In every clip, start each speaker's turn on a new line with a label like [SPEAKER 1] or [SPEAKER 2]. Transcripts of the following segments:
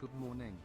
[SPEAKER 1] Good morning.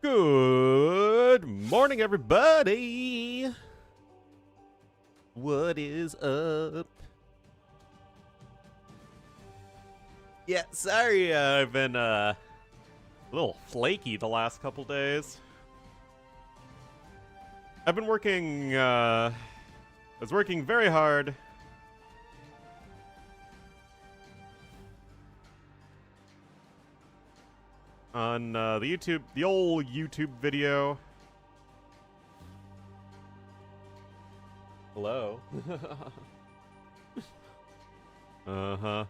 [SPEAKER 2] Good morning, everybody. What is up? Yeah, sorry, I've been a little flaky the last couple days. I've been working, I was working very hard on the old YouTube video. Hello. Uh-huh.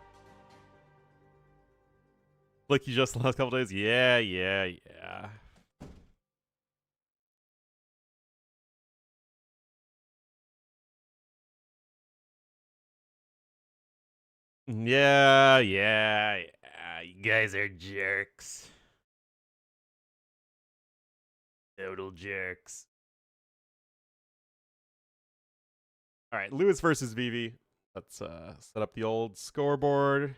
[SPEAKER 2] Like you just the last couple days? Yeah. Yeah. You guys are jerks. Total jerks. All right, Lewis versus Vivi. Let's set up the old scoreboard.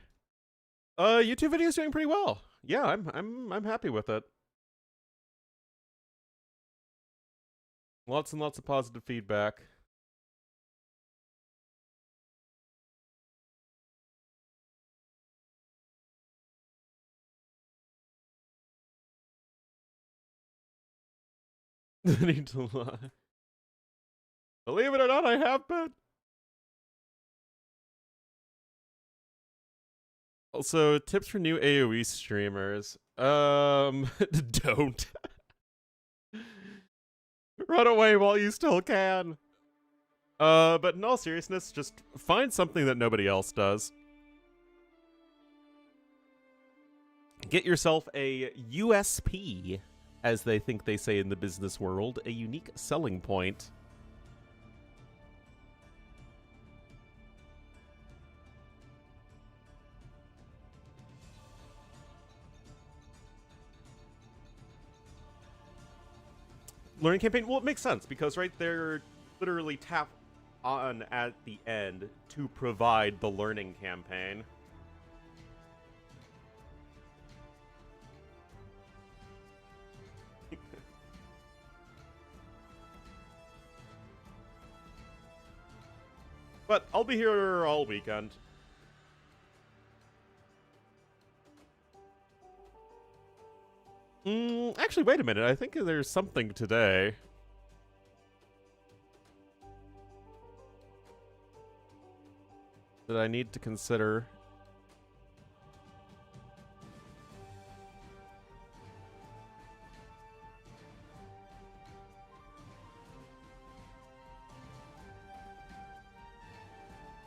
[SPEAKER 2] YouTube video is doing pretty well. Yeah, I'm happy with it. Lots and lots of positive feedback. I need to lie. Believe it or not, I have been. Also, tips for new AoE streamers. Don't. Run away while you still can. But in all seriousness, just find something that nobody else does. Get yourself a USP, as they think they say in the business world, a unique selling point. Learning campaign? Well, it makes sense, because right there, literally tap on at the end to provide the learning campaign. But I'll be here all weekend. Actually, wait a minute. I think there's something today. That I need to consider.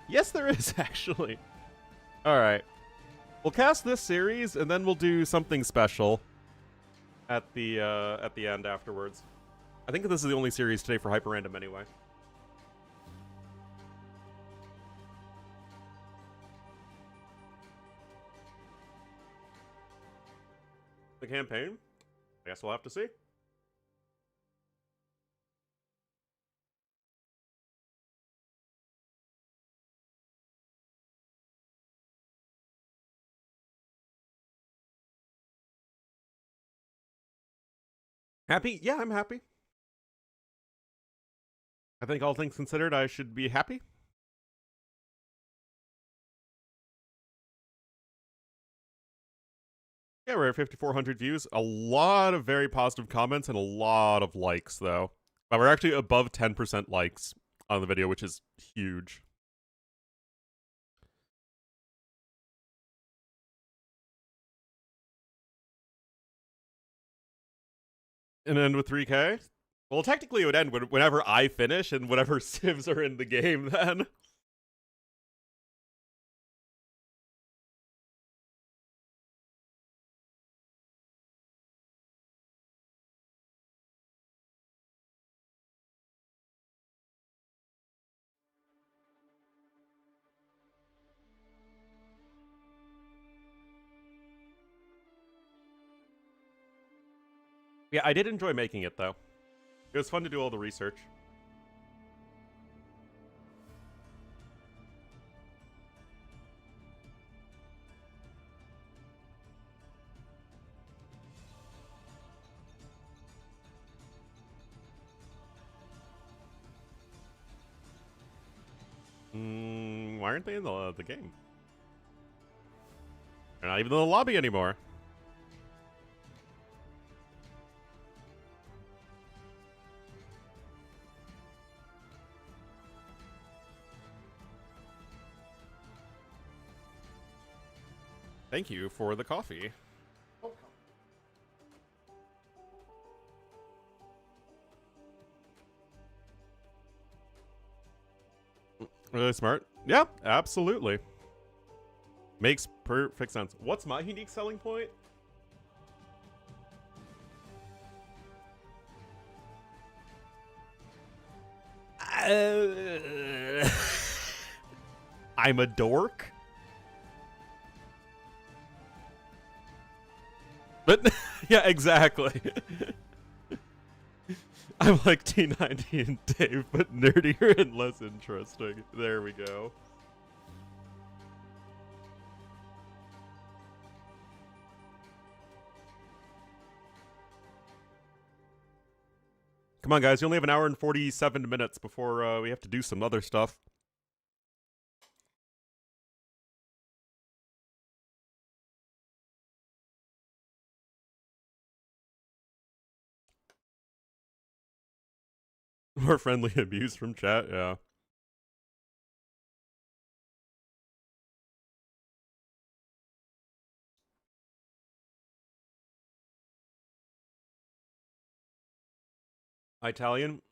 [SPEAKER 2] Yes, there is, actually. Alright. We'll cast this series, and then we'll do something special at the end afterwards. I think this is the only series today for HyperRandom anyway. The campaign? I guess we'll have to see. Happy? Yeah, I'm happy. I think all things considered, I should be happy. Yeah, we're at 5,400 views. A lot of very positive comments and a lot of likes, though. But we're actually above 10% likes on the video, which is huge. And end with 3K? Well, technically it would end whenever I finish and whatever civs are in the game then. Yeah, I did enjoy making it, though. It was fun to do all the research. Why aren't they in the game? They're not even in the lobby anymore. Thank you for the coffee. Really smart. Yeah, absolutely. Makes perfect sense. What's my unique selling point? I'm a dork. But, yeah, exactly. I'm like T90 and Dave, but nerdier and less interesting. There we go. Come on, guys. You only have an hour and 47 minutes before we have to do some other stuff. More friendly abuse from chat, yeah. Italian.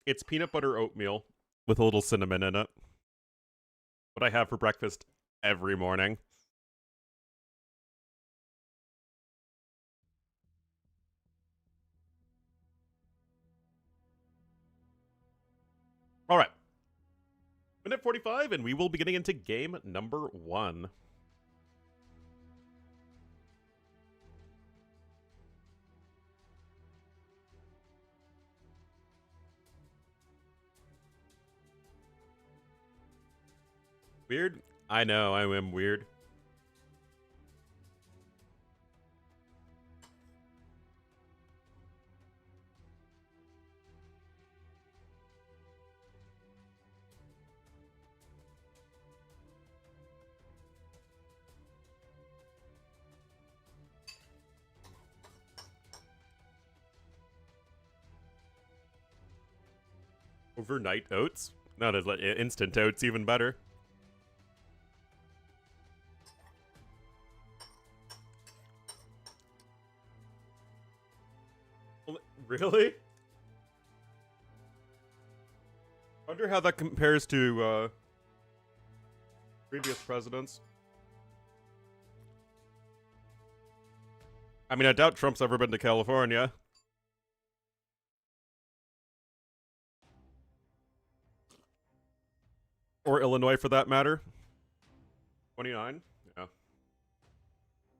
[SPEAKER 2] It's peanut butter oatmeal with a little cinnamon in it. What I have for breakfast every morning. All right. Minute 45, and we will be getting into game number 1. Weird? I know, I am weird. Overnight oats? Not as instant oats, even better. Really? Wonder how that compares to previous presidents. I mean, I doubt Trump's ever been to California. Or Illinois, for that matter. 29? Yeah.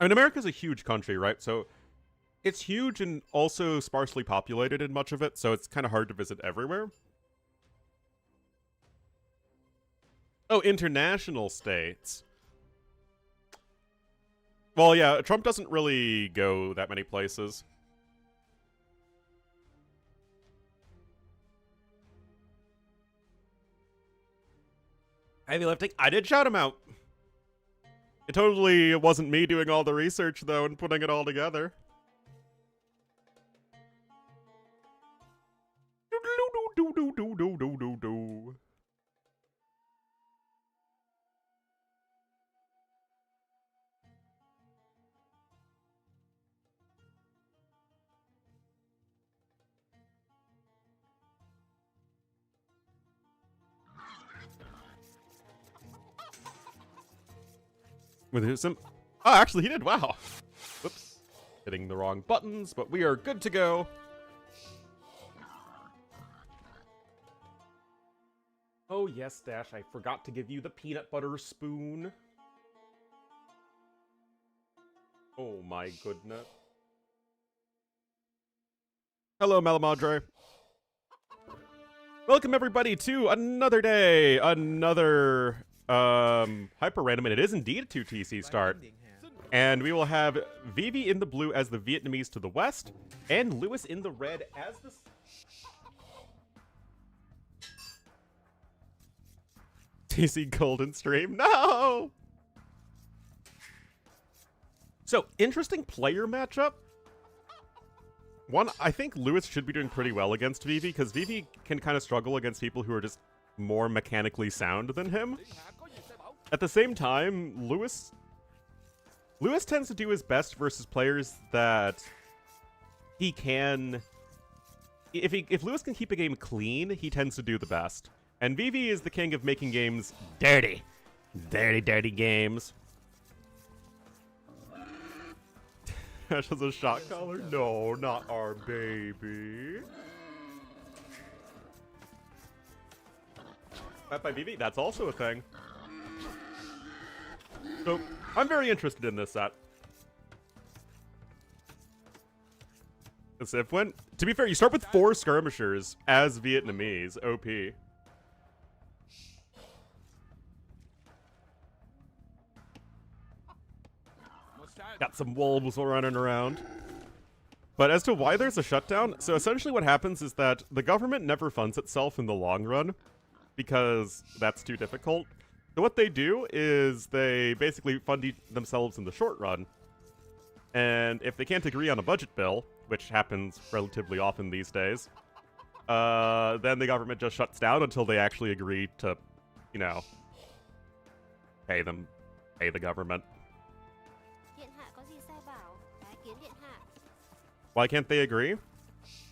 [SPEAKER 2] I mean, America's a huge country, right? So it's huge and also sparsely populated in much of it, so it's kind of hard to visit everywhere. Oh, international states. Well, yeah, Trump doesn't really go that many places. Heavy lifting. I did shout him out. It totally wasn't me doing all the research, though, and putting it all together. With some... Oh, actually, he did. Wow. Whoops. Hitting the wrong buttons, but we are good to go. Oh, yes, Dash. I forgot to give you the peanut butter spoon. Oh, my goodness. Hello, Malamadre. Welcome, everybody, to another day. Another... HyperRandom, and it is indeed a 2TC start. And we will have Vivi in the blue as the Vietnamese to the west, and Lewis in the red as the... TC Golden Stream, no! So, interesting player matchup. One, I think Lewis should be doing pretty well against Vivi, because Vivi can kind of struggle against people who are just more mechanically sound than him. At the same time, Lewis tends to do his best versus players that he can... If Lewis can keep a game clean, he tends to do the best. And Vivi is the king of making games dirty. Dirty, dirty games. Ash has a shot collar? No, not our baby. That by Vivi? That's also a thing. So, I'm very interested in this set. The Civ win. To be fair, you start with 4 skirmishers as Vietnamese. OP. Got some wolves running around. But as to why there's a shutdown, so essentially what happens is that the government never funds itself in the long run, because that's too difficult. So what they do is they basically fund themselves in the short run. And if they can't agree on a budget bill, which happens relatively often these days, then the government just shuts down until they actually agree to, you know, pay the government. Why can't they agree?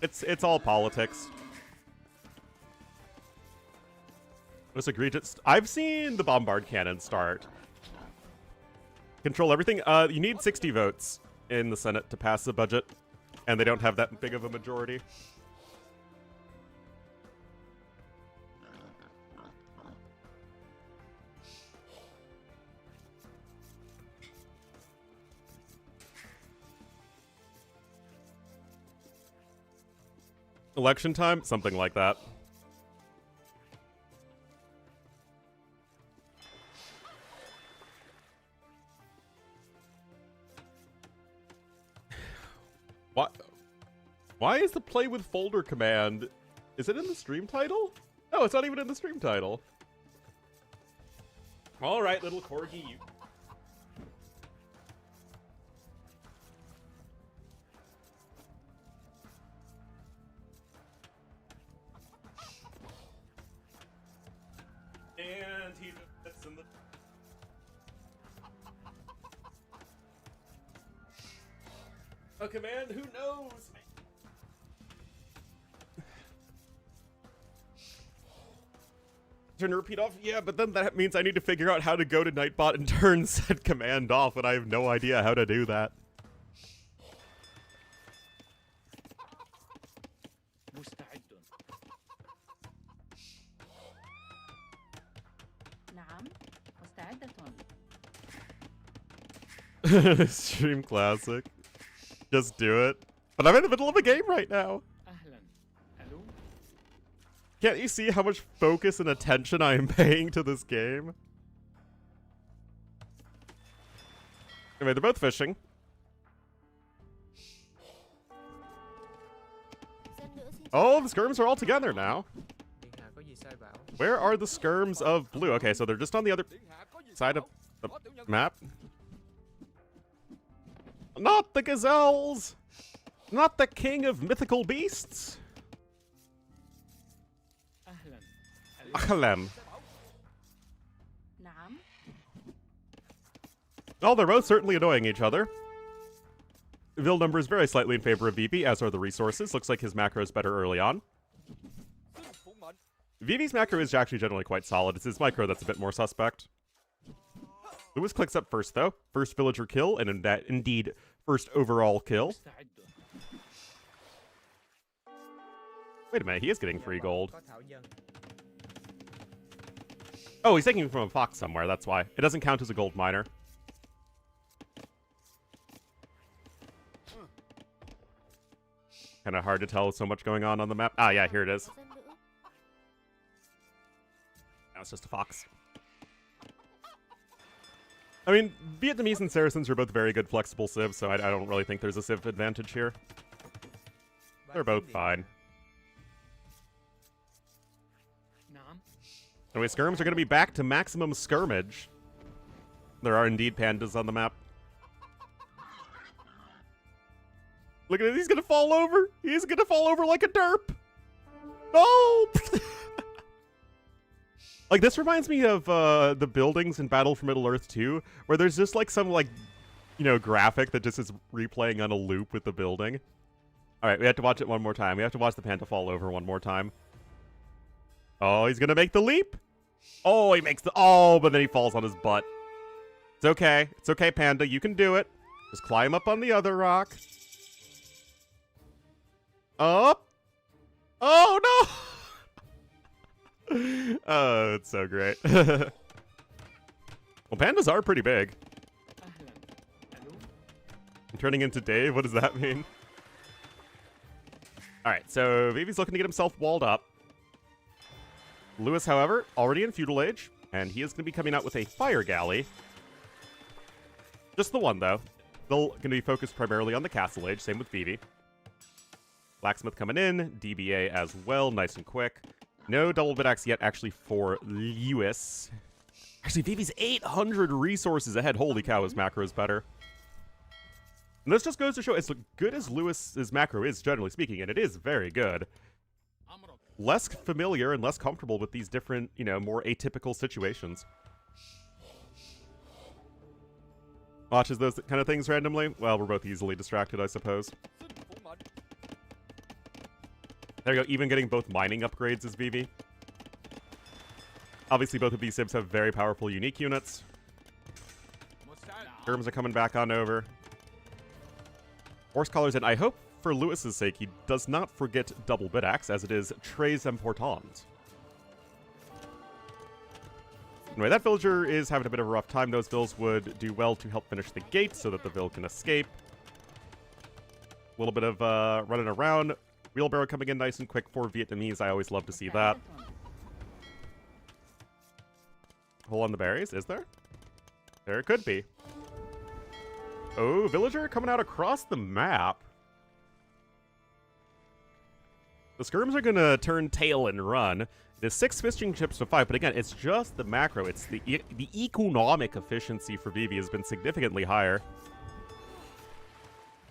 [SPEAKER 2] It's all politics. It was egregious. I've seen the bombard cannon start. Control everything. You need 60 votes in the Senate to pass the budget, and they don't have that big of a majority. Election time? Something like that. What? Why is the play with folder command? Is it in the stream title? No, it's not even in the stream title. All right, little corgi, you. And he just sits in the... A command, who knows? Turn to repeat off? Yeah, but then that means I need to figure out how to go to Nightbot and turn said command off, and I have no idea how to do that. Stream classic. Just do it. But I'm in the middle of a game right now. Can't you see how much focus and attention I am paying to this game? Anyway, they're both fishing. Oh, the skirms are all together now. Where are the skirms of blue? Okay, so they're just on the other side of the map. Not the gazelles! Not the king of mythical beasts! Ahlam. Well, they're both certainly annoying each other. Vil number is very slightly in favor of Vivi, as are the resources. Looks like his macro is better early on. Vivi's macro is actually generally quite solid. It's his micro that's a bit more suspect. Lewis clicks up first, though. First villager kill, and indeed, first overall kill. Wait a minute, he is getting free gold. Oh, he's taking it from a fox somewhere, that's why. It doesn't count as a gold miner. Kind of hard to tell with so much going on the map. Ah, yeah, here it is. Now it's just a fox. I mean, Vietnamese and Saracens are both very good flexible civs, so I don't really think there's a civ advantage here. They're both fine. Anyway, skirms are going to be back to maximum skirmage. There are indeed pandas on the map. Look at it, he's going to fall over! He's going to fall over like a derp! No! Like, this reminds me of the buildings in Battle for Middle-earth 2, where there's just, like, some, like, you know, graphic that just is replaying on a loop with the building. Alright, we have to watch it one more time. We have to watch the panda fall over one more time. Oh, he's gonna make the leap! Oh, he makes the... Oh, but then he falls on his butt. It's okay. It's okay, panda. You can do it. Just climb up on the other rock. Up! Oh, no! Oh, it's so great. Well, pandas are pretty big. I'm turning into Dave? What does that mean? Alright, so Vivi's looking to get himself walled up. Lewis, however, already in feudal age, and he is going to be coming out with a fire galley. Just the one, though. They're going to be focused primarily on the castle age, same with Vivi. Blacksmith coming in, DBA as well, nice and quick. No double bit axe yet, actually, for Lewis. Actually, Vivi's 800 resources ahead. Holy cow, his macro is better. And this just goes to show, as good as Lewis's macro is, generally speaking, and it is very good, less familiar and less comfortable with these different, you know, more atypical situations. Watches those kind of things randomly? Well, we're both easily distracted, I suppose. There you go, even getting both mining upgrades as Vivi. Obviously, both of these Sibs have very powerful unique units. Germs are coming back on over. Horse collars, and I hope for Lewis's sake he does not forget double bit axe, as it is très important. Anyway, that villager is having a bit of a rough time. Those vills would do well to help finish the gate so that the vill can escape. A little bit of running around. Wheelbarrow coming in nice and quick for Vietnamese. I always love to see that. Hole on the berries, is there? There could be. Oh, villager coming out across the map. The skirms are going to turn tail and run. It is 6 fishing ships to 5, but again, it's just the macro. It's the economic efficiency for Vivi has been significantly higher.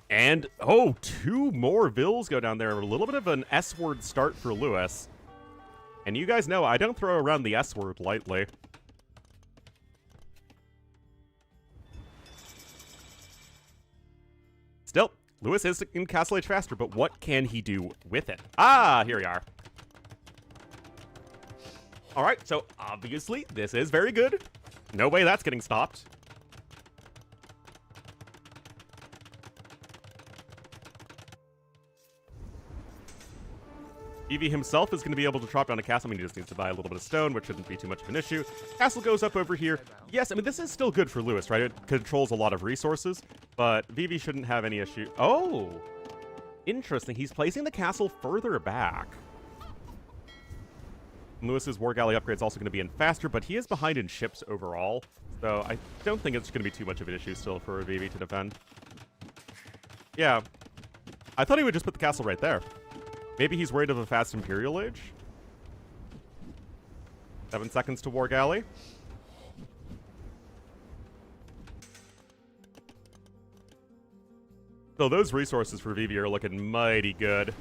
[SPEAKER 2] And, oh, 2 more vills go down there. A little bit of an S-word start for Lewis. And you guys know I don't throw around the S-word lightly. Still, Lewis is in Castle Age faster, but what can he do with it? Ah, here we are. All right, so obviously this is very good. No way that's getting stopped. Vivi himself is going to be able to drop down a castle. I mean, he just needs to buy a little bit of stone, which shouldn't be too much of an issue. Castle goes up over here. Yes, I mean, this is still good for Lewis, right? It controls a lot of resources, but Vivi shouldn't have any issue. Oh, interesting. He's placing the castle further back. Lewis's War Galley upgrade is also going to be in faster, but he is behind in ships overall, so I don't think it's going to be too much of an issue still for Vivi to defend. Yeah, I thought he would just put the castle right there. Maybe he's worried of a fast Imperial Age. 7 seconds to War Galley. So those resources for Vivi are looking mighty good.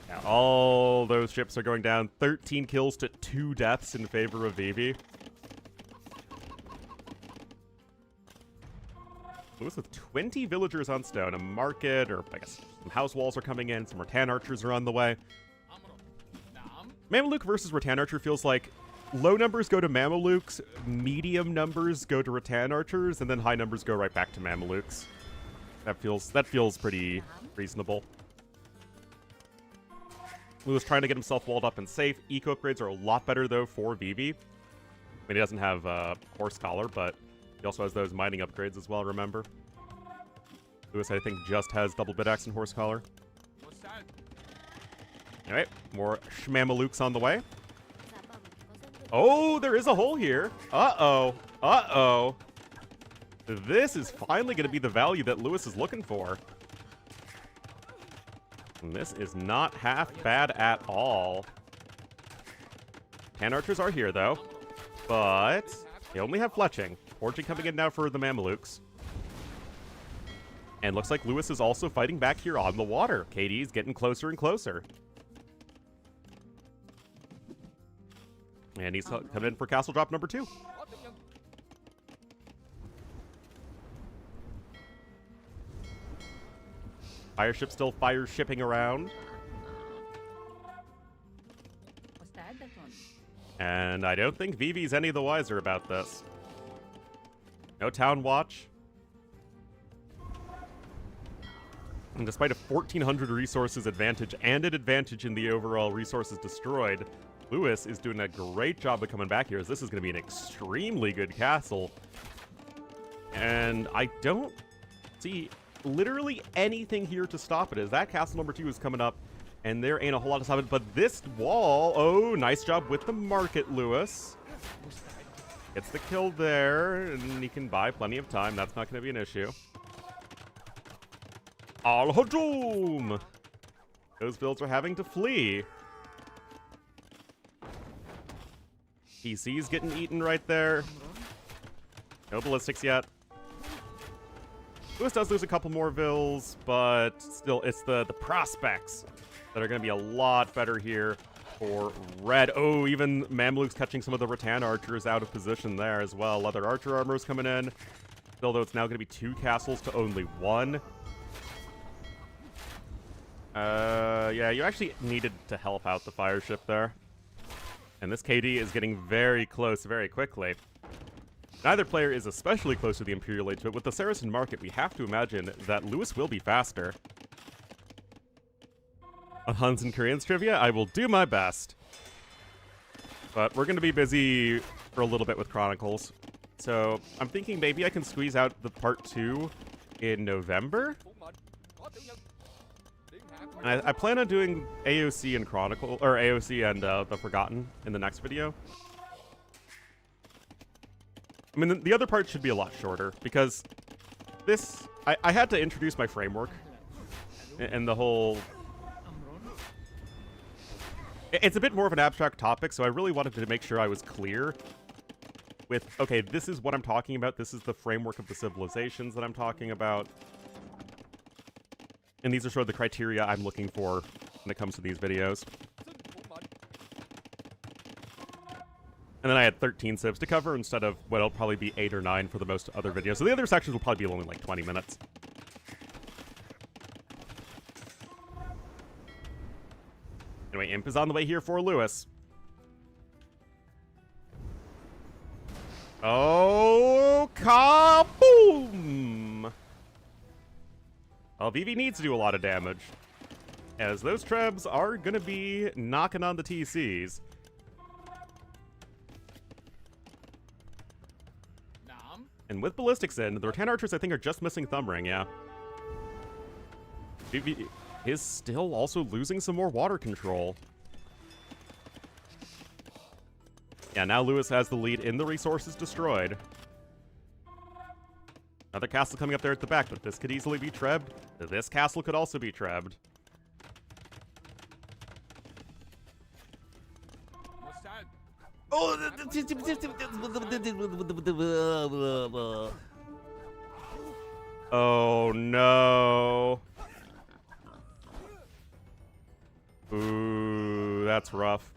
[SPEAKER 2] Now all those ships are going down. 13 kills to 2 deaths in favor of Vivi. Lewis with 20 villagers on stone, a market, or I guess some house walls are coming in, some rattan archers are on the way. Mameluke versus rattan archer feels like low numbers go to Mamelukes, medium numbers go to rattan archers, and then high numbers go right back to Mamelukes. That feels pretty reasonable. Lewis trying to get himself walled up and safe. Eco upgrades are a lot better though for Vivi. I mean, he doesn't have Horse Scholar, but he also has those mining upgrades as well, remember? Lewis, I think, just has double bit axe and Horse Collar. Alright, more Shmamalukes on the way. Oh, there is a hole here. Uh-oh. Uh-oh. This is finally going to be the value that Lewis is looking for. And this is not half bad at all. 10 archers are here, though. But they only have fletching. Forging coming in now for the Mamelukes. And looks like Lewis is also fighting back here on the water. KD is getting closer and closer. And he's coming in for castle drop number 2. Fire ship still fire shipping around. And I don't think Vivi's any the wiser about this. No town watch. And despite a 1,400 resources advantage and an advantage in the overall resources destroyed, Lewis is doing a great job of coming back here, as this is going to be an extremely good castle. And I don't see literally anything here to stop it, as that castle number 2 is coming up, and there ain't a whole lot to stop it. But this wall, oh, nice job with the market, Lewis. Gets the kill there, and he can buy plenty of time. That's not going to be an issue. Al-Hujum! Those builds are having to flee. PC's getting eaten right there. No ballistics yet. Lewis does lose a couple more vills, but still, it's the prospects that are going to be a lot better here for red. Oh, even Mameluke's catching some of the rattan archers out of position there as well. Leather archer armor is coming in. Still, though, it's now going to be 2 castles to only 1. Yeah, you actually needed to help out the fire ship there. And this KD is getting very close very quickly. Neither player is especially close to the Imperial Age, but with the Saracen market, we have to imagine that Lewis will be faster. On Huns and Koreans trivia, I will do my best. But we're going to be busy for a little bit with Chronicles. So I'm thinking maybe I can squeeze out the part 2 in November? And I plan on doing AOC and Chronicle, or AOC and The Forgotten in the next video. I mean, the other part should be a lot shorter, because this... I had to introduce my framework, and the whole... It's a bit more of an abstract topic, so I really wanted to make sure I was clear with, okay, this is what I'm talking about, this is the framework of the civilizations that I'm talking about, and these are sort of the criteria I'm looking for when it comes to these videos. And then I had 13 civs to cover instead of what will probably be 8 or 9 for the most other videos. So the other sections will probably be only like 20 minutes. Anyway, Imp is on the way here for Lewis. Oh, kaboom! Well, Vivi needs to do a lot of damage, as those Trebs are gonna be knocking on the TCs. And with Ballistics in, the Rattan Archers, I think, are just missing Thumbring, yeah. Vivi is still also losing some more water control. Yeah, now Lewis has the lead in the resources destroyed. Another castle coming up there at the back, but this could easily be trebbed. This castle could also be trebbed. Oh no. Ooh, that's rough.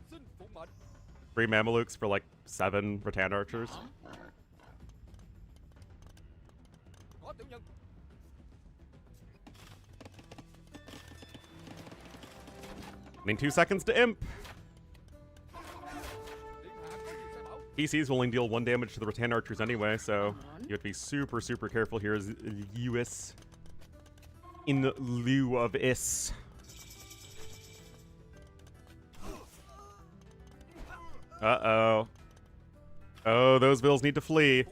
[SPEAKER 2] 3 Mamelukes for like 7 Rattan Archers. I mean, 2 seconds to Imp. PCs will only deal 1 damage to the Rattan Archers anyway, so you have to be super, super careful here as Lewis. In lieu of is. Uh-oh. Oh, those Vills need to flee.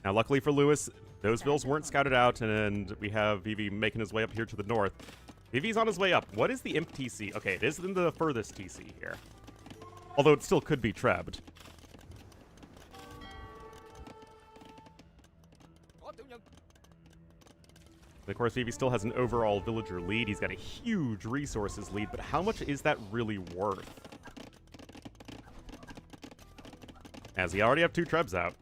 [SPEAKER 2] Now, luckily for Lewis, those Vills weren't scouted out, and we have Vivi making his way up here to the north. Vivi's on his way up. What is the Imp TC? Okay, it is in the furthest TC here. Although it still could be trebbed. And of course, Vivi still has an overall villager lead. He's got a huge resources lead, but how much is that really worth? As he already have 2 trebs out.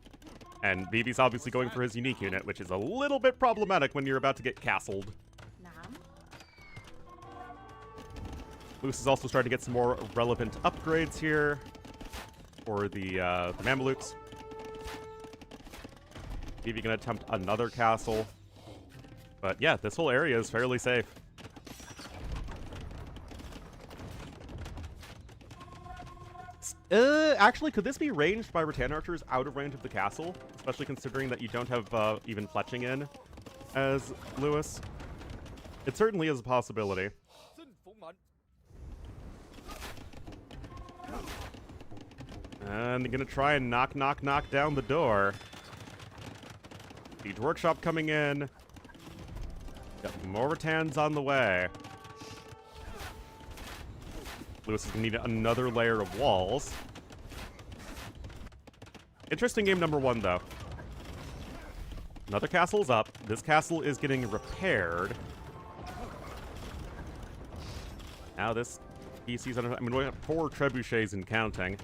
[SPEAKER 2] And Vivi's obviously going for his unique unit, which is a little bit problematic when you're about to get castled. Lewis is also starting to get some more relevant upgrades here for the Mamelukes. Vivi gonna attempt another castle. But yeah, this whole area is fairly safe. Actually, could this be ranged by Rattan Archers out of range of the castle? Especially considering that you don't have even fletching in as Lewis. It certainly is a possibility. And they're gonna try and knock down the door. Siege Workshop coming in. Got more Rattans on the way. Lewis is gonna need another layer of walls. Interesting game number 1, though. Another castle's up. This castle is getting repaired. Now this PC's under... I mean, we have 4 trebuchets and counting.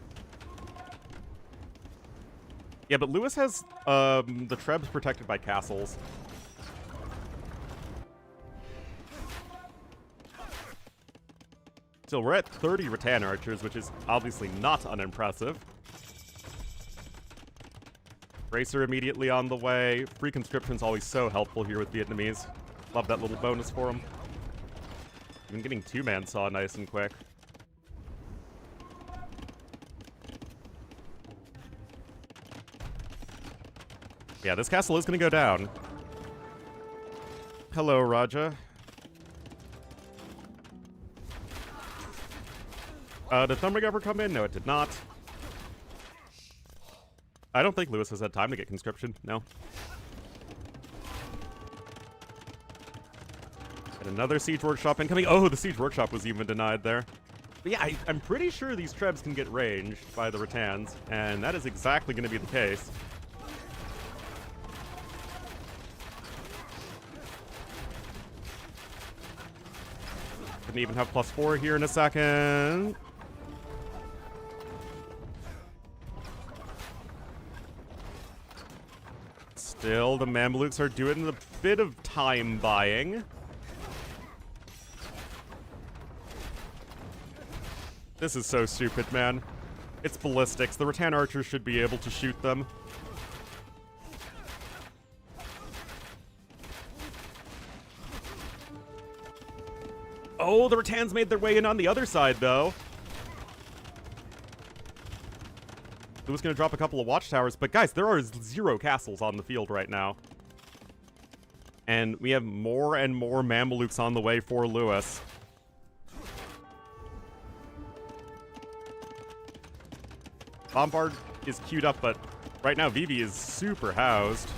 [SPEAKER 2] Yeah, but Lewis has the trebs protected by castles. So we're at 30 Rattan Archers, which is obviously not unimpressive. Racer immediately on the way. Free conscription's always so helpful here with Vietnamese. Love that little bonus for them. Even getting two-man saw nice and quick. Yeah, this castle is going to go down. Hello, Raja. Did Thumbring ever come in? No, it did not. I don't think Lewis has had time to get conscription. No. And another siege workshop incoming. Oh, the siege workshop was even denied there. But yeah, I'm pretty sure these trebs can get ranged by the Rattans, and that is exactly going to be the case. Couldn't even have +4 here in a second. Still, the Mamluks are doing a bit of time buying. This is so stupid, man. It's ballistics. The Rattan archers should be able to shoot them. Oh, the Rattans made their way in on the other side, though. It was going to drop a couple of watchtowers, but guys, there are 0 castles on the field right now. And we have more and more Mamelukes on the way for Lewis. Bombard is queued up, but right now Vivi is super housed.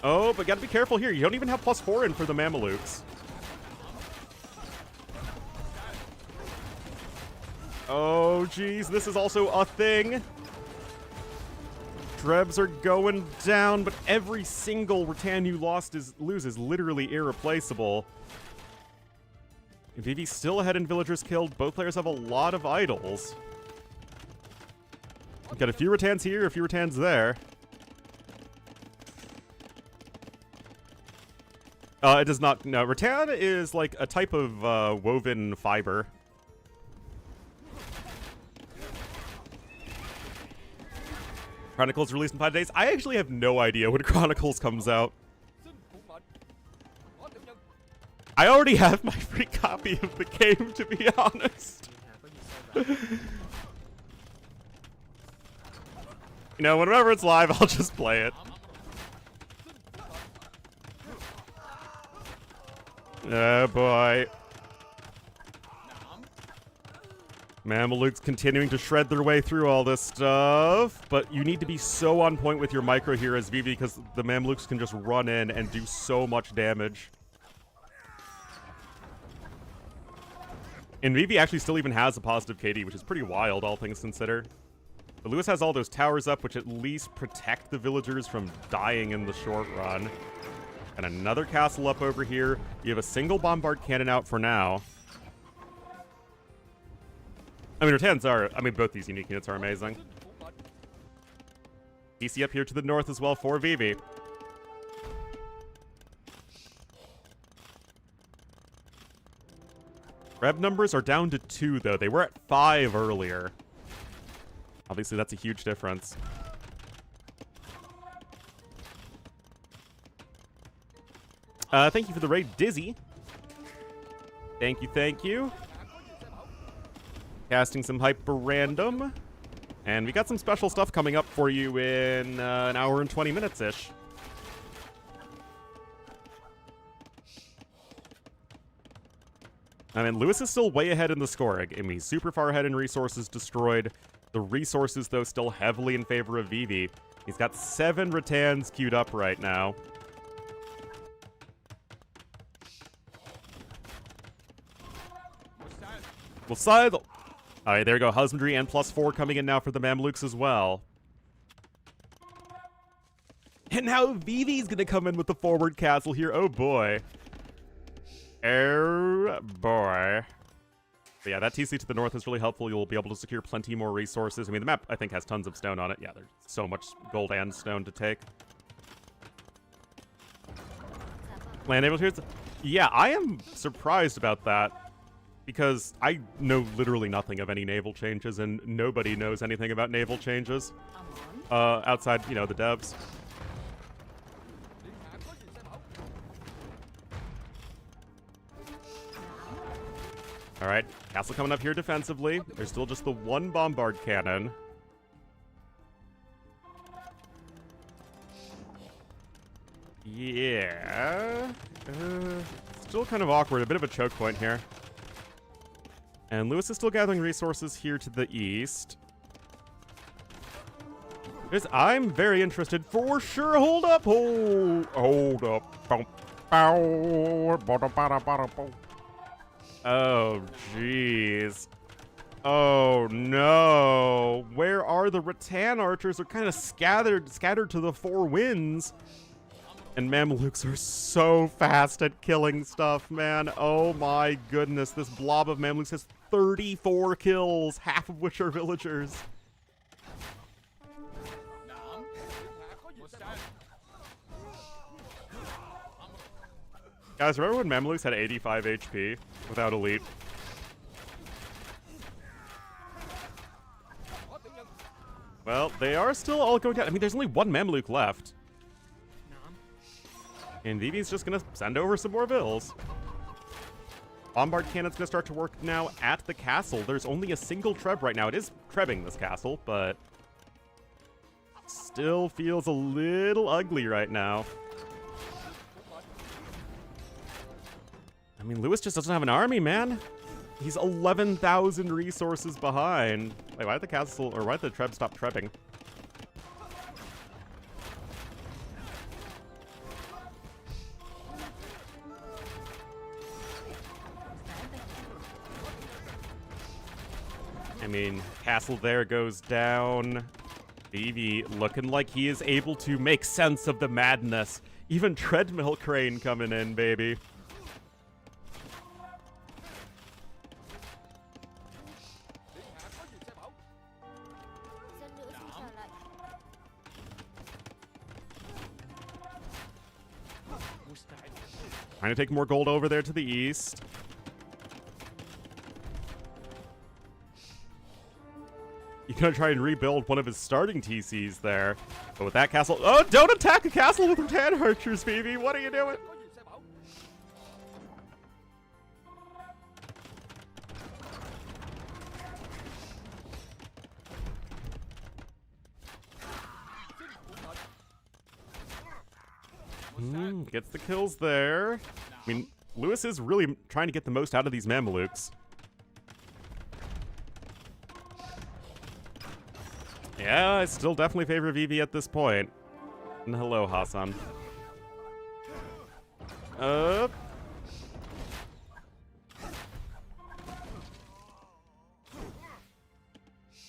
[SPEAKER 2] Oh, but gotta be careful here. You don't even have +4 in for the Mamelukes. Oh, geez, this is also a thing. Trebs are going down, but every single Rattan you lose is literally irreplaceable. Vivi's still ahead in villagers killed. Both players have a lot of idols. We've got a few Rattans here, a few Rattans there. It does not... No, Rattan is like a type of woven fiber. Chronicles released in 5 days. I actually have no idea when Chronicles comes out. I already have my free copy of the game, to be honest. You know, whenever it's live, I'll just play it. Oh boy. Mamelukes continuing to shred their way through all this stuff, but you need to be so on point with your micro here as Vivi because the Mamelukes can just run in and do so much damage. And Vivi actually still even has a positive KD, which is pretty wild, all things considered. But Lewis has all those towers up, which at least protect the villagers from dying in the short run. And another castle up over here. You have a single bombard cannon out for now. I mean, Rattans are... I mean, both these unique units are amazing. DC up here to the north as well for Vivi. Reb numbers are down to 2, though. They were at 5 earlier. Obviously, that's a huge difference. Thank you for the raid, Dizzy. Thank you, thank you. Casting some HyperRandom. And we got some special stuff coming up for you in an hour and 20 minutes-ish. I mean, Lewis is still way ahead in the scoring. I mean, he's super far ahead in resources destroyed. The resources, though, still heavily in favor of Vivi. He's got 7 Rattans queued up right now. Well, side. Alright, there we go. Husbandry and +4 coming in now for the Mamluks as well. And now Vivi's gonna come in with the forward castle here. Oh boy. Oh boy. But yeah, that TC to the north is really helpful. You'll be able to secure plenty more resources. I mean, the map, I think, has tons of stone on it. Yeah, there's so much gold and stone to take. Land able to... Yeah, I am surprised about that. Because I know literally nothing of any naval changes, and nobody knows anything about naval changes. Outside, you know, the devs. Alright, castle coming up here defensively. There's still just the one bombard cannon. Yeah. Still kind of awkward. A bit of a choke point here. And Lewis is still gathering resources here to the east. I'm very interested for sure. Hold up. Hold up. Oh, jeez. Oh, no. Where are the rattan archers? They're kind of scattered to the four winds. And Mamelukes are so fast at killing stuff, man. Oh my goodness. This blob of Mamelukes has 34 kills, half of which are villagers. Guys, remember when Mamelukes had 85 HP without elite? Well, they are still all going down. I mean, there's only one Mameluke left. And Vivi's just gonna send over some more vills. Bombard cannon's gonna start to work now at the castle. There's only a single Treb right now. It is Trebbing this castle, but still feels a little ugly right now. I mean, Lewis just doesn't have an army, man. He's 11,000 resources behind. Wait, why did the castle, or why did the Treb stop Trebbing? I mean, castle there goes down. Vivi looking like he is able to make sense of the madness. Even Treadmill Crane coming in, baby. Trying to take more gold over there to the east. He's gonna try and rebuild one of his starting TCs there. But with that castle... Oh, don't attack a castle with rattan archers, Vivi! What are you doing? Gets the kills there. I mean, Lewis is really trying to get the most out of these Mamelukes. Yeah, I still definitely favor Vivi at this point. And hello, Hassan.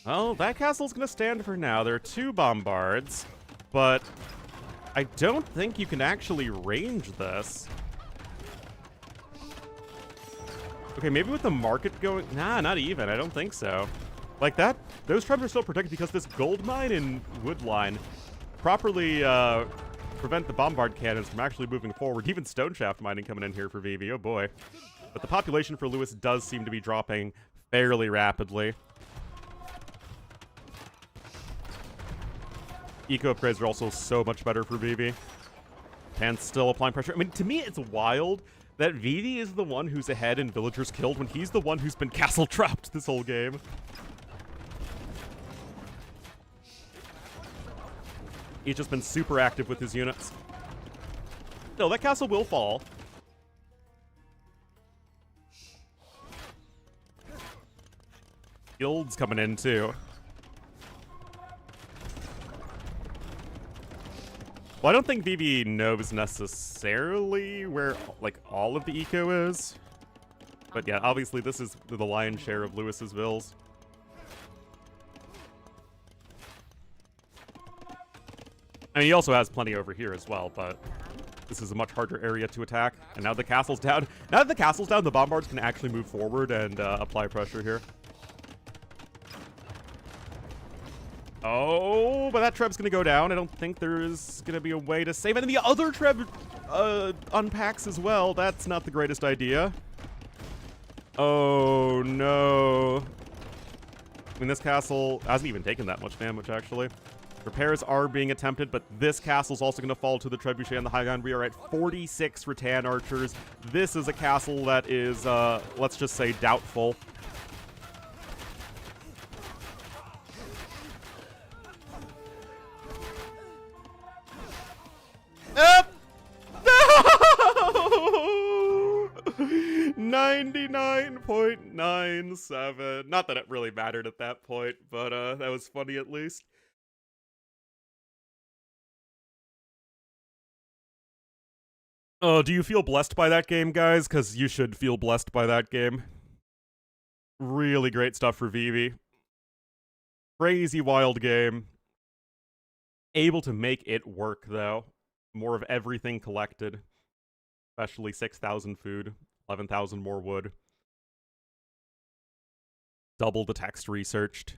[SPEAKER 2] Well, that castle's gonna stand for now. There are two bombards, but I don't think you can actually range this. Okay, maybe with the market going... Nah, not even. I don't think so. Like that, those Trebs are still protected because this gold mine and wood line properly prevent the bombard cannons from actually moving forward. Even stone shaft mining coming in here for Vivi. Oh boy. But the population for Lewis does seem to be dropping fairly rapidly. Eco upgrades are also so much better for Vivi. And still applying pressure. I mean, to me, it's wild that Vivi is the one who's ahead in villagers killed when he's the one who's been castle trapped this whole game. He's just been super active with his units. No, that castle will fall. Guild's coming in, too. Well, I don't think Vivi knows necessarily where, like, all of the eco is. But yeah, obviously this is the lion's share of Lewis's vills. I mean, he also has plenty over here as well, but this is a much harder area to attack. And now the castle's down. Now that the castle's down, the bombards can actually move forward and apply pressure here. Oh, but that Treb's gonna go down. I don't think there's gonna be a way to save it. And the other Treb unpacks as well. That's not the greatest idea. Oh, no. I mean, this castle hasn't even taken that much damage, actually. Repairs are being attempted, but this castle's also going to fall to the Trebuchet and the High Ground. We are at 46 Rattan archers. This is a castle that is, let's just say, doubtful. Up! No! 99.97. Not that it really mattered at that point, but that was funny at least. Oh, do you feel blessed by that game, guys? Because you should feel blessed by that game. Really great stuff for Vivi. Crazy wild game. Able to make it work, though. More of everything collected. Especially 6,000 food, 11,000 more wood. Double the text researched.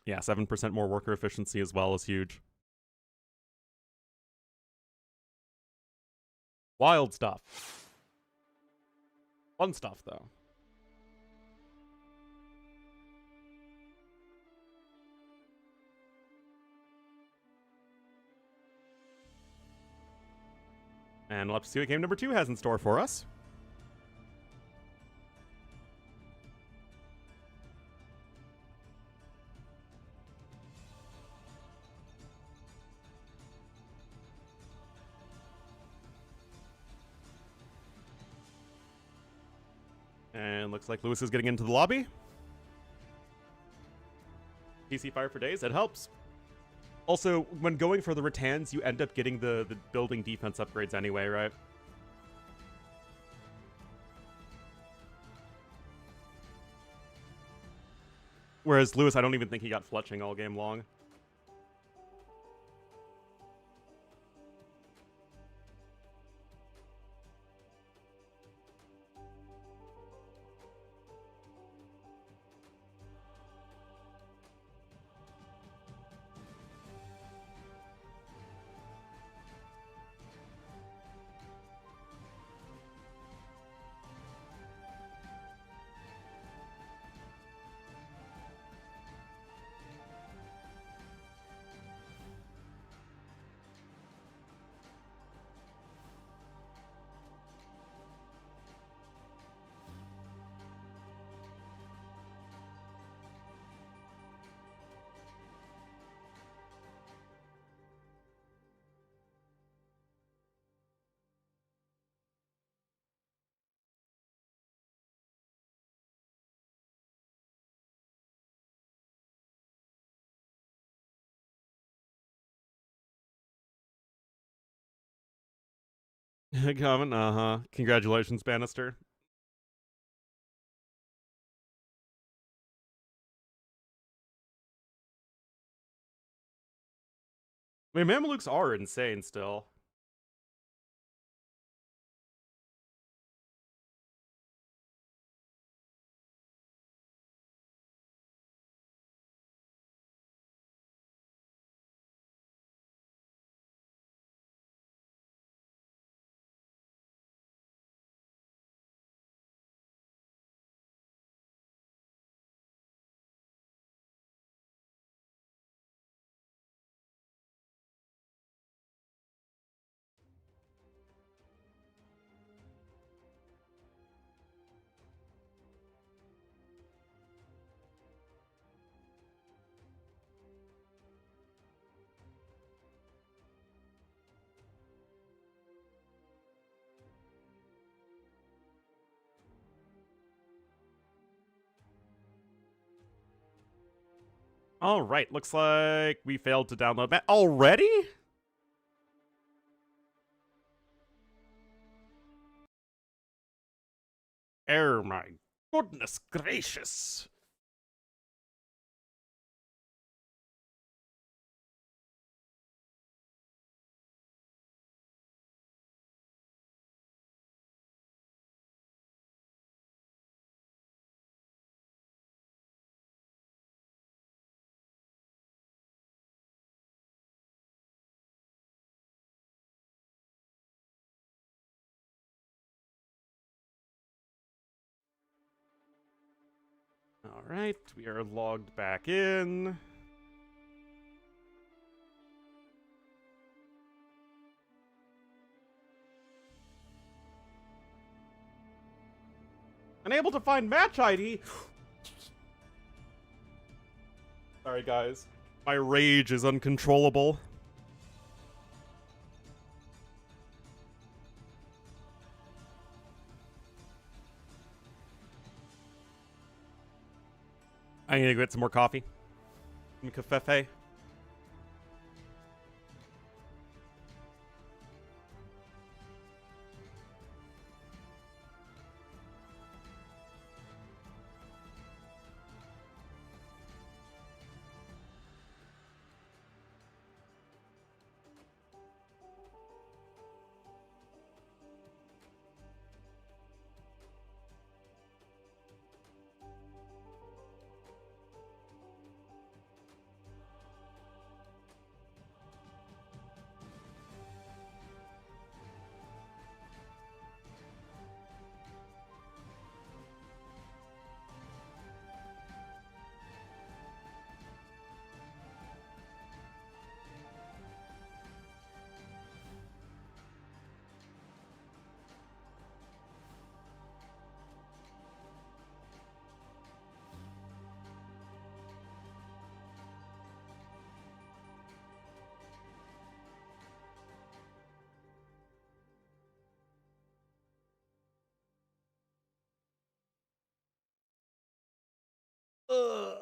[SPEAKER 2] Yeah, 7% more worker efficiency as well is huge. Wild stuff. Fun stuff, though. And we'll have to see what game number 2 has in store for us. And looks like Lewis is getting into the lobby. PC fire for days, it helps. Also, when going for the Rattans, you end up getting the building defense upgrades anyway, right? Whereas Lewis, I don't even think he got fletching all game long. Comment, Congratulations, Bannister. I mean, Mamelukes are insane still. All right, looks like we failed to download that already? Oh my goodness gracious. Alright, we are logged back in. Unable to find match ID. Sorry, guys. My rage is uncontrollable. I'm gonna go get some more coffee. Some cafefe. Ugh.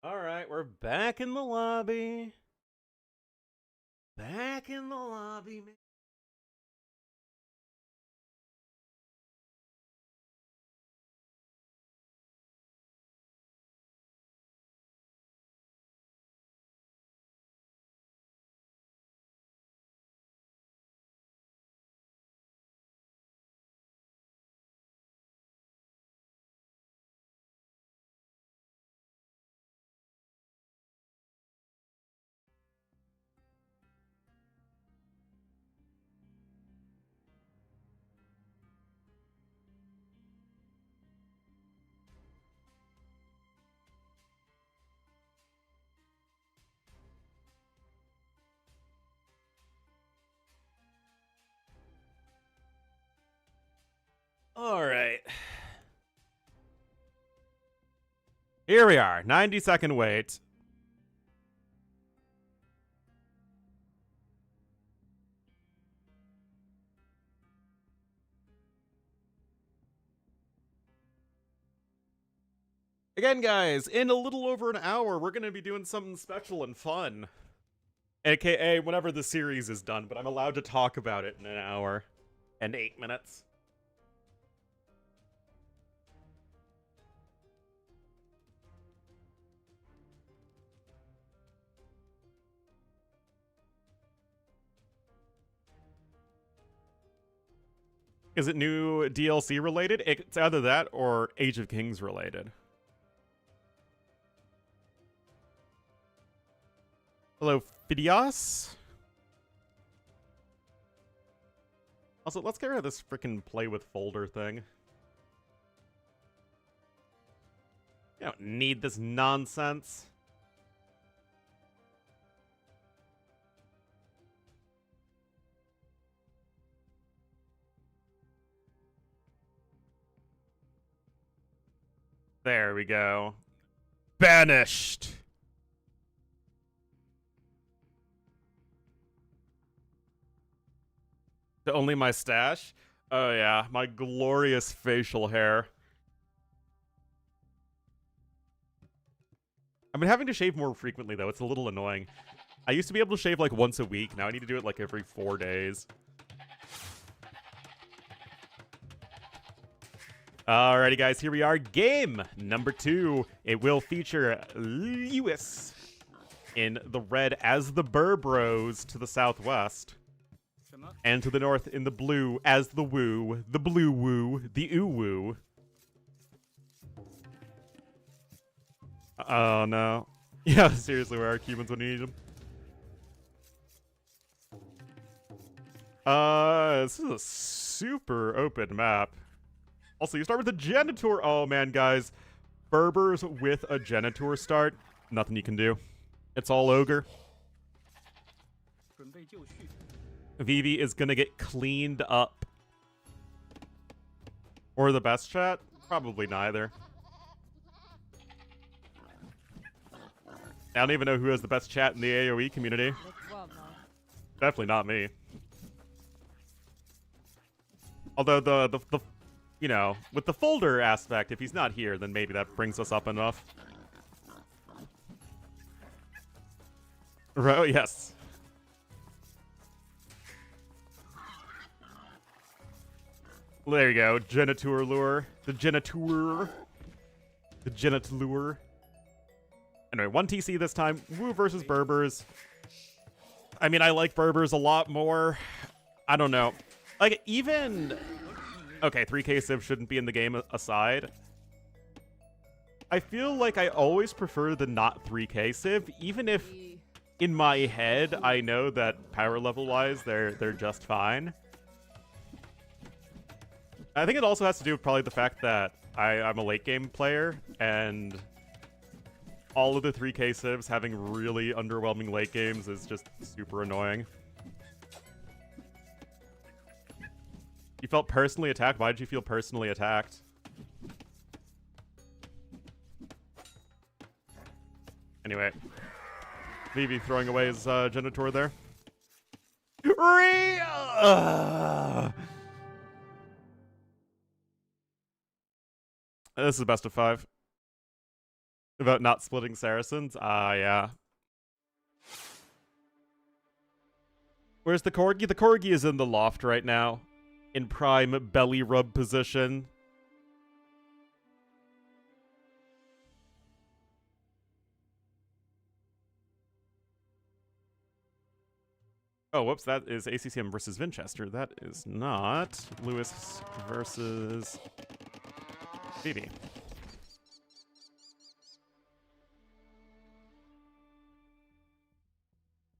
[SPEAKER 2] Alright, we're back in the lobby. Back in the lobby, man. Alright. Here we are. 90-second wait. Again, guys, in a little over an hour, we're going to be doing something special and fun. AKA whenever the series is done, but I'm allowed to talk about it in an hour and 8 minutes. Is it new DLC related? It's either that or Age of Kings related. Hello, Phidias. Also, let's get rid of this freaking play with folder thing. You don't need this nonsense. There we go. Banished. To only my stash? Oh yeah, my glorious facial hair. I've been having to shave more frequently though, it's a little annoying. I used to be able to shave like once a week, now I need to do it like every 4 days. Alrighty guys, here we are, game number 2. It will feature Lewis in the red as the Burbros to the southwest. And to the north in the blue as the Woo, the Blue Woo, the Uwu. Oh no. Yeah, seriously, where are Cubans when you need them? This is a super open map. Also, you start with a Genitor. Oh, man, guys. Berbers with a Genitor start. Nothing you can do. It's all Ogre. Vivi is going to get cleaned up. Or the best chat? Probably neither. I don't even know who has the best chat in the AoE community. Definitely not me. Although the you know, with the folder aspect, if he's not here, then maybe that brings us up enough. Oh, yes. There you go. Genitor lure. The Genitor. The Genitor lure. Anyway, 1 TC this time. Wu versus Berbers. I mean, I like Berbers a lot more. I don't know. Like, even... Okay, 3K Civ shouldn't be in the game aside. I feel like I always prefer the not 3K Civ, even if in my head I know that power level-wise they're just fine. I think it also has to do with probably the fact that I'm a late game player, and all of the 3K Civs having really underwhelming late games is just super annoying. You felt personally attacked? Why did you feel personally attacked? Anyway. Vivi throwing away his Genitor there. This is best of 5. About not splitting Saracens? Yeah. Where's the Corgi? The Corgi is in the loft right now. In prime belly rub position. Oh, whoops, that is ACCM versus Vinchester. That is not Lewis versus Vivi.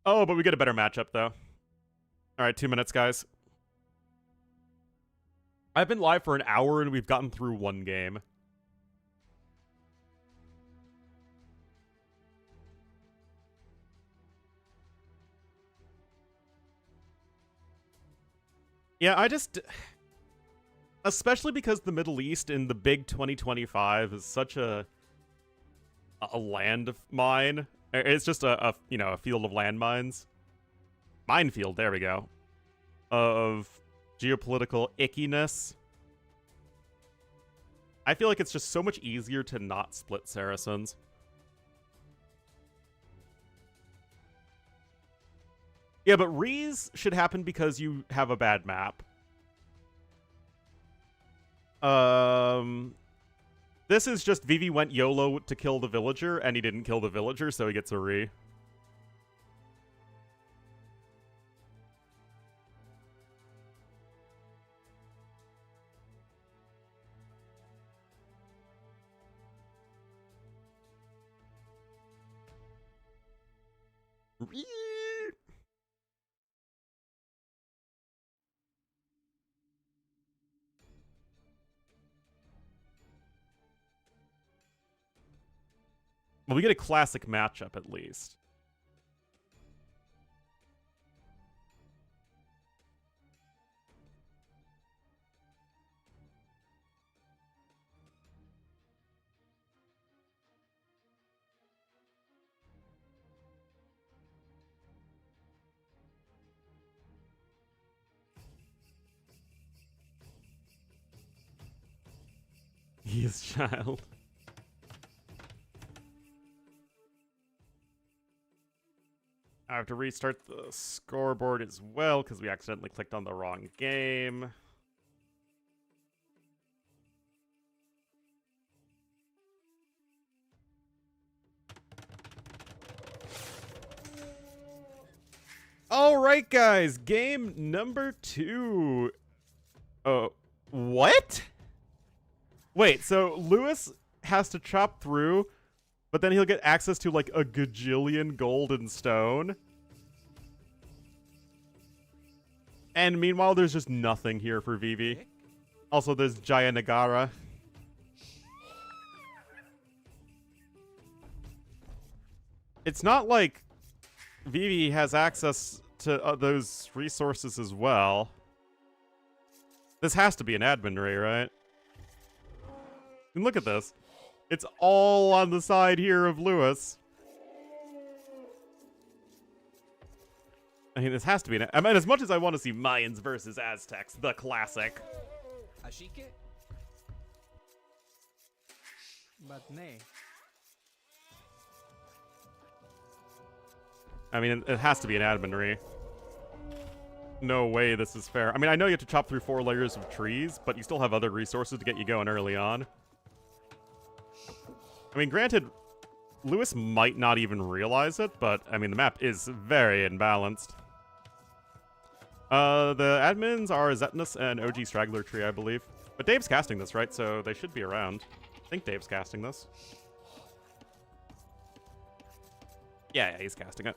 [SPEAKER 2] Oh, but we get a better matchup, though. All right, 2 minutes, guys. I've been live for an hour, and we've gotten through 1 game. Yeah, I just... Especially because the Middle East in the big 2025 is such a land mine. It's just a you know, a field of landmines. Minefield, there we go. Of geopolitical ickiness. I feel like it's just so much easier to not split Saracens. Yeah, but Rees should happen because you have a bad map. This is just Vivi went YOLO to kill the villager, and he didn't kill the villager, so he gets a re. Well, we get a classic matchup, at least. He is child. I have to restart the scoreboard as well because we accidentally clicked on the wrong game. All right, guys. Game number 2. Oh, what? Wait, so Lewis has to chop through, but then he'll get access to like a gajillion gold and stone. And meanwhile, there's just nothing here for Vivi. Also, there's Jayanagara. It's not like Vivi has access to those resources as well. This has to be an admin ray, right? And look at this. It's all on the side here of Lewis. I mean, this has to be an... I mean, as much as I want to see Mayans versus Aztecs, the classic.
[SPEAKER 1] Ashike? But nay.
[SPEAKER 2] I mean, it has to be an admin ray. No way this is fair. I mean, I know you have to chop through 4 layers of trees, but you still have other resources to get you going early on. I mean, granted, Lewis might not even realize it, but, I mean, the map is very imbalanced. The admins are Zetnus and OG Straggler Tree, I believe. But Dave's casting this, right? So they should be around. I think Dave's casting this. Yeah, he's casting it.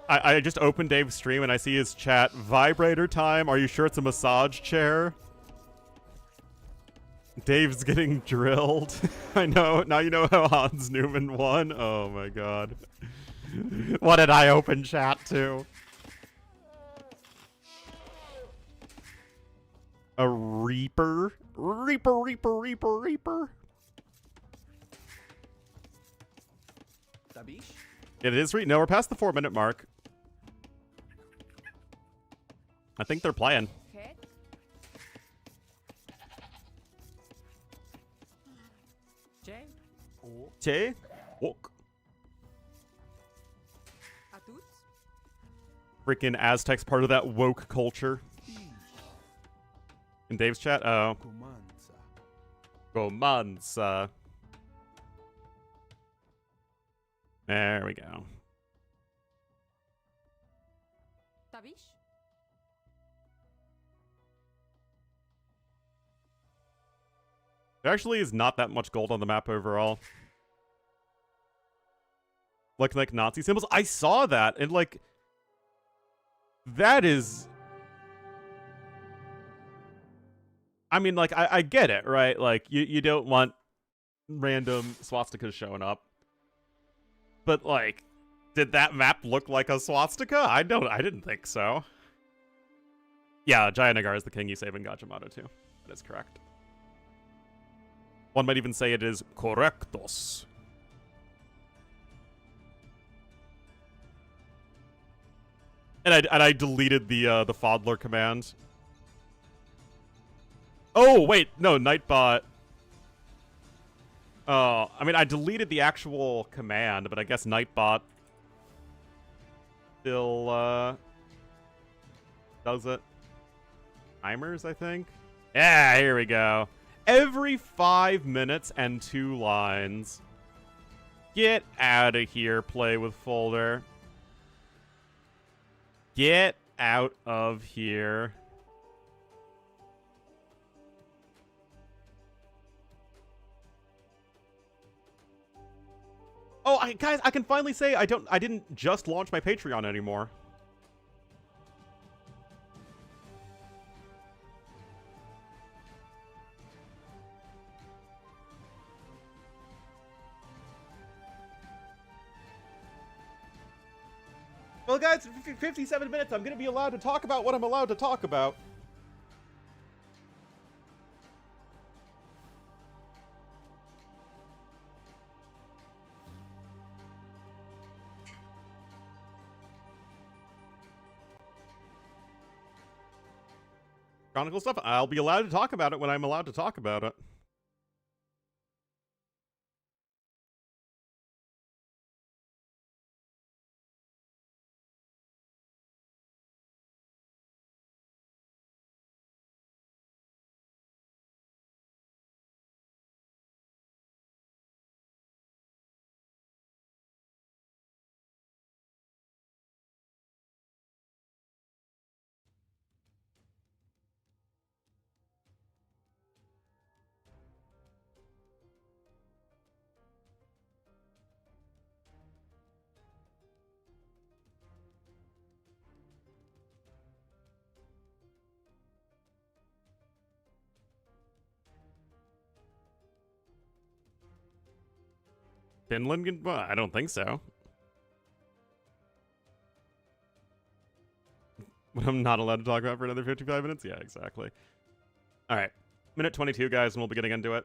[SPEAKER 2] I just opened Dave's stream and I see his chat. Vibrator time. Are you sure it's a massage chair? Dave's getting drilled. I know. Now you know how Hans Newman won. Oh my god. What did I open chat to? A Reaper? Reaper.
[SPEAKER 1] Tabish?
[SPEAKER 2] It is no, we're past the 4-minute mark. I think they're playing. Che? Walk. Freaking Aztecs part of that woke culture. In Dave's chat? Oh. Romanza. There we go.
[SPEAKER 3] Tabish?
[SPEAKER 2] There actually is not that much gold on the map overall. Like Nazi symbols. I saw that, and like... That is... I mean, like, I get it, right? Like, you don't want random swastikas showing up. But, like, did that map look like a swastika? I didn't think so. Yeah, Jayanagar is the king you save in Gajamato too. That is correct. One might even say it is correctos. And I deleted the Fodler command. Oh, wait, no, Nightbot. Oh, I mean, I deleted the actual command, but I guess Nightbot still, does it. Timers, I think? Yeah, here we go. Every 5 minutes and 2 lines. Get out of here, play with folder. Get out of here. Oh, guys, I can finally say I didn't just launch my Patreon anymore. Well, guys, 57 minutes. I'm going to be allowed to talk about what I'm allowed to talk about. Chronicle stuff. I'll be allowed to talk about it when I'm allowed to talk about it. Finland? Well, I don't think so. But I'm not allowed to talk about for another 55 minutes? Yeah, exactly. All right. Minute 22, guys, and we'll be getting into it.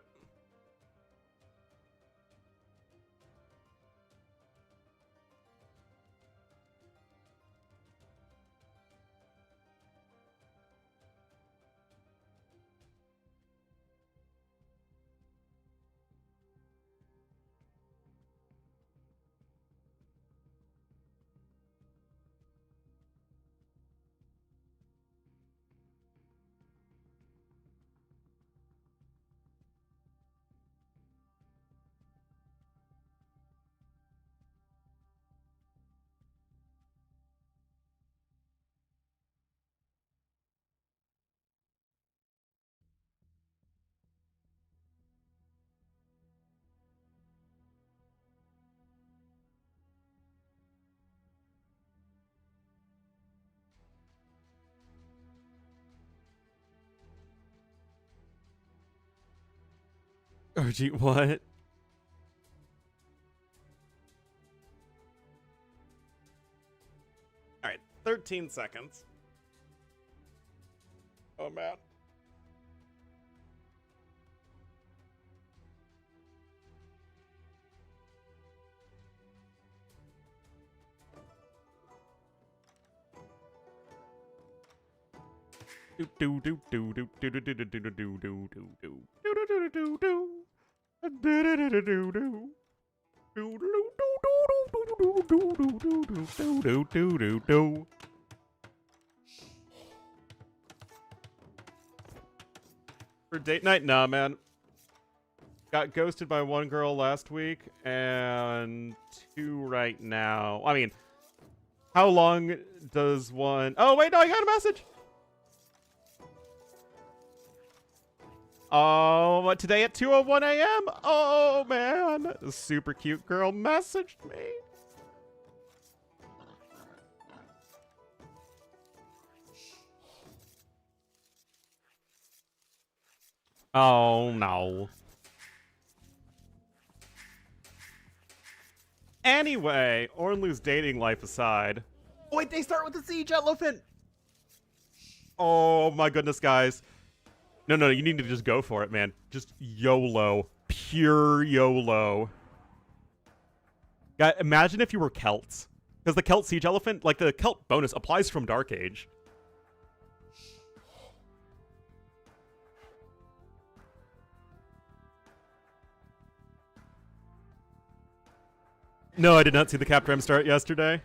[SPEAKER 2] RG, what? All right, 13 seconds. Oh, man. Do do do do do do do do do do do do do do do do do do. For date night? Nah, man. Got ghosted by one girl last week and 2 right now. I mean, how long does one... Oh, wait, no, I got a message! Oh, what, today at 2:01 a.m.? Oh, man. A super cute girl messaged me. Oh, no. Anyway, Ornlu's dating life aside. Oh, wait, they start with the siege elephant! Oh, my goodness, guys. No, you need to just go for it, man. Just YOLO. Pure YOLO. Yeah, imagine if you were Celts. Because the Celt Siege Elephant, like the Celt bonus, applies from Dark Age. No, I did not see the Captram start yesterday.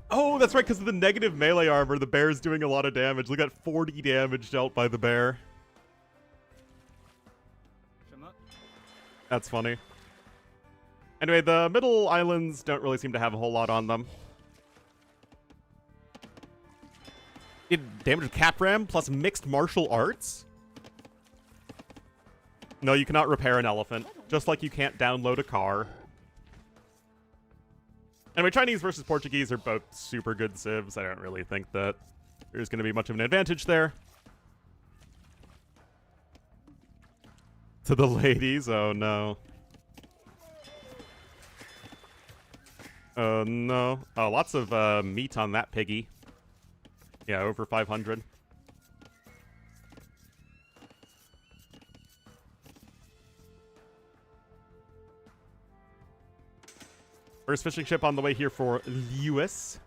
[SPEAKER 2] Oh, that's right, because of the negative melee armor, the bear's doing a lot of damage. Look at 40 damage dealt by the bear. That's funny. Anyway, the middle islands don't really seem to have a whole lot on them. Did damage with Capram plus mixed martial arts? No, you cannot repair an elephant. Just like you can't download a car. Anyway, Chinese versus Portuguese are both super good civs. I don't really think that there's going to be much of an advantage there. To the ladies? Oh, no. Oh, no. Oh, lots of meat on that piggy. Yeah, over 500. First fishing ship on the way here for Lewis.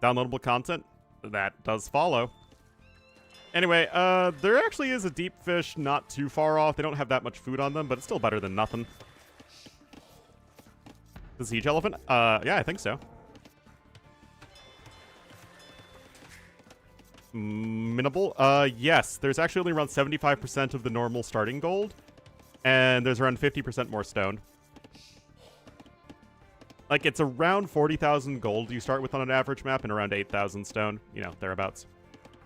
[SPEAKER 2] Downloadable content. That does follow. Anyway, there actually is a deep fish not too far off. They don't have that much food on them, but it's still better than nothing. The siege elephant? Yeah, I think so. Minable? Yes. There's actually only around 75% of the normal starting gold. And there's around 50% more stone. Like, it's around 40,000 gold you start with on an average map and around 8,000 stone. You know, thereabouts.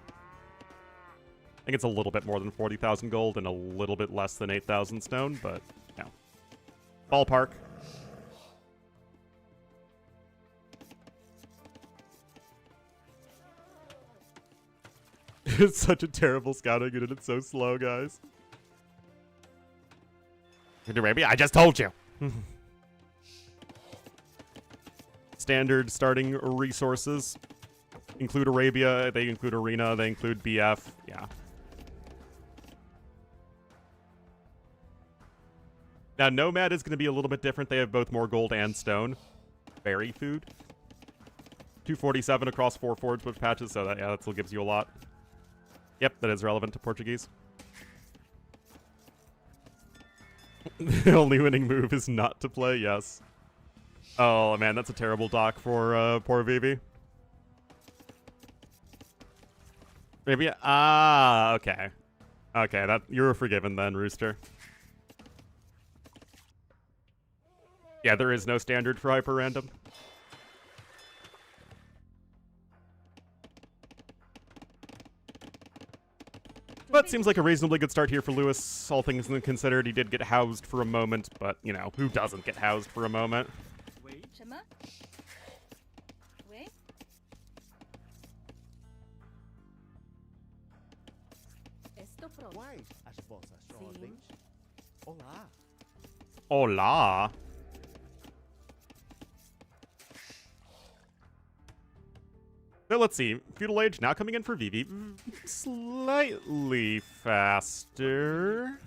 [SPEAKER 2] I think it's a little bit more than 40,000 gold and a little bit less than 8,000 stone, but, you know. Ballpark. It's such a terrible scouting unit. It's so slow, guys. Arabia, I just told you. Standard starting resources include Arabia. They include Arena. They include BF. Yeah. Now, Nomad is going to be a little bit different. They have both more gold and stone. Berry food. 247 across 4 forge bush patches, so that still gives you a lot. Yep, that is relevant to Portuguese. The only winning move is not to play, yes. Oh, man, that's a terrible doc for poor Vivi. Maybe, okay. Okay, that you're forgiven then, Rooster. Yeah, there is no standard for HyperRandom. But seems like a reasonably good start here for Lewis, all things considered. He did get housed for a moment, but, you know, who doesn't get housed for a moment?
[SPEAKER 4] Quais as vossas ordens? Olá.
[SPEAKER 2] Hola. So let's see. Feudal Age now coming in for Vivi. Slightly faster.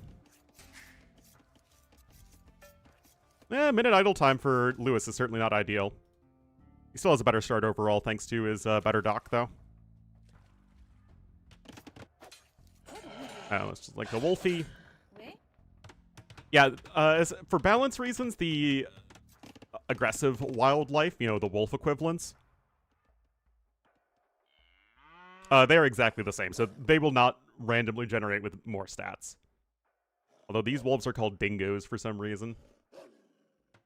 [SPEAKER 2] Minute idle time for Lewis is certainly not ideal. He still has a better start overall thanks to his better dock, though. Oh, it's just like the Wolfie. Yeah, for balance reasons, the aggressive wildlife, you know, the wolf equivalents, they're exactly the same, so they will not randomly generate with more stats. Although these wolves are called dingoes for some reason.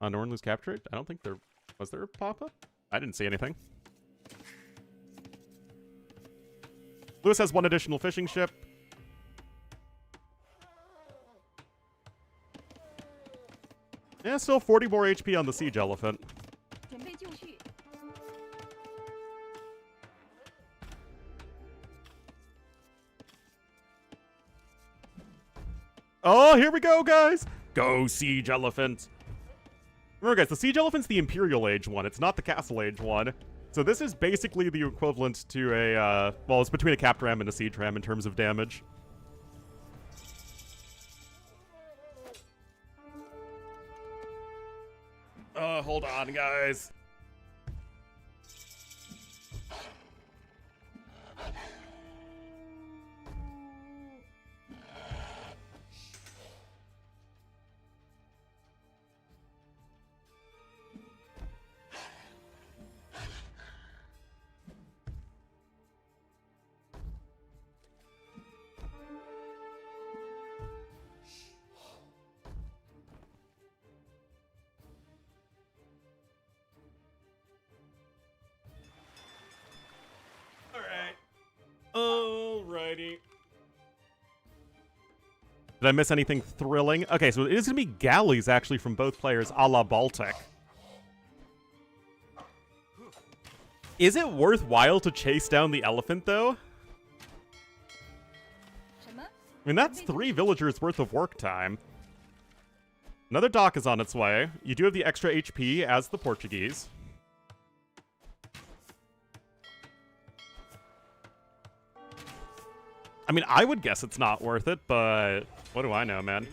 [SPEAKER 2] Ornlu's captured? I don't think there... Was there a pop-up? I didn't see anything. Lewis has one additional fishing ship. Yeah, still 40 more HP on the siege elephant. Oh, here we go, guys! Go, siege elephant! Remember, guys, the siege elephant's the Imperial Age one. It's not the Castle Age one. So this is basically the equivalent to a, well, it's between a capped ram and a siege ram in terms of damage. Hold on, guys. Alrighty. Did I miss anything thrilling? Okay, so it is going to be galleys, actually, from both players, a la Baltic. Is it worthwhile to chase down the elephant, though? I mean, that's 3 villagers worth of work time. Another dock is on its way. You do have the extra HP as the Portuguese. I mean, I would guess it's not worth it, but what do I know, man?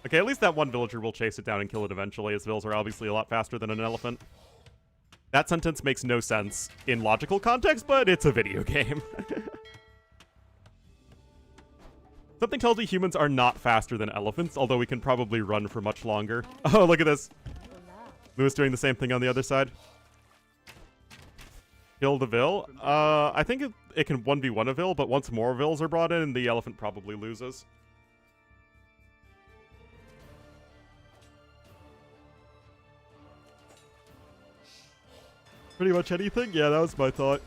[SPEAKER 2] Okay, at least that one villager will chase it down and kill it eventually, as vills are obviously a lot faster than an elephant. That sentence makes no sense in logical context, but it's a video game. Something tells me humans are not faster than elephants, although we can probably run for much longer. Oh, look at this. Lewis doing the same thing on the other side. Kill the Vill. I think it can 1v1 a Vill, but once more Vills are brought in, the elephant probably loses. Pretty much anything? Yeah, that was my thought.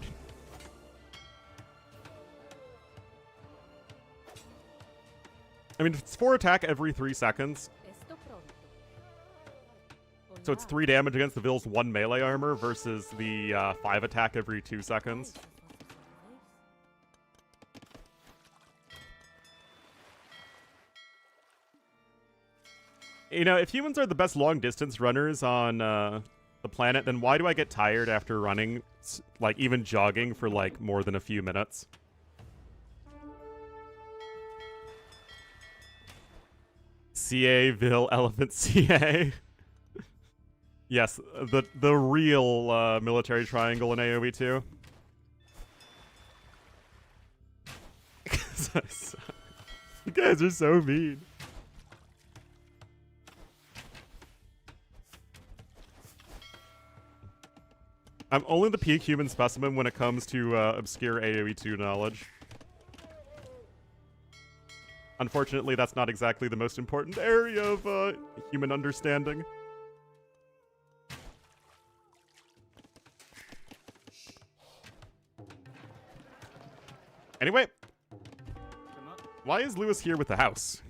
[SPEAKER 2] I mean, it's 4 attack every 3 seconds. So it's 3 damage against the Vill's 1 melee armor versus the 5 attack every 2 seconds. You know, if humans are the best long-distance runners on the planet, then why do I get tired after running, like, even jogging for, like, more than a few minutes? CA-ville elephant CA. Yes, the real military triangle in AoE 2. You guys are so mean. I'm only the peak human specimen when it comes to obscure AoE 2 knowledge. Unfortunately, that's not exactly the most important area of human understanding. Anyway, why is Lewis here with the house?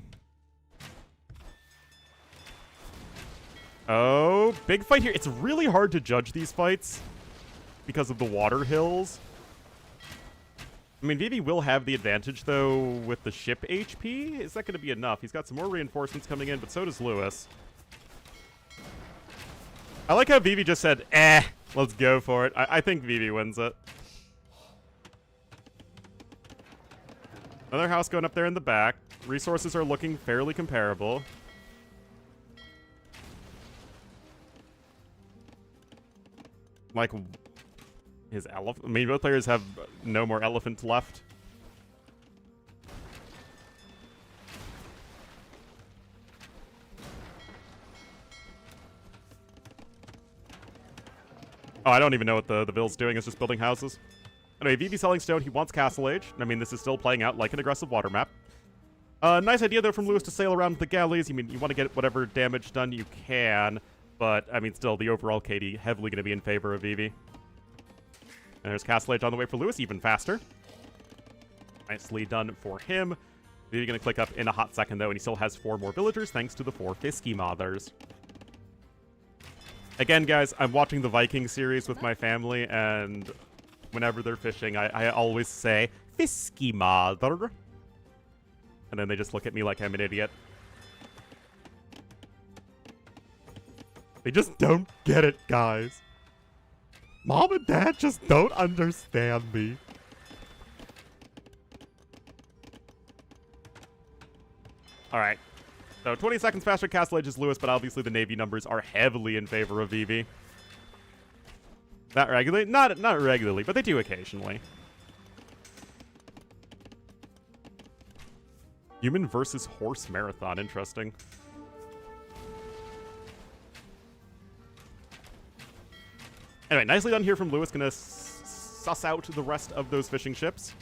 [SPEAKER 2] Oh, big fight here. It's really hard to judge these fights because of the water hills. I mean, Vivi will have the advantage, though, with the ship HP. Is that going to be enough? He's got some more reinforcements coming in, but so does Lewis. I like how Vivi just said, let's go for it. I think Vivi wins it. Another house going up there in the back. Resources are looking fairly comparable. Like, his elephant. I mean, both players have no more elephant left. Oh, I don't even know what the Ville's doing. It's just building houses. Anyway, Vivi selling stone. He wants Castle Age. I mean, this is still playing out like an aggressive water map. Nice idea, though, from Lewis to sail around the galleys. You mean you want to get whatever damage done you can. But, I mean, still, the overall KD heavily going to be in favor of Vivi. And there's Castle Age on the way for Lewis, even faster. Nicely done for him. Vivi going to click up in a hot second, though, and he still has 4 more villagers, thanks to the 4 Fisky Mothers. Again, guys, I'm watching the Viking series with my family, and whenever they're fishing, I always say, Fisky Mother. And then they just look at me like I'm an idiot. They just don't get it, guys. Mom and Dad just don't understand me. Alright. So 20 seconds faster Castle Age is Lewis, but obviously the Navy numbers are heavily in favor of Vivi. Not regularly? Not regularly, but they do occasionally. Human versus horse marathon. Interesting. Anyway, nicely done here from Lewis. Gonna suss out the rest of those fishing ships.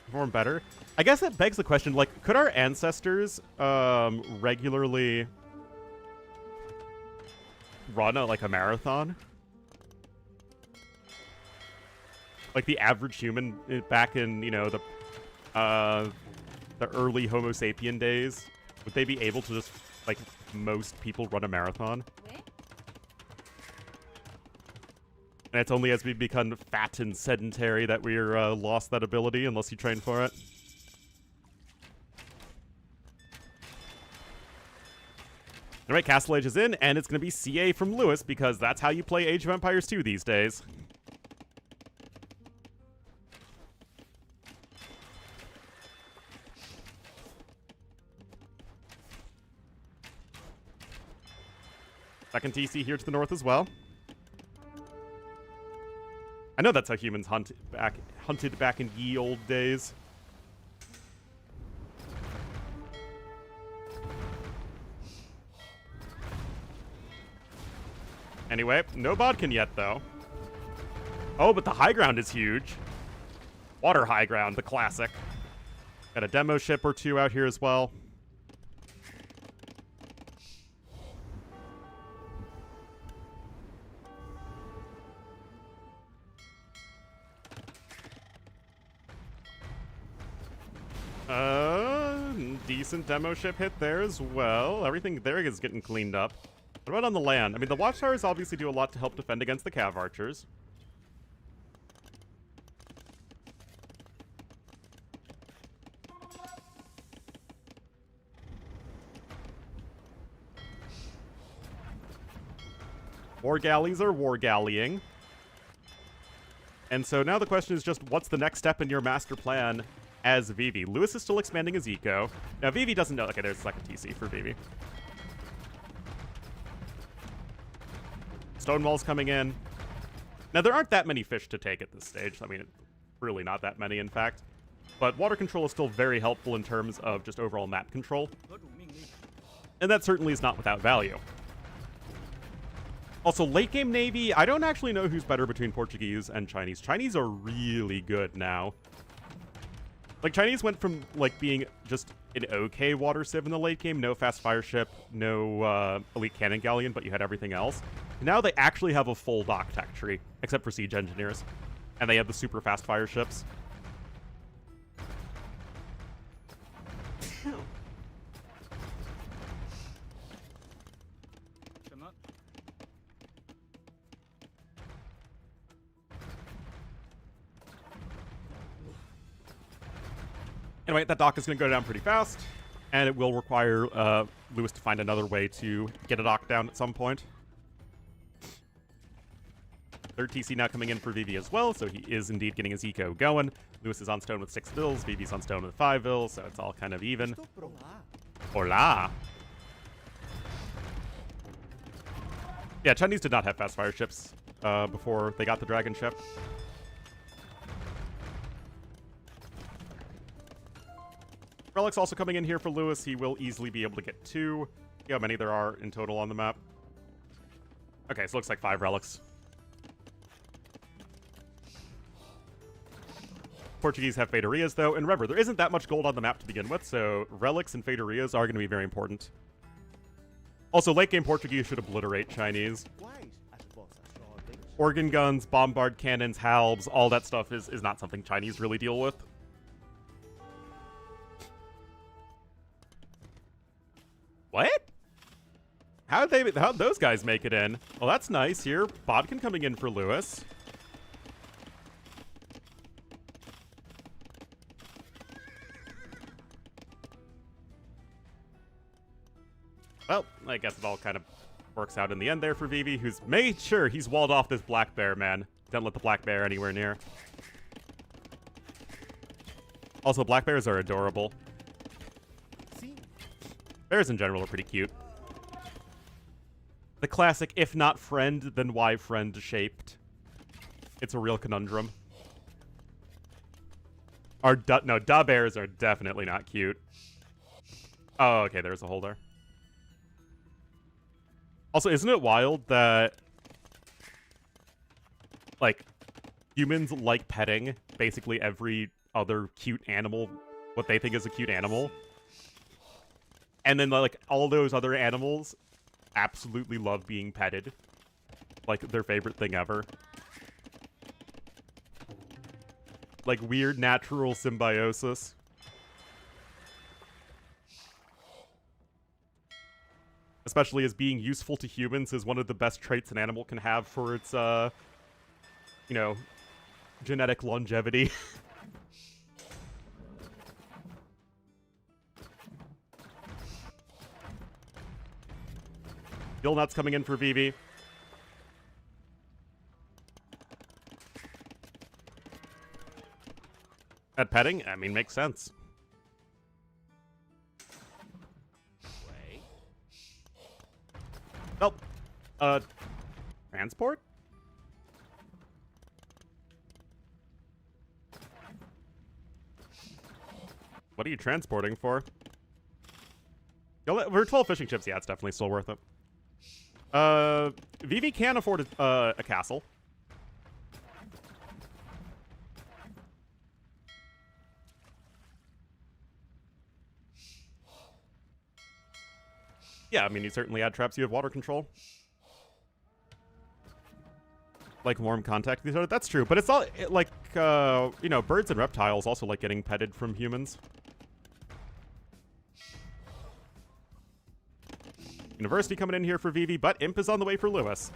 [SPEAKER 2] Perform better. I guess that begs the question, like, could our ancestors regularly run a marathon? Like the average human back in, you know, the early Homo sapien days, would they be able to just, like most people, run a marathon? And it's only as we become fat and sedentary that we're lost that ability, unless you train for it. Alright, Castle Age is in, and it's going to be CA from Lewis, because that's how you play Age of Empires 2 these days. Second TC here to the north as well. I know that's how humans hunted back in ye old days. Anyway, no bodkin yet, though. Oh, but the high ground is huge. Water high ground, the classic. Got a demo ship or 2 out here as well. Decent demo ship hit there as well. Everything there is getting cleaned up. What about on the land? I mean, the watchtowers obviously do a lot to help defend against the cav archers. War galleys are war galleying. And so now the question is just, what's the next step in your master plan as Vivi? Lewis is still expanding his eco. Now, Vivi doesn't know. Okay, there's a second TC for Vivi. Stonewall's coming in. Now, there aren't that many fish to take at this stage. I mean, really not that many, in fact. But water control is still very helpful in terms of just overall map control. And that certainly is not without value. Also, late-game Navy, I don't actually know who's better between Portuguese and Chinese. Chinese are really good now. Like, Chinese went from, like, being just an okay water civ in the late game, no fast fire ship, no elite cannon galleon, but you had everything else. Now they actually have a full dock tech tree, except for siege engineers. And they have the super fast fire ships. Anyway, that dock is going to go down pretty fast, and it will require Lewis to find another way to get a dock down at some point. Third TC now coming in for Vivi as well, so he is indeed getting his eco going. Lewis is on stone with 6 vills, Vivi's on stone with 5 vills, so it's all kind of even. Hola! Yeah, Chinese did not have fast fire ships before they got the dragon ship. Relics also coming in here for Lewis. He will easily be able to get 2. See how many there are in total on the map. Okay, so it looks like 5 relics. Portuguese have Faderias, though, and remember, there isn't that much gold on the map to begin with, so relics and Faderias are going to be very important. Also, late-game Portuguese should obliterate Chinese. Organ guns, bombard cannons, halbs, all that stuff is not something Chinese really deal with. What? How'd those guys make it in? Well, that's nice here. Bodkin coming in for Lewis. Well, I guess it all kind of works out in the end there for Vivi, who's made sure he's walled off this black bear, man. Don't let the black bear anywhere near. Also, black bears are adorable. Bears in general are pretty cute. The classic, if not friend, then why friend shaped. It's a real conundrum. No, da bears are definitely not cute. Oh, okay, there's a hole there. Also, isn't it wild that, like, humans like petting basically every other cute animal, what they think is a cute animal? And then, like, all those other animals absolutely love being petted. Like, their favorite thing ever. Like, weird natural symbiosis. Especially as being useful to humans is one of the best traits an animal can have for its, you know, genetic longevity. Gillnut's coming in for Vivi. At petting, I mean, makes sense. Nope. Transport? What are you transporting for? We're 12 fishing ships. Yeah, it's definitely still worth it. Vivi can afford a castle. Yeah, I mean, you certainly add traps, you have water control. Like warm contact with each other. That's true, but it's all, like, you know, birds and reptiles also like getting petted from humans. You University coming in here for Vivi, but Imp is on the way for Lewis.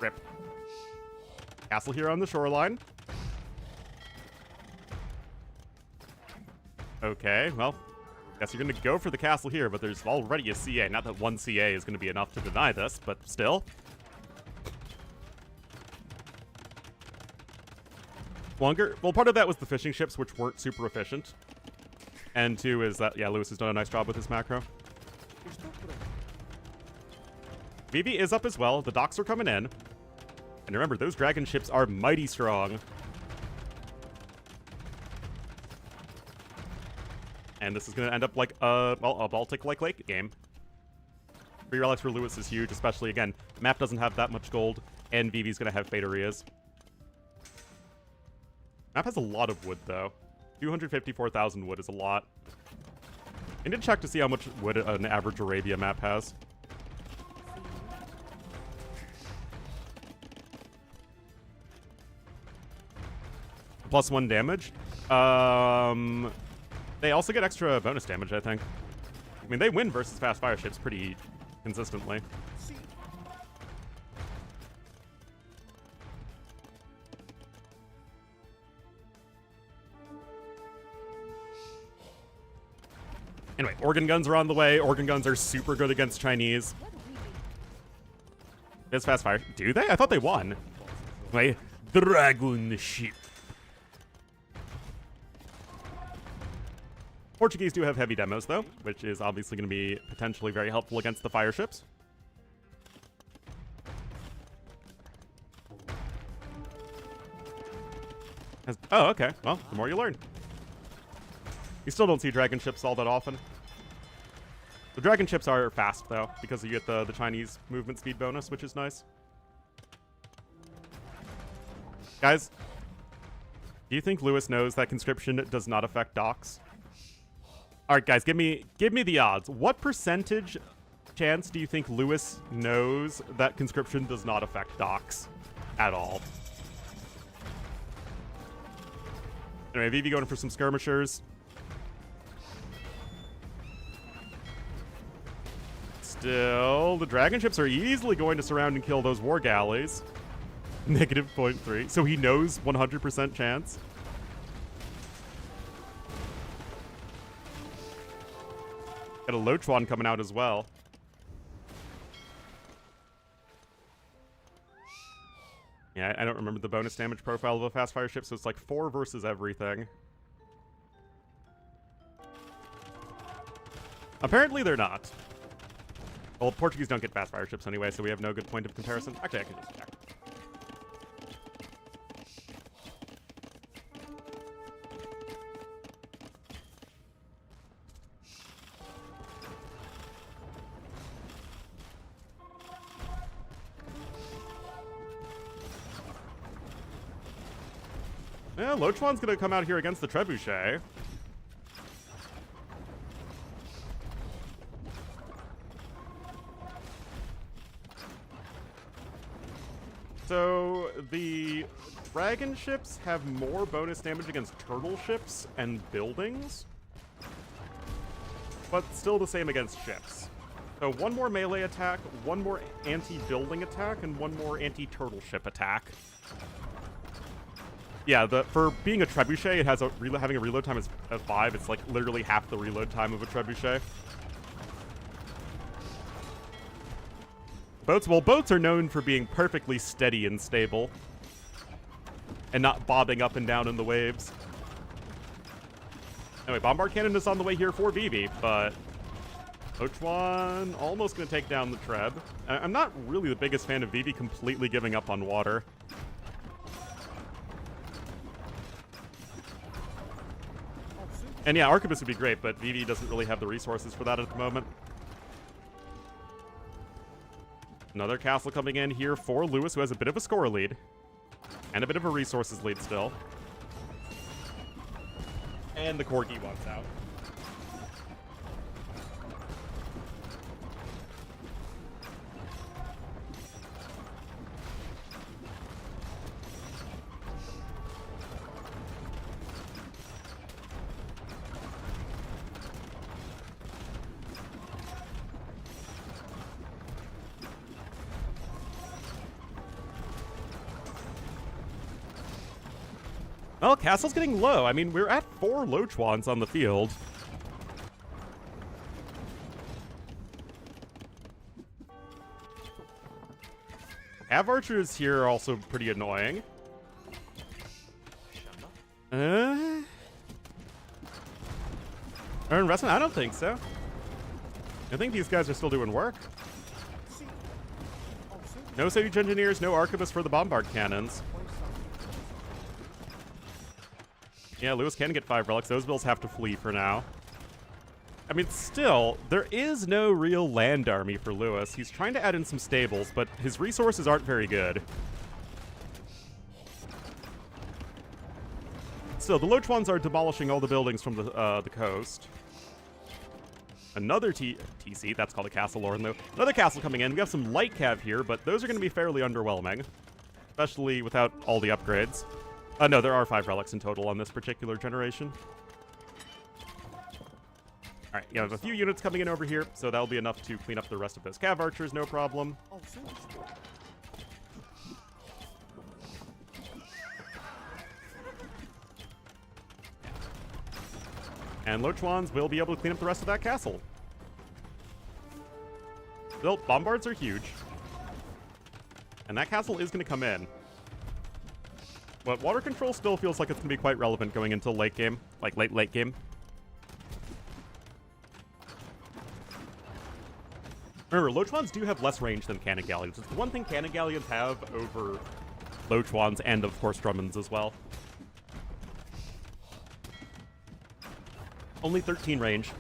[SPEAKER 2] Rip. Castle here on the shoreline. Okay, well, guess you're going to go for the castle here, but there's already a CA. Not that one CA is going to be enough to deny this, but still. Longer. Well, part of that was the fishing ships, which weren't super efficient. And two is that, yeah, Lewis has done a nice job with his macro. Vivi is up as well. The docks are coming in. And remember, those dragon ships are mighty strong. And this is going to end up like a Baltic-like lake game. Free relics for Lewis is huge, especially, again, map doesn't have that much gold, and Vivi's going to have Fate Areas. Map has a lot of wood, though. 254,000 wood is a lot. I need to check to see how much wood an average Arabia map has. +1 damage. They also get extra bonus damage, I think. I mean, they win versus fast fire ships pretty consistently. Anyway, organ guns are on the way. Organ guns are super good against Chinese. It's fast fire. Do they? I thought they won. My dragon ship. Portuguese do have heavy demos, though, which is obviously going to be potentially very helpful against the fire ships. Oh, okay. Well, the more you learn. You still don't see dragon ships all that often. The dragon ships are fast, though, because you get the Chinese movement speed bonus, which is nice. Guys, do you think Lewis knows that conscription does not affect docks? All right, guys, give me the odds. What percentage chance do you think Lewis knows that conscription does not affect docks at all? Anyway, Vivi going for some skirmishers. Still, the dragon ships are easily going to surround and kill those war galleys. Negative 0.3. So he knows 100% chance. Got a Lochuan coming out as well. Yeah, I don't remember the bonus damage profile of a fast fire ship, so it's like 4 versus everything. Apparently they're not. Well, Portuguese don't get fast fire ships anyway, so we have no good point of comparison. Actually, I can just check. Yeah, Lochuan's gonna come out here against the Trebuchet. So, the dragon ships have more bonus damage against turtle ships and buildings, but still the same against ships. So, one more melee attack, one more anti-building attack, and one more anti-turtle ship attack. Yeah, for being a trebuchet, it has having a reload time of 5. It's like literally half the reload time of a trebuchet. Boats are known for being perfectly steady and stable, and not bobbing up and down in the waves. Anyway, bombard cannon is on the way here for Vivi, but Lochuan almost going to take down the Treb. I'm not really the biggest fan of Vivi completely giving up on water. And yeah, Arquebus would be great, but Vivi doesn't really have the resources for that at the moment. Another castle coming in here for Lewis, who has a bit of a score lead. And a bit of a resources lead still. And the Corgi wants out. Well, castle's getting low. I mean, we're at 4 Lochwans on the field. Cav archers here are also pretty annoying. Our investment? I don't think so. I think these guys are still doing work. No siege engineers, no arquebusts for the bombard cannons. Yeah, Lewis can get 5 relics. Those bills have to flee for now. I mean, still, there is no real land army for Lewis. He's trying to add in some stables, but his resources aren't very good. Still, the Lochwans are demolishing all the buildings from the coast. Another TC, that's called a castle, Ornlu. Another castle coming in. We have some light cav here, but those are going to be fairly underwhelming, especially without all the upgrades. No, there are 5 relics in total on this particular generation. All right, you have a few units coming in over here, so that'll be enough to clean up the rest of those cav archers, no problem. And Lochwans will be able to clean up the rest of that castle. Still, bombards are huge. And that castle is going to come in. But water control still feels like it's going to be quite relevant going into late game. Like late game. Remember, Lochwans do have less range than cannon galleons. It's the one thing cannon galleons have over Lochwans and, of course, Drummonds as well. Only 13 range.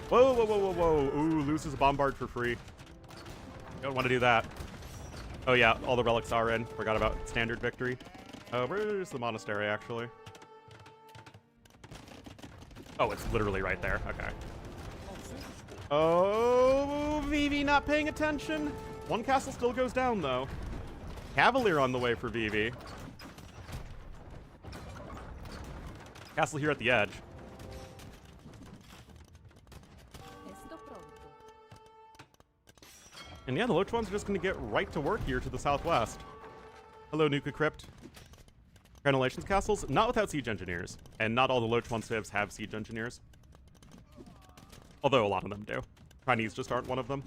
[SPEAKER 2] Whoa, whoa, whoa, whoa, whoa. Ooh, loses a bombard for free. Don't want to do that. Oh, yeah, all the relics are in. Forgot about standard victory. Where's the monastery, actually? Oh, it's literally right there. Okay. Oh, Vivi not paying attention. One castle still goes down, though. Cavalier on the way for Vivi. Castle here at the edge. And yeah, the Lochwans are just going to get right to work here to the southwest. Hello, Nuka Crypt. Crenellations castles, not without siege engineers. And not all the Lochwan civs have siege engineers. Although a lot of them do. Chinese just aren't one of them.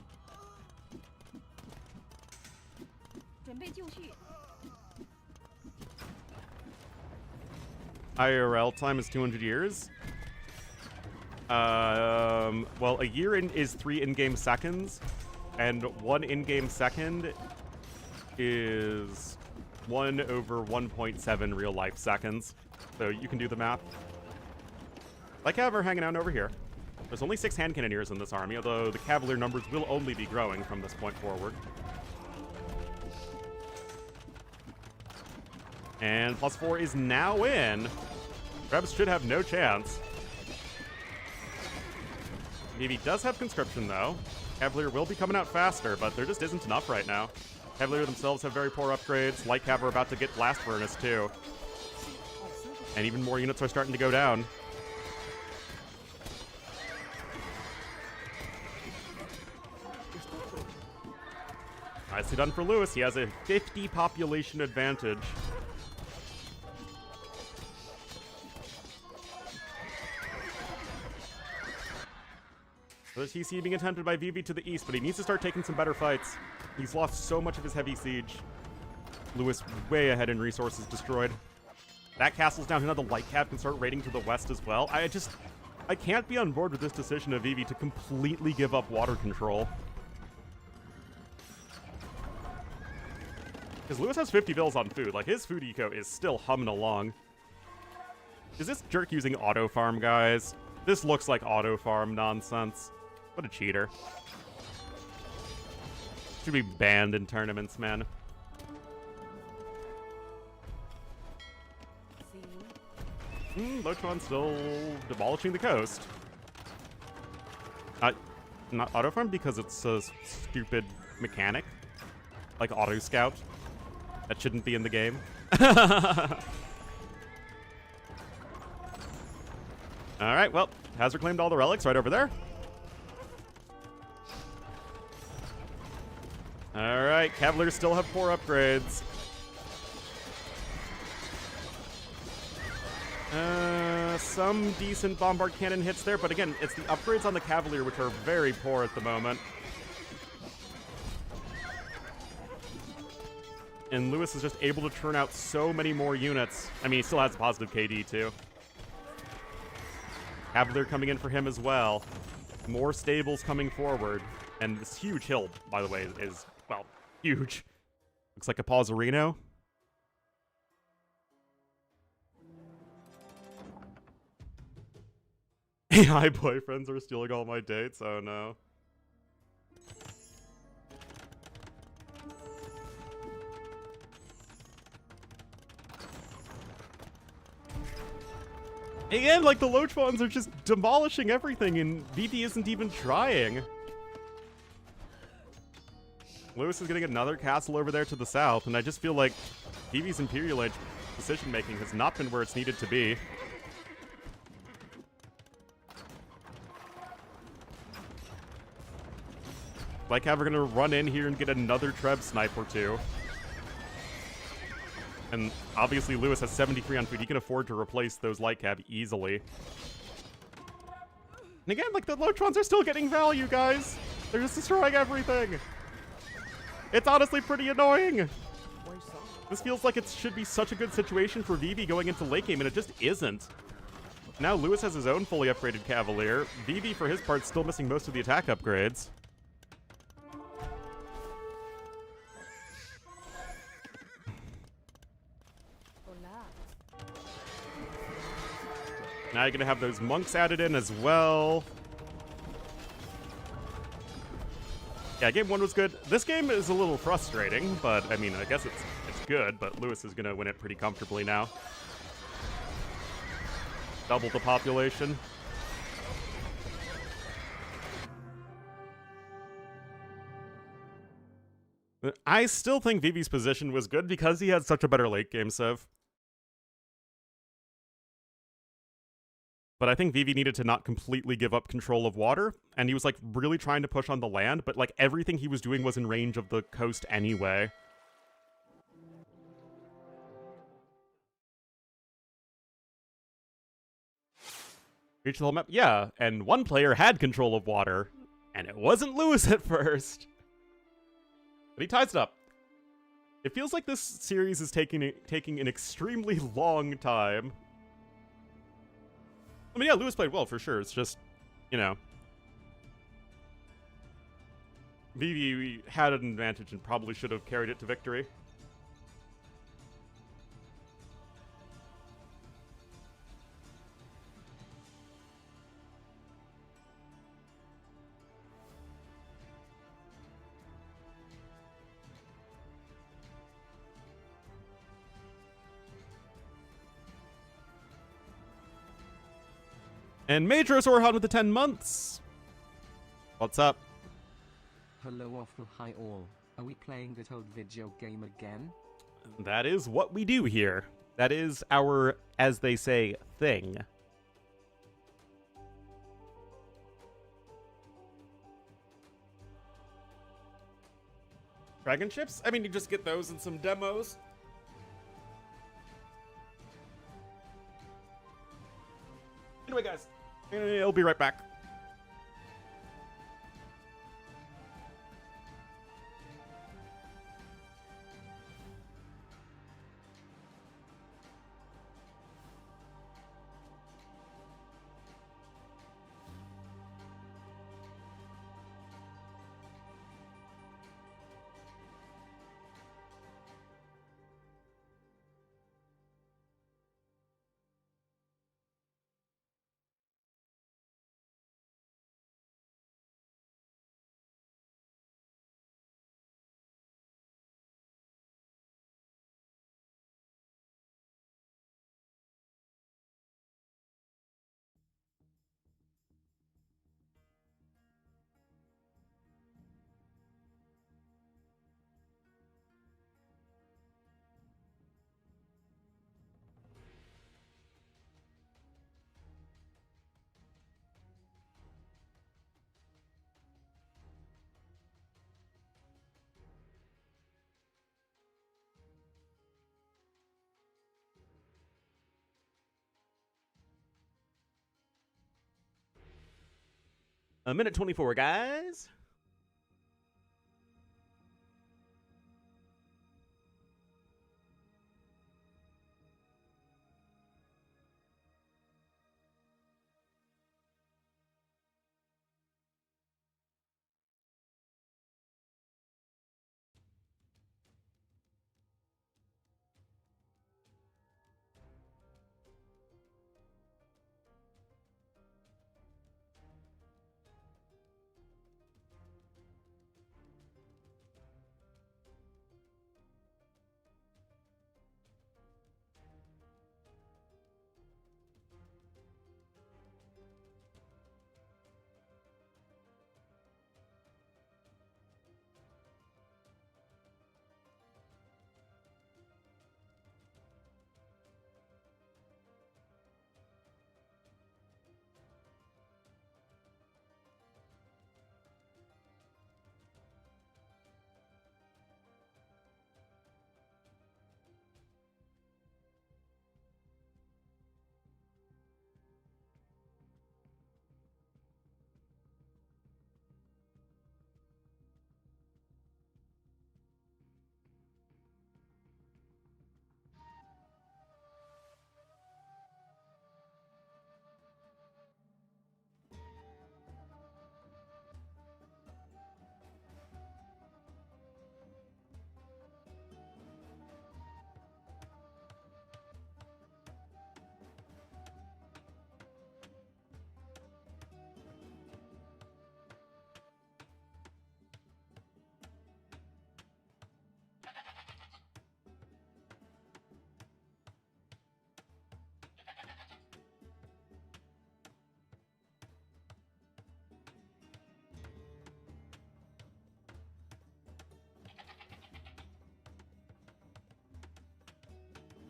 [SPEAKER 2] IRL time is 200 years. Well, a year is 3 in-game seconds. And 1 in-game second is 1 over 1.7 real-life seconds. So you can do the math. Like Cav are hanging out over here. There's only 6 hand cannoneers in this army, although the Cavalier numbers will only be growing from this point forward. And +4 is now in. Rebs should have no chance. Vivi does have conscription, though. Cavalier will be coming out faster, but there just isn't enough right now. Cavalier themselves have very poor upgrades. Light Cav are about to get Blast Furnace, too. And even more units are starting to go down. Nicely done for Lewis. He has a 50 population advantage. The TC being attempted by Vivi to the east, but he needs to start taking some better fights. He's lost so much of his heavy siege. Lewis way ahead in resources destroyed. That castle's down. Now the light cav can start raiding to the west as well. I can't be on board with this decision of Vivi to completely give up water control. Because Lewis has 50 bills on food. Like, his food eco is still humming along. Is this jerk using auto farm, guys? This looks like auto farm nonsense. What a cheater. Should be banned in tournaments, man. Lochwan's still demolishing the coast. Not auto farm because it's a stupid mechanic. Like auto scout. That shouldn't be in the game. Alright, well, has reclaimed all the relics right over there. Alright, Cavaliers still have 4 upgrades. Some decent bombard cannon hits there, but again, it's the upgrades on the Cavalier which are very poor at the moment. And Lewis is just able to turn out so many more units. I mean, he still has a positive KD, too. Cavalier coming in for him as well. More stables coming forward. And this huge hill, by the way, is, well, huge. Looks like a Pausarino. AI boyfriends are stealing all my dates? Oh, no. Again, like, the Lochvons are just demolishing everything, and Vivi isn't even trying. Lewis is getting another castle over there to the south, and I just feel like Vivi's Imperial Age decision-making has not been where it's needed to be. Like how we're gonna run in here and get another Treb snipe or two. And obviously Lewis has 73 on food. He can afford to replace those light cab easily. And again, like, the Lotrons are still getting value, guys. They're just destroying everything. It's honestly pretty annoying. This feels like it should be such a good situation for Vivi going into late game, and it just isn't. Now Lewis has his own fully upgraded Cavalier. Vivi, for his part, still missing most of the attack upgrades. Now you're gonna have those monks added in as well. Yeah, game 1 was good. This game is a little frustrating, but I mean, I guess it's good, but Lewis is gonna win it pretty comfortably now. Double the population. I still think Vivi's position was good because he had such a better late game Civ. But I think Vivi needed to not completely give up control of water, and he was, like, really trying to push on the land, but, like, everything he was doing was in range of the coast anyway. Reach the whole map? Yeah, and one player had control of water, and it wasn't Lewis at first. But he ties it up. It feels like this series is taking an extremely long time. I mean, yeah, Lewis played well, for sure. It's just, you know, Vivi had an advantage and probably should have carried it to victory. And Major Orhan with the 10 months. What's up?
[SPEAKER 5] Hello awful hi all. Are we playing that old video game again?
[SPEAKER 2] That is what we do here. That is our, as they say, thing. Dragon ships? I mean, you just get those in some demos. Anyway, guys, I'll be right back. A minute 24, guys.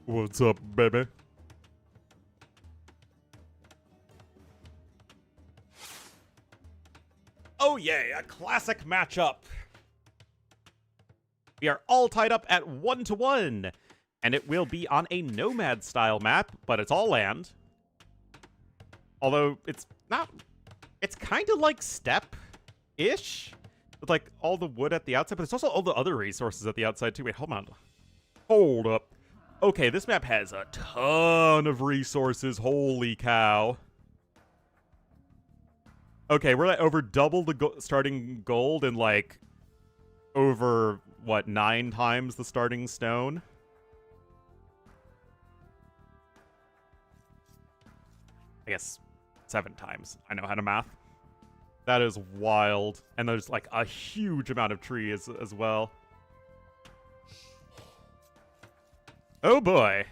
[SPEAKER 2] What's up, baby? Oh yay, a classic matchup. We are all tied up at 1-1, and it will be on a nomad-style map, but it's all land. Although, it's not... It's kind of like steppe-ish, with, like, all the wood at the outside, but it's also all the other resources at the outside, too. Wait, hold on. Hold up. Okay, this map has a ton of resources. Holy cow. Okay, we're at over double the starting gold and, like, over, what, 9 times the starting stone? I guess 7 times. I know how to math. That is wild. And there's, like, a huge amount of trees as well. Oh, boy.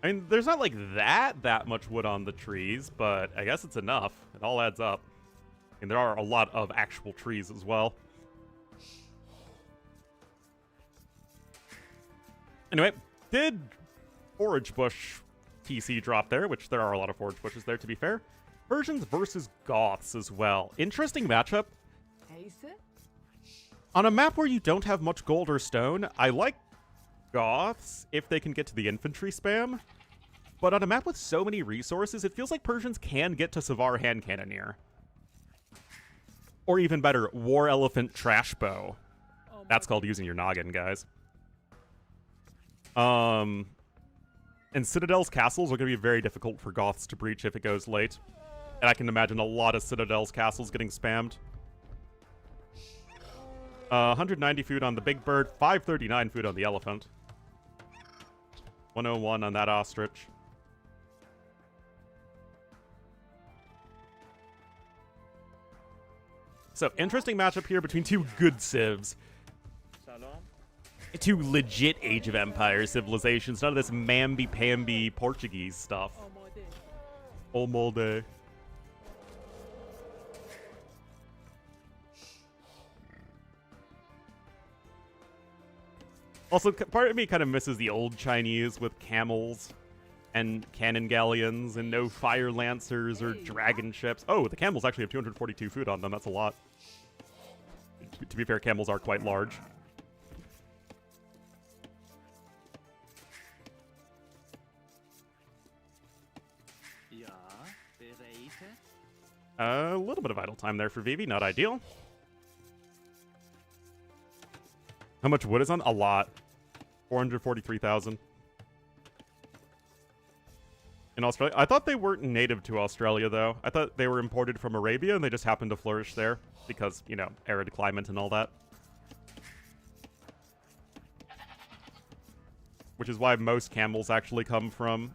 [SPEAKER 2] I mean, there's not, like, that much wood on the trees, but I guess it's enough. It all adds up. And there are a lot of actual trees as well. Anyway, did forage bush TC drop there, which there are a lot of forage bushes there, to be fair. Persians versus Goths as well. Interesting matchup. On a map where you don't have much gold or stone, I like Goths if they can get to the infantry spam. But on a map with so many resources, it feels like Persians can get to Savar Hand Cannoneer. Or even better, War Elephant Trash Bow. That's called using your noggin, guys. And Citadel's castles are going to be very difficult for Goths to breach if it goes late. And I can imagine a lot of Citadel's castles getting spammed. 190 food on the Big Bird, 539 food on the Elephant. 101 on that Ostrich. So, interesting matchup here between two good civs. Two legit Age of Empires civilizations, none of this mamby-pamby Portuguese stuff. Omolde. Also, part of me kind of misses the old Chinese with camels and cannon galleons and no fire lancers or dragon ships. Oh, the camels actually have 242 food on them. That's a lot. To be fair, camels are quite large. A little bit of idle time there for Vivi, not ideal. How much wood is on? A lot. 443,000. In Australia? I thought they weren't native to Australia, though. I thought they were imported from Arabia, and they just happened to flourish there. Because, you know, arid climate and all that. Which is why most camels actually come from...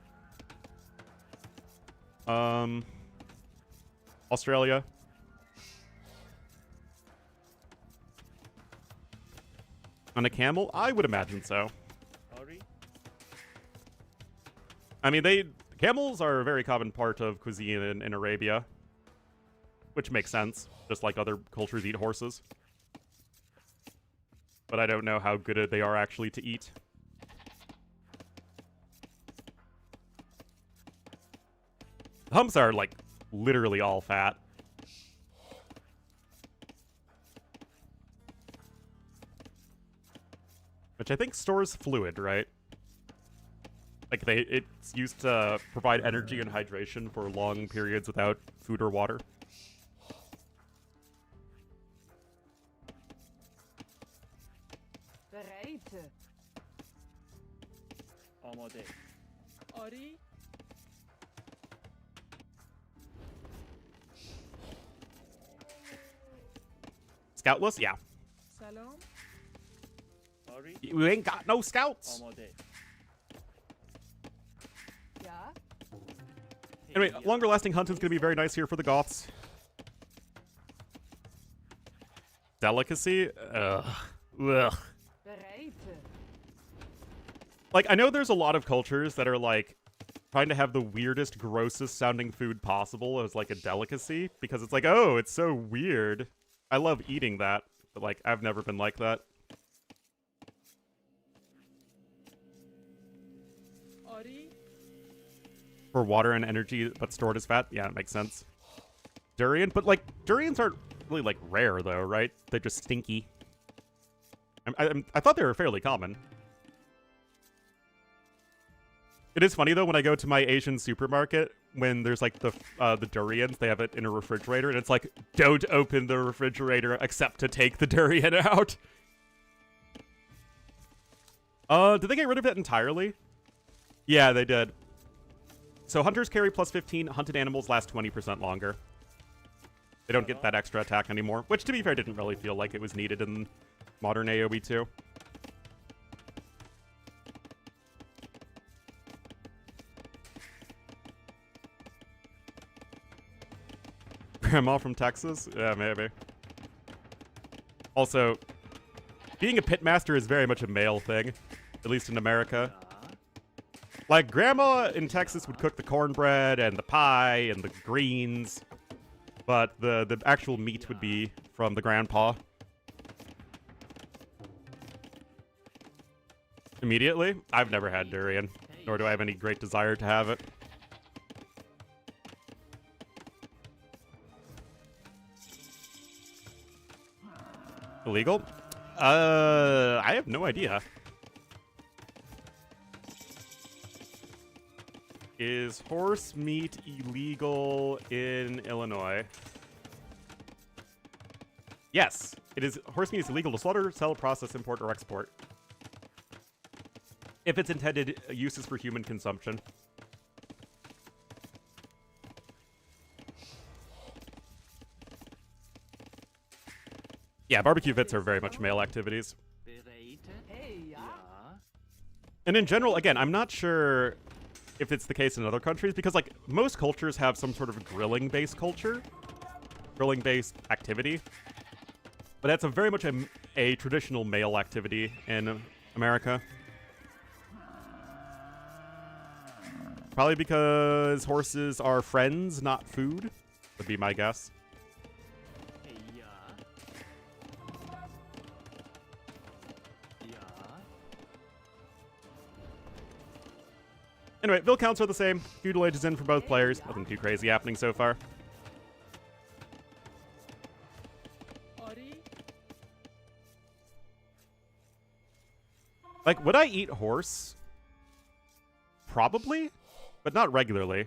[SPEAKER 2] Australia. On a camel? I would imagine so. I mean, camels are a very common part of cuisine in Arabia. Which makes sense. Just like other cultures eat horses. But I don't know how good they are actually to eat. The humps are, like, literally all fat. Which I think stores fluid, right? Like, it's used to provide energy and hydration for long periods without food or water.
[SPEAKER 3] Bereite.
[SPEAKER 4] Amade.
[SPEAKER 3] Ori.
[SPEAKER 2] Scoutless? Yeah.
[SPEAKER 3] Salom.
[SPEAKER 4] Ori.
[SPEAKER 2] You ain't got no scouts!
[SPEAKER 4] Amade.
[SPEAKER 3] Ja.
[SPEAKER 2] Anyway, longer lasting hunting's gonna be very nice here for the Goths. Delicacy? Ugh.
[SPEAKER 3] Bereite.
[SPEAKER 2] Like, I know there's a lot of cultures that are, like, trying to have the weirdest, grossest sounding food possible as, like, a delicacy. Because it's like, oh, it's so weird. I love eating that. But, like, I've never been like that.
[SPEAKER 3] Ori.
[SPEAKER 2] For water and energy, but stored as fat? Yeah, that makes sense. Durian? But, like, durians aren't really, like, rare, though, right? They're just stinky. I thought they were fairly common. It is funny, though, when I go to my Asian supermarket, when there's, like, the durians, they have it in a refrigerator, and it's like, don't open the refrigerator except to take the durian out. Did they get rid of it entirely? Yeah, they did. So hunters carry plus 15, hunted animals last 20% longer. They don't get that extra attack anymore, which, to be fair, didn't really feel like it was needed in modern AoE 2. Grandma from Texas? Yeah, maybe. Also, being a pitmaster is very much a male thing, at least in America. Like, Grandma in Texas would cook the cornbread and the pie and the greens, but the actual meat would be from the grandpa. Immediately? I've never had durian, nor do I have any great desire to have it. Illegal? I have no idea. Is horse meat illegal in Illinois? Yes, it is. Horse meat is illegal to slaughter, sell, process, import, or export. If its intended uses for human consumption. Yeah, barbecue fits are very much male activities.
[SPEAKER 3] Hey, ja.
[SPEAKER 2] And in general, again, I'm not sure if it's the case in other countries, because, like, most cultures have some sort of grilling-based culture. Grilling-based activity. But that's very much a traditional male activity in America. Probably because horses are friends, not food, would be my guess. Anyway, bill counts are the same. Feudal Age is in for both players. Nothing too crazy happening so far. Like, would I eat horse? Probably, but not regularly.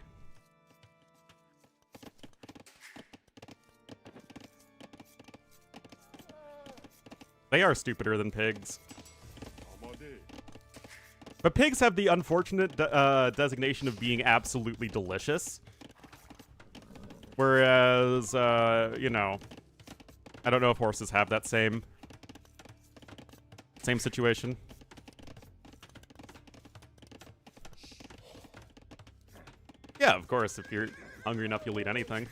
[SPEAKER 2] They are stupider than pigs. But pigs have the unfortunate designation of being absolutely delicious. Whereas, you know, I don't know if horses have that same situation. Yeah, of course, if you're hungry enough, you'll eat anything.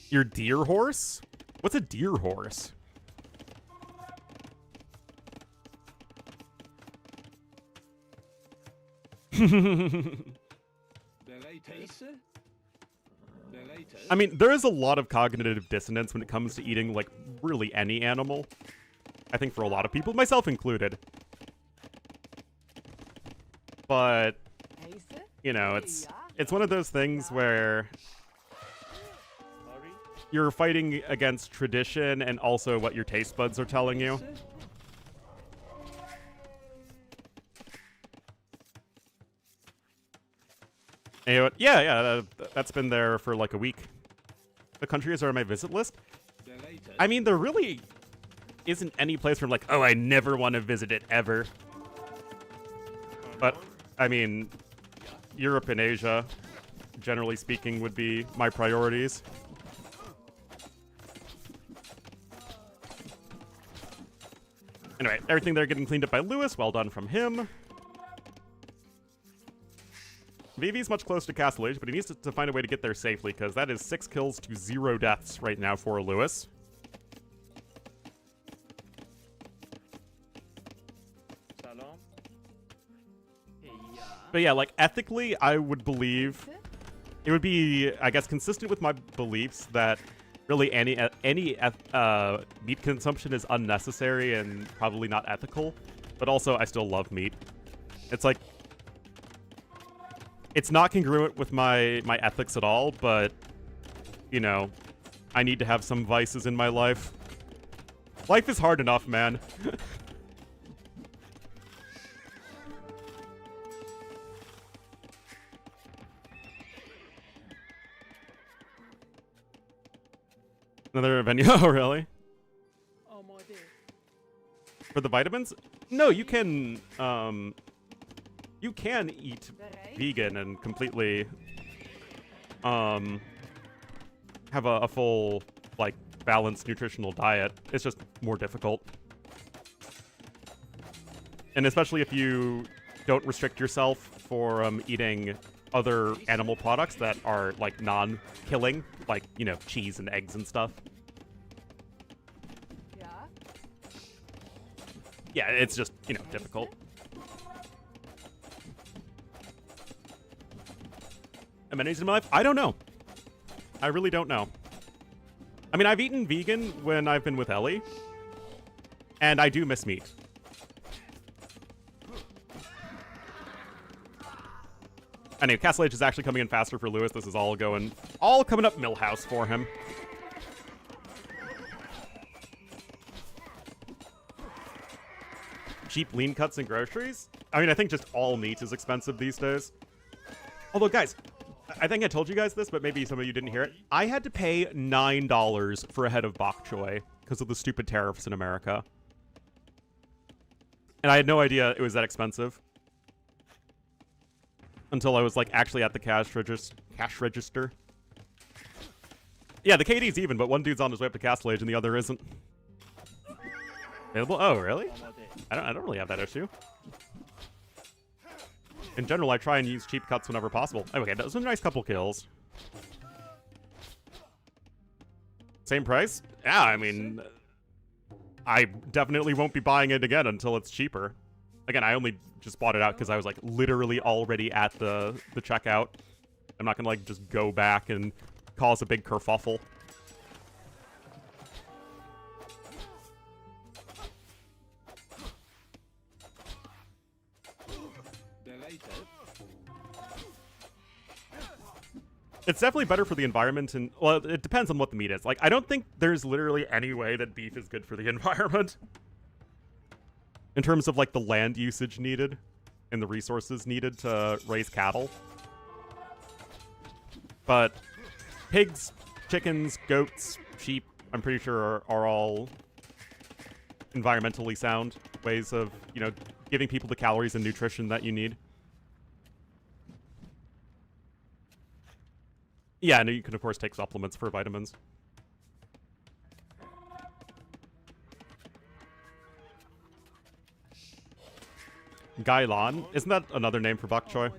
[SPEAKER 2] Your deer horse? What's a deer horse? I mean, there is a lot of cognitive dissonance when it comes to eating, like, really any animal. I think for a lot of people, myself included. But, you know, it's one of those things where you're fighting against tradition and also what your taste buds are telling you. Anyway, yeah, that's been there for like a week. The countries are on my visit list. I mean, there really isn't any place where I'm like, oh, I never want to visit it ever. But, I mean, Europe and Asia, generally speaking, would be my priorities. Anyway, everything there getting cleaned up by Lewis. Well done from him. Vivi's much closer to Castle Age, but he needs to find a way to get there safely, because that is 6 kills to 0 deaths right now for Lewis. But yeah, like, ethically, I would believe it would be, I guess, consistent with my beliefs that really any meat consumption is unnecessary and probably not ethical. But also, I still love meat. It's like, it's not congruent with my ethics at all, but, you know, I need to have some vices in my life. Life is hard enough, man. Another venue? Oh, really? For the vitamins? No, you can eat vegan and completely have a full, like, balanced nutritional diet. It's just more difficult. And especially if you don't restrict yourself for eating other animal products that are, like, non-killing, like, you know, cheese and eggs and stuff. Yeah, it's just, you know, difficult. Amenities in my life? I don't know. I really don't know. I mean, I've eaten vegan when I've been with Ellie, and I do miss meat. Anyway, Castle Age is actually coming in faster for Lewis. This is all coming up Millhouse for him. Cheap lean cuts and groceries? I mean, I think just all meat is expensive these days. Although, guys, I think I told you guys this, but maybe some of you didn't hear it. I had to pay $9 for a head of bok choy because of the stupid tariffs in America. And I had no idea it was that expensive. Until I was, like, actually at the cash register. Yeah, the KD's even, but one dude's on his way up to Castle Age and the other isn't. Available? Oh, really? I don't really have that issue. In general, I try and use cheap cuts whenever possible. Okay, that was a nice couple kills. Same price? Yeah, I mean, I definitely won't be buying it again until it's cheaper. Again, I only just bought it out because I was, like, literally already at the checkout. I'm not gonna, like, just go back and cause a big kerfuffle. It's definitely better for the environment, and, well, it depends on what the meat is. Like, I don't think there's literally any way that beef is good for the environment. In terms of, like, the land usage needed and the resources needed to raise cattle. But pigs, chickens, goats, sheep, I'm pretty sure are all environmentally sound ways of, you know, giving people the calories and nutrition that you need. Yeah, and you can, of course, take supplements for vitamins. Gailan? Isn't that another name for bok choy?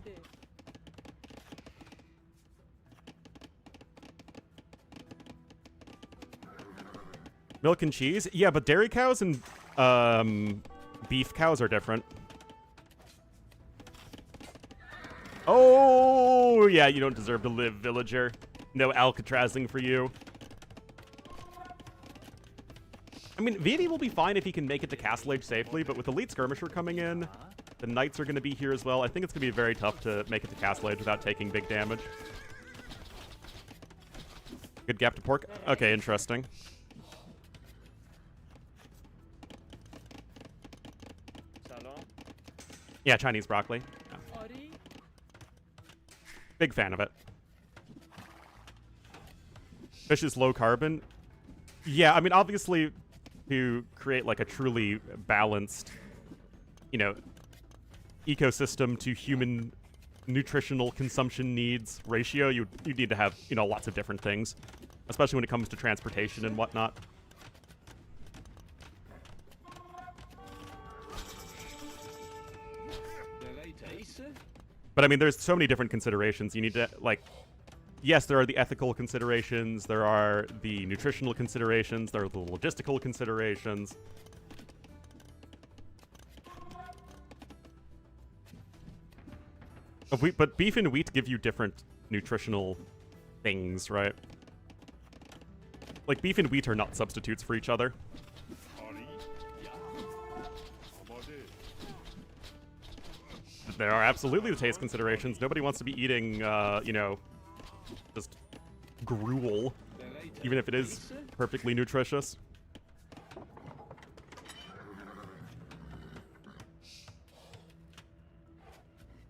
[SPEAKER 2] Milk and cheese? Yeah, but dairy cows and beef cows are different. Oh, yeah, you don't deserve to live, villager. No Alcatrazing for you. I mean, Vivi will be fine if he can make it to Castle Age safely, but with Elite Skirmisher coming in, the Knights are going to be here as well. I think it's going to be very tough to make it to Castle Age without taking big damage. Good gap to pork. Okay, interesting.
[SPEAKER 4] Salon.
[SPEAKER 2] Yeah, Chinese broccoli. Yeah.
[SPEAKER 3] Ori.
[SPEAKER 2] Big fan of it. Fish is low carbon. Yeah, I mean, obviously, to create like a truly balanced, you know, ecosystem to human nutritional consumption needs ratio, you need to have, you know, lots of different things, especially when it comes to transportation and whatnot. But I mean, there's so many different considerations. You need to, like, yes, there are the ethical considerations, there are the nutritional considerations, there are the logistical considerations. But beef and wheat give you different nutritional things, right? Like, beef and wheat are not substitutes for each other. There are absolutely the taste considerations. Nobody wants to be eating, you know, just gruel, even if it is perfectly nutritious.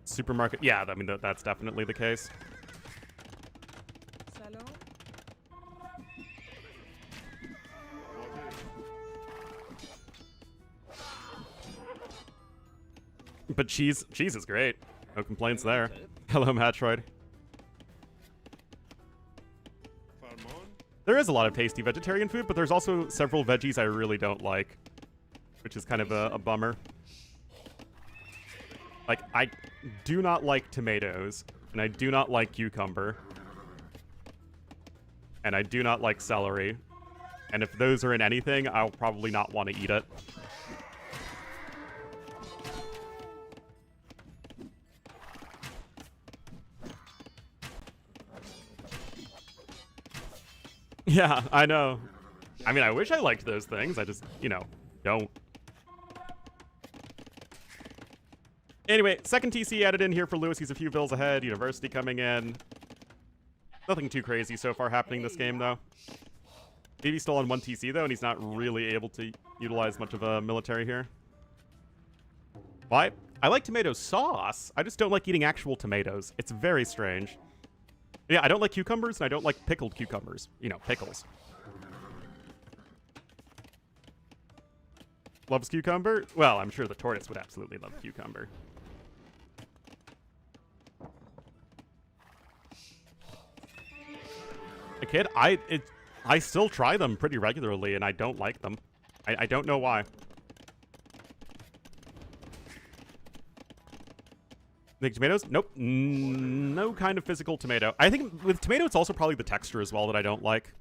[SPEAKER 2] Supermarket, yeah, I mean, that's definitely the case.
[SPEAKER 3] Salon.
[SPEAKER 2] But cheese is great. No complaints there. Hello, Matroid. There is a lot of tasty vegetarian food, but there's also several veggies I really don't like, which is kind of a bummer. Like, I do not like tomatoes, and I do not like cucumber, and I do not like celery. And if those are in anything, I'll probably not want to eat it. Yeah, I know. I mean, I wish I liked those things. I just, you know, don't. Anyway, second TC added in here for Lewis. He's a few bills ahead. University coming in. Nothing too crazy so far happening this game, though. Vivi's still on 1 TC, though, and he's not really able to utilize much of a military here. Why? I like tomato sauce. I just don't like eating actual tomatoes. It's very strange. Yeah, I don't like cucumbers, and I don't like pickled cucumbers. You know, pickles. Loves cucumber? Well, I'm sure the tortoise would absolutely love cucumber. A kid? I still try them pretty regularly, and I don't like them. I don't know why. Think tomatoes? Nope. No kind of physical tomato. I think with tomato, it's also probably the texture as well that I don't like.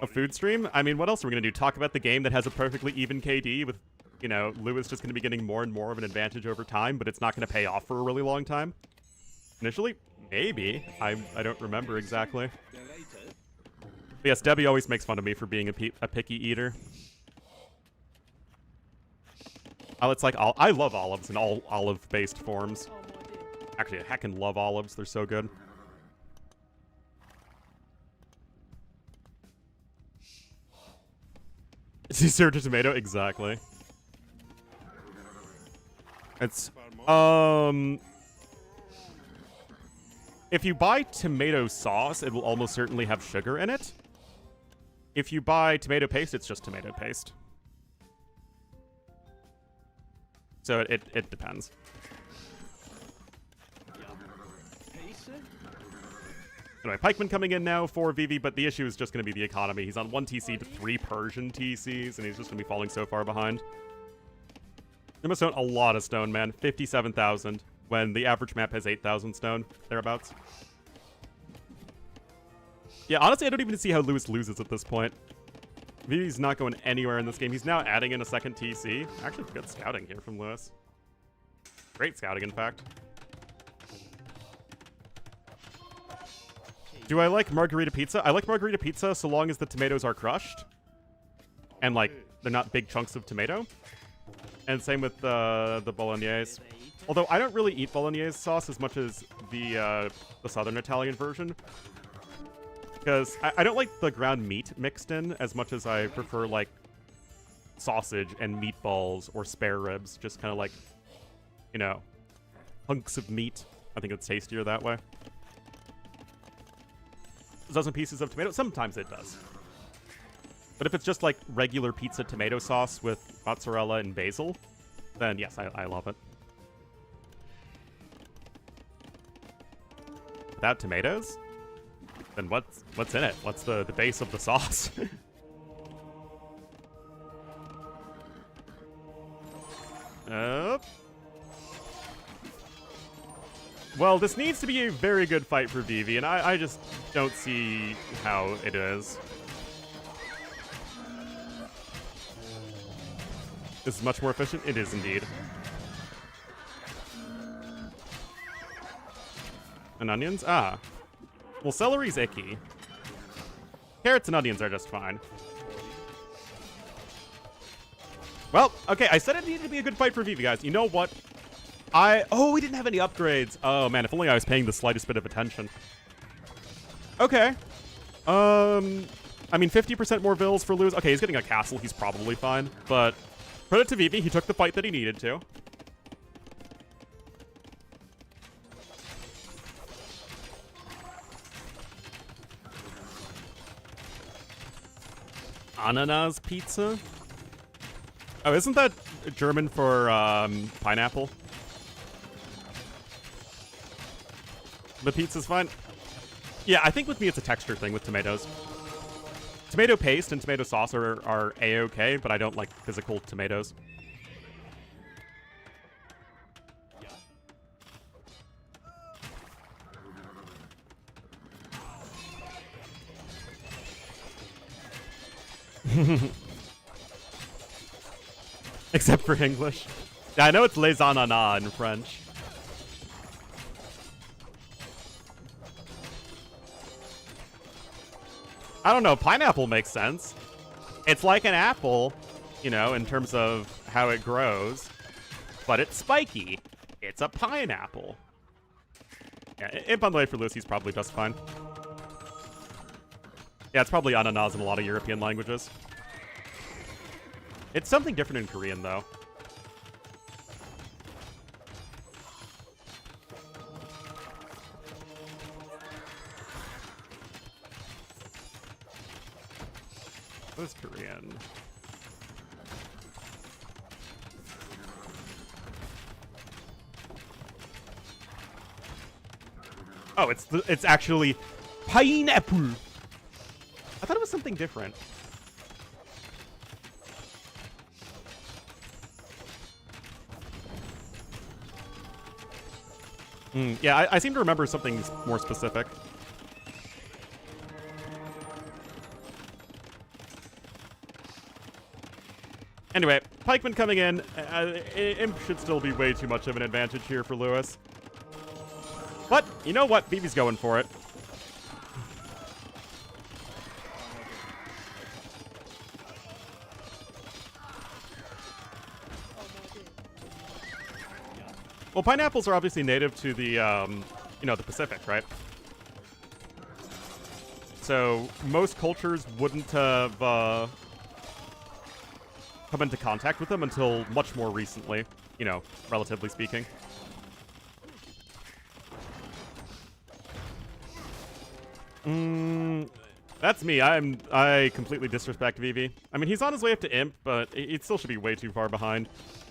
[SPEAKER 2] A food stream? I mean, what else are we going to do? Talk about the game that has a perfectly even KD with, you know, Lewis just going to be getting more and more of an advantage over time, but it's not going to pay off for a really long time? Initially? Maybe. I don't remember exactly. But yes, Debbie always makes fun of me for being a picky eater. It's like, I love olives in all olive-based forms. Actually, I heckin' love olives. They're so good. Caesar to tomato? Exactly. It's, if you buy tomato sauce, it will almost certainly have sugar in it. If you buy tomato paste, it's just tomato paste. So it depends. Anyway, Pikeman coming in now for Vivi, but the issue is just going to be the economy. He's on 1 TC to 3 Persian TCs, and he's just going to be falling so far behind. They must own a lot of stone, man. 57,000, when the average map has 8,000 stone, thereabouts. Yeah, honestly, I don't even see how Lewis loses at this point. Vivi's not going anywhere in this game. He's now adding in a second TC. Actually, good scouting here from Lewis. Great scouting, in fact. Do I like margarita pizza? I like margarita pizza so long as the tomatoes are crushed. And, like, they're not big chunks of tomato. And same with the bolognese. Although I don't really eat bolognese sauce as much as the southern Italian version. Because I don't like the ground meat mixed in as much as I prefer, like, sausage and meatballs or spare ribs. Just kind of like, you know, hunks of meat. I think it's tastier that way. Dozen pieces of tomato? Sometimes it does. But if it's just like regular pizza tomato sauce with mozzarella and basil, then yes, I love it. Without tomatoes? Then what's in it? What's the base of the sauce? Well, this needs to be a very good fight for Vivi, and I just don't see how it is. This is much more efficient? It is indeed. And onions? Ah. Well, celery's icky. Carrots and onions are just fine. Well, okay, I said it needed to be a good fight for Vivi, guys. You know what? Oh, we didn't have any upgrades. Oh, man, if only I was paying the slightest bit of attention. Okay. I mean, 50% more vills for Lewis. Okay, he's getting a castle. He's probably fine. But credit to Vivi. He took the fight that he needed to. Ananas pizza? Oh, isn't that German for pineapple? The pizza's fine. Yeah, I think with me it's a texture thing with tomatoes. Tomato paste and tomato sauce are A-okay, but I don't like physical tomatoes. Except for English. Yeah, I know it's les ananas in French. I don't know, pineapple makes sense. It's like an apple, you know, in terms of how it grows, but it's spiky. It's a pineapple. Yeah, Imp on the way for Lucy's probably just fine. Yeah, it's probably ananas in a lot of European languages. It's something different in Korean, though. What is Korean? Oh, it's actually pineapple. I thought it was something different. Yeah, I seem to remember something more specific. Anyway, Pikeman coming in. Imp should still be way too much of an advantage here for Lewis. But, you know what? Vivi's going for it. Well, pineapples are obviously native to the, you know, the Pacific, right? So most cultures wouldn't have come into contact with them until much more recently, you know, relatively speaking. That's me. I completely disrespect Vivi. I mean, he's on his way up to Imp, but it still should be way too far behind.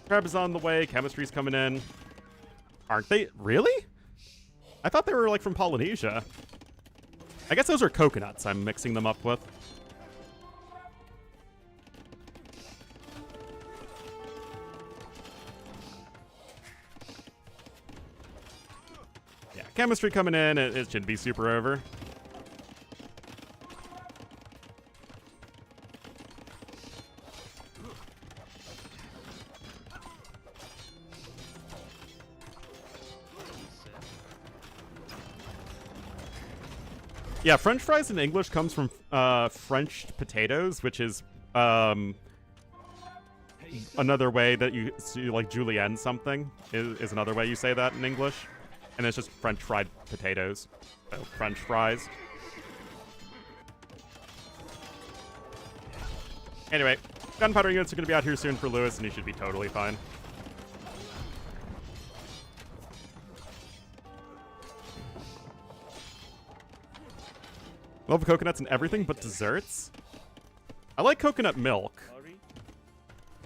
[SPEAKER 2] Crab is on the way. Chemistry's coming in. Aren't they? Really? I thought they were, like, from Polynesia. I guess those are coconuts I'm mixing them up with. Yeah, chemistry coming in. It should be super over. Yeah, French fries in English comes from Frenched potatoes, which is another way that you like julienne something is another way you say that in English, and it's just French fried potatoes, so French fries. Anyway, gunpowder units are going to be out here soon for Lewis, and he should be totally fine. Love coconuts and everything but desserts. I like coconut milk.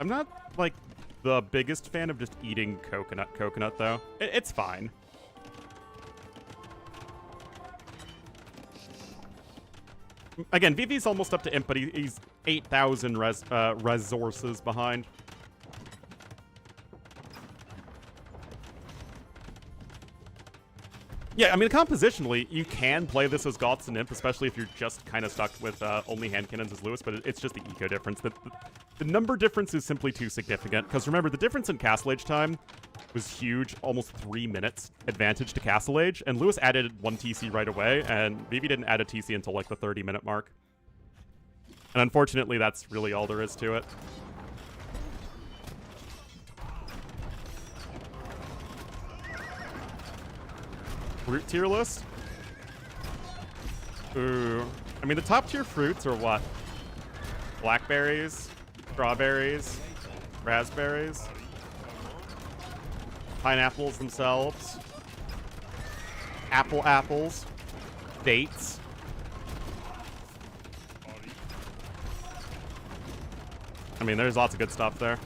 [SPEAKER 2] I'm not, like, the biggest fan of just eating coconut, though. It's fine. Again, Vivi's almost up to Imp, but he's 8,000 resources behind. Yeah, I mean, compositionally, you can play this as Goths and Imp, especially if you're just kind of stuck with only hand cannons as Lewis, but it's just the eco difference. The number difference is simply too significant, because remember, the difference in Castle Age time was huge, almost 3 minutes advantage to Castle Age, and Lewis added 1 TC right away, and Vivi didn't add a TC until, like, the 30-minute mark. And unfortunately, that's really all there is to it. Fruit tier list? Ooh. I mean, the top tier fruits are what? Blackberries, strawberries, raspberries, pineapples themselves, apples, dates. I mean, there's lots of good stuff there.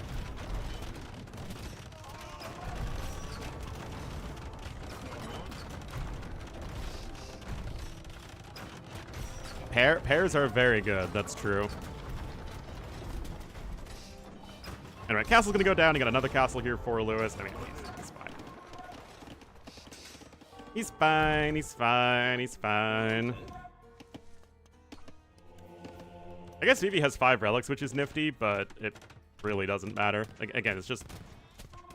[SPEAKER 2] Pears are very good, that's true. Anyway, castle's gonna go down. You got another castle here for Lewis. I mean, he's fine. He's fine, he's fine, he's fine. I guess Vivi has 5 relics, which is nifty, but it really doesn't matter. Again, it's just...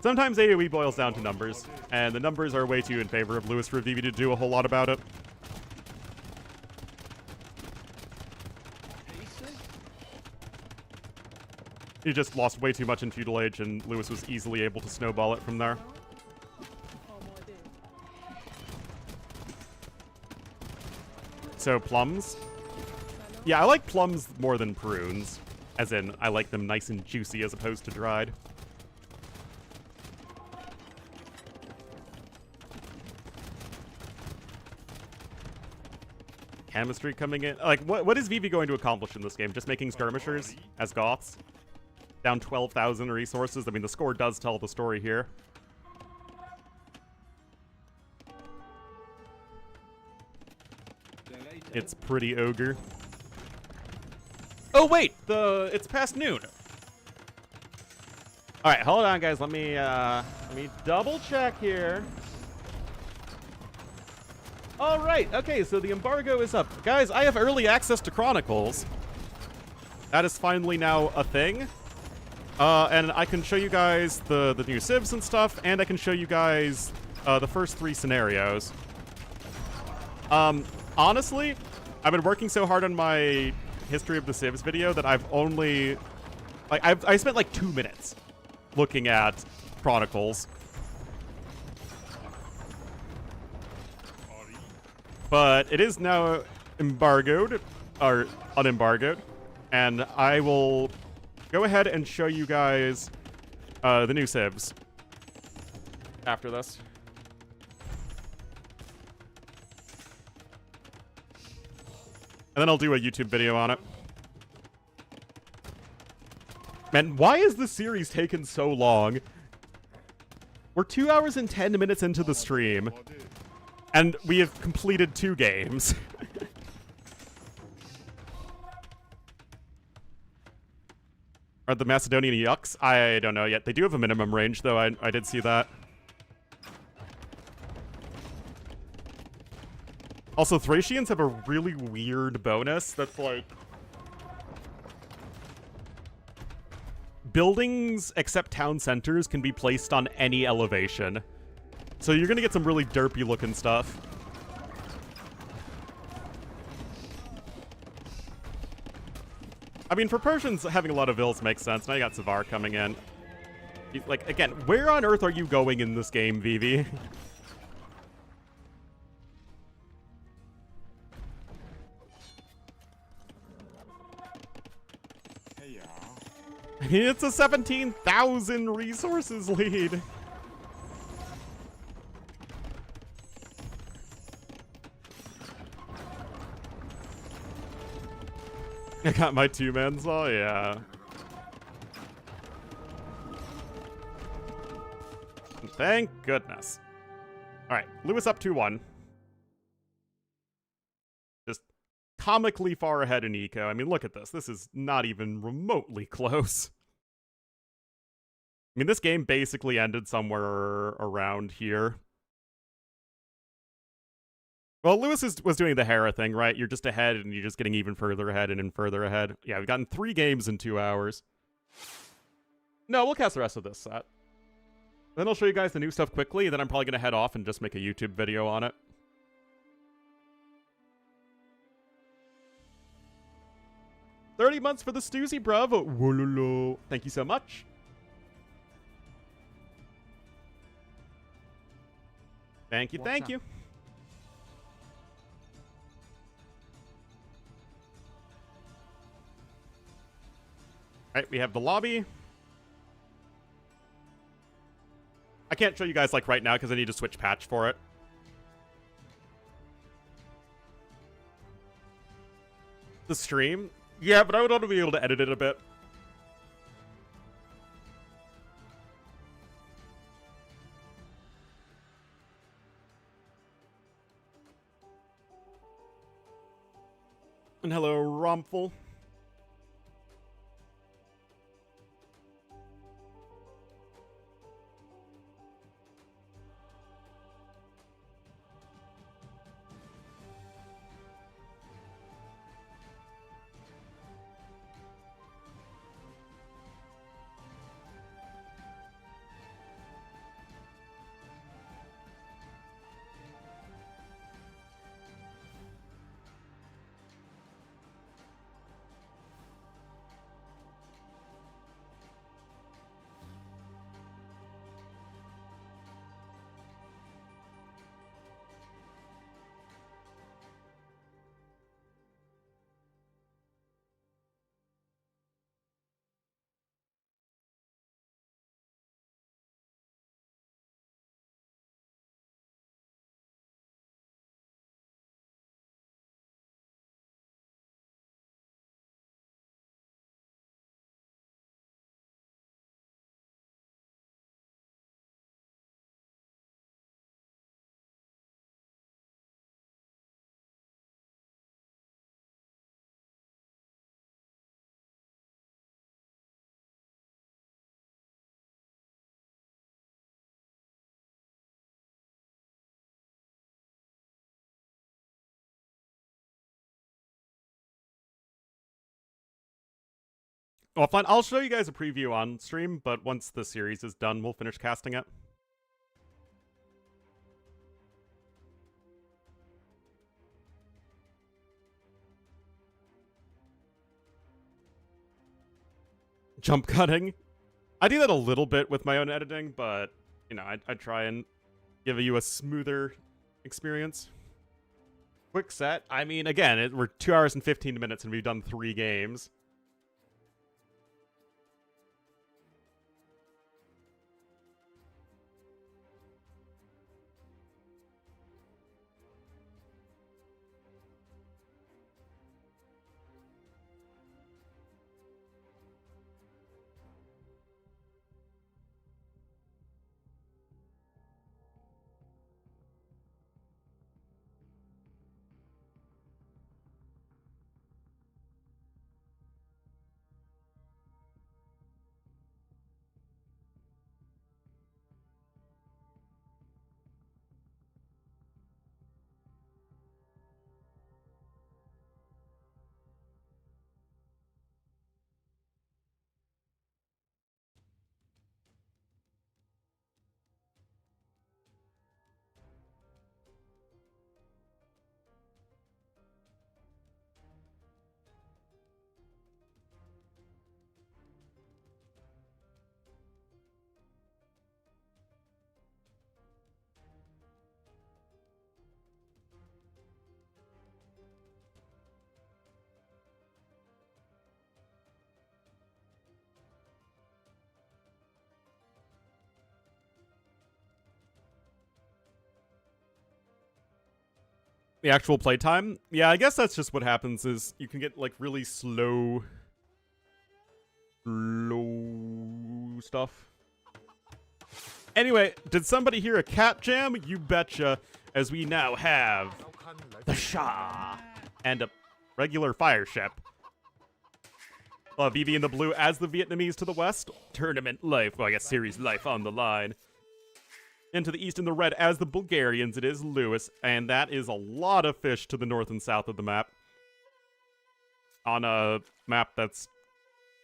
[SPEAKER 2] Sometimes AoE boils down to numbers, and the numbers are way too in favor of Lewis for Vivi to do a whole lot about it. He just lost way too much in Feudal Age, and Lewis was easily able to snowball it from there. So, plums? Yeah, I like plums more than prunes. As in, I like them nice and juicy as opposed to dried. Chemistry coming in. Like, what is Vivi going to accomplish in this game? Just making skirmishers as Goths? Down 12,000 resources. I mean, the score does tell the story here. It's pretty ogre. Oh wait, it's past noon. All right, hold on, guys. Let me double check here. All right, okay. So the embargo is up, guys. I have early access to Chronicles. That is finally now a thing. And I can show you guys the new civs and stuff, and I can show you guys the first 3 scenarios. Honestly, I've been working so hard on my history of the civs video that I've only... Like, I spent like 2 minutes looking at Chronicles. But it is now embargoed, or unembargoed, and I will... go ahead and show you guys the new civs after this. And then I'll do a YouTube video on it. Man, why is this series taken so long? We're 2 hours and 10 minutes into the stream. And we have completed 2 games. Are the Macedonian yucks? I don't know yet. They do have a minimum range, though. I did see that. Also, Thracians have a really weird bonus that's like... buildings, except town centers, can be placed on any elevation. So you're gonna get some really derpy-looking stuff. I mean, for Persians, having a lot of vills makes sense. Now you got Savar coming in. Like, again, where on earth are you going in this game, Vivi? It's a 17,000 resources lead. I got my 2-man saw, yeah. Thank goodness. Alright, Lewis up 2-1. Just comically far ahead in eco. I mean, look at this. This is not even remotely close. I mean, this game basically ended somewhere around here. Well, Lewis was doing the Hera thing, right? You're just ahead, and you're just getting even further ahead and further ahead. Yeah, we've gotten 3 games in 2 hours. No, we'll cast the rest of this set. Then I'll show you guys the new stuff quickly, and then I'm probably going to head off and just make a YouTube video on it. $30 months for the Stoozy, bravo. Wololo. Thank you so much. Thank you, thank you. Alright, we have the lobby. I can't show you guys, like, right now, because I need to switch patch for it. The stream? Yeah, but I would want to be able to edit it a bit. And hello, Romful. Well, fine. I'll show you guys a preview on stream, but once the series is done, we'll finish casting it. Jump cutting. I do that a little bit with my own editing, but, you know, I try and give you a smoother experience. Quick set. I mean, again, we're 2 hours and 15 minutes and we've done 3 games. The actual playtime? Yeah, I guess that's just what happens is you can get, like, really slow stuff. Anyway, did somebody hear a cat jam? You betcha, as we now have the Shah and a regular fire ship. Vivi in the blue as the Vietnamese to the west. Tournament life, well, I guess series life on the line. Into the east in the red as the Bulgarians, it is Lewis, and that is a lot of fish to the north and south of the map. On a map that's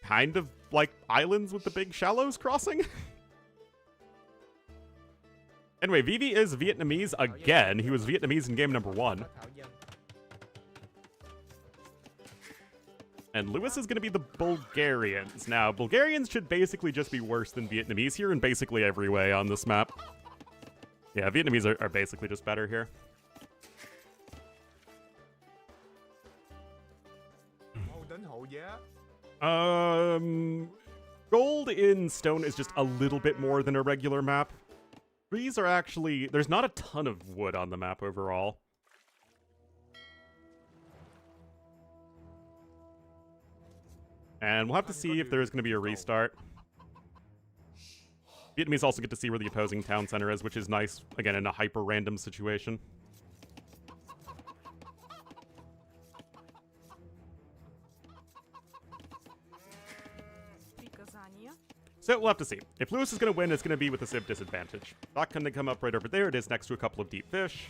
[SPEAKER 2] kind of like islands with the big shallows crossing. Anyway, Vivi is Vietnamese again. He was Vietnamese in game number 1. And Lewis is going to be the Bulgarians. Now, Bulgarians should basically just be worse than Vietnamese here in basically every way on this map. Yeah, Vietnamese are basically just better here. Gold in stone is just a little bit more than a regular map. Trees are actually... There's not a ton of wood on the map overall. And we'll have to see if there's going to be a restart. Vietnamese also get to see where the opposing town center is, which is nice, again, in a hyper-random situation. So we'll have to see. If Lewis is going to win, it's going to be with a civ disadvantage. Dock can come up right over there. It is next to a couple of deep fish.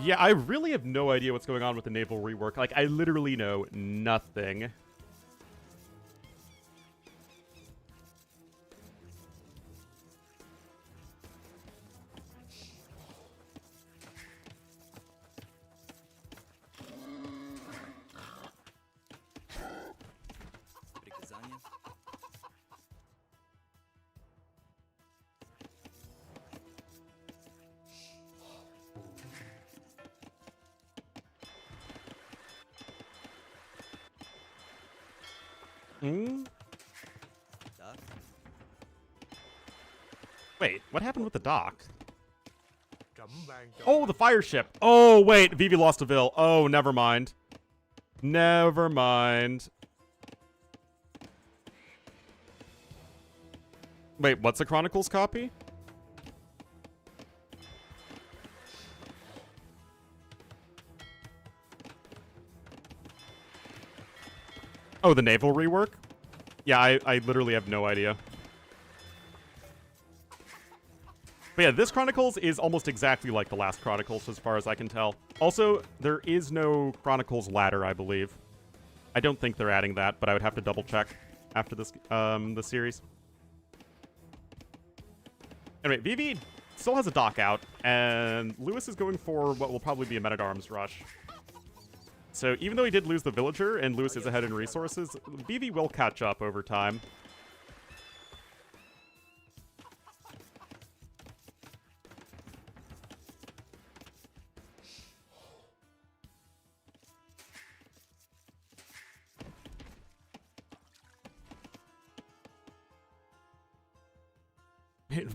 [SPEAKER 2] Yeah, I really have no idea what's going on with the naval rework. Like, I literally know nothing. Wait, what happened with the dock? Oh, the fire ship. Oh, wait, Vivi lost a Vil. Oh, never mind. Never mind. Wait, what's a Chronicles copy? Oh, the naval rework? Yeah, I literally have no idea. But yeah, this Chronicles is almost exactly like the last Chronicles, as far as I can tell. Also, there is no Chronicles ladder, I believe. I don't think they're adding that, but I would have to double check after this the series. Anyway, Vivi still has a dock out, and Lewis is going for what will probably be a men-at-arms rush. So even though he did lose the villager, and Lewis is ahead in resources, Vivi will catch up over time.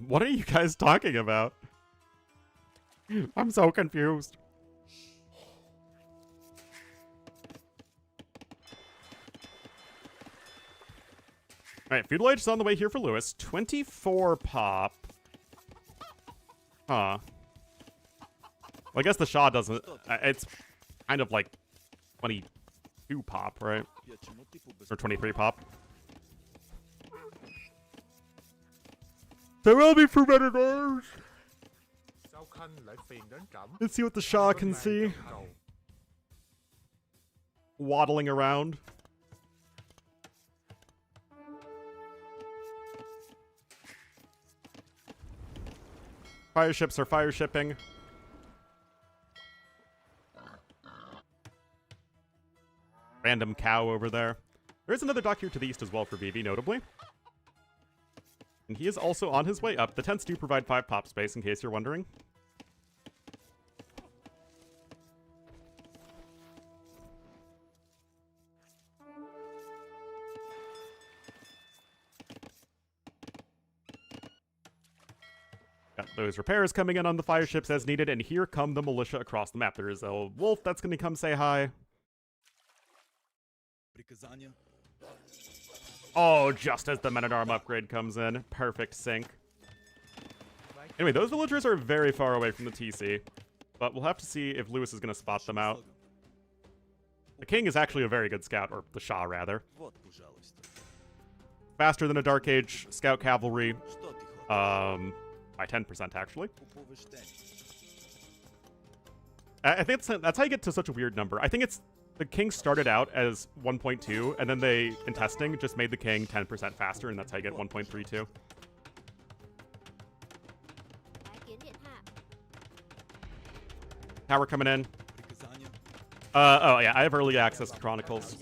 [SPEAKER 2] What are you guys talking about? I'm so confused. Alright, Feudal Age is on the way here for Lewis. 24 pop. Huh. Well, I guess the Shah doesn't... it's kind of like 22 pop, right? Or 23 pop. There will be for men-at-arms. Let's see what the Shah can see. Waddling around. Fire ships are fire shipping. Random cow over there. There is another dock here to the east as well for Vivi, notably. And he is also on his way up. The tents do provide 5 pop space, in case you're wondering. Got those repairs coming in on the fire ships as needed, and here come the militia across the map. There is a wolf that's going to come say hi. Oh, just as the men-at-arm upgrade comes in. Perfect sync. Anyway, those villagers are very far away from the TC, but we'll have to see if Lewis is going to spot them out. The king is actually a very good scout, or the Shah, rather. Faster than a Dark Age scout cavalry, by 10%, actually. I think that's how you get to such a weird number. I think it's the king started out as 1.2, and then they, in testing, just made the king 10% faster, and that's how you get 1.32. Tower coming in. Oh yeah, I have early access to Chronicles.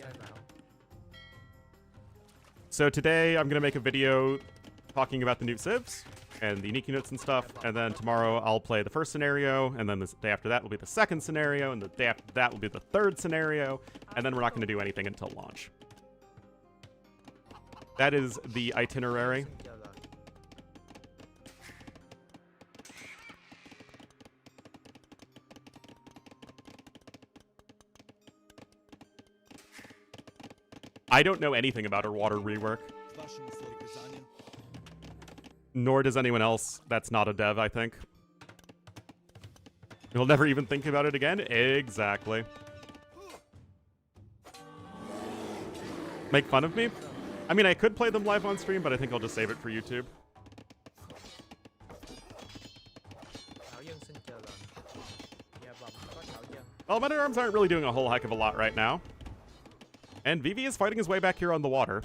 [SPEAKER 2] So today I'm going to make a video talking about the new civs and the unique units and stuff, and then tomorrow I'll play the first scenario, and then the day after that will be the second scenario, and the day after that will be the third scenario, and then we're not going to do anything until launch. That is the itinerary. I don't know anything about her water rework. Nor does anyone else that's not a dev, I think. You'll never even think about it again? Exactly. Make fun of me? I mean, I could play them live on stream, but I think I'll just save it for YouTube. Well, men-at-arms aren't really doing a whole heck of a lot right now. And Vivi is fighting his way back here on the water.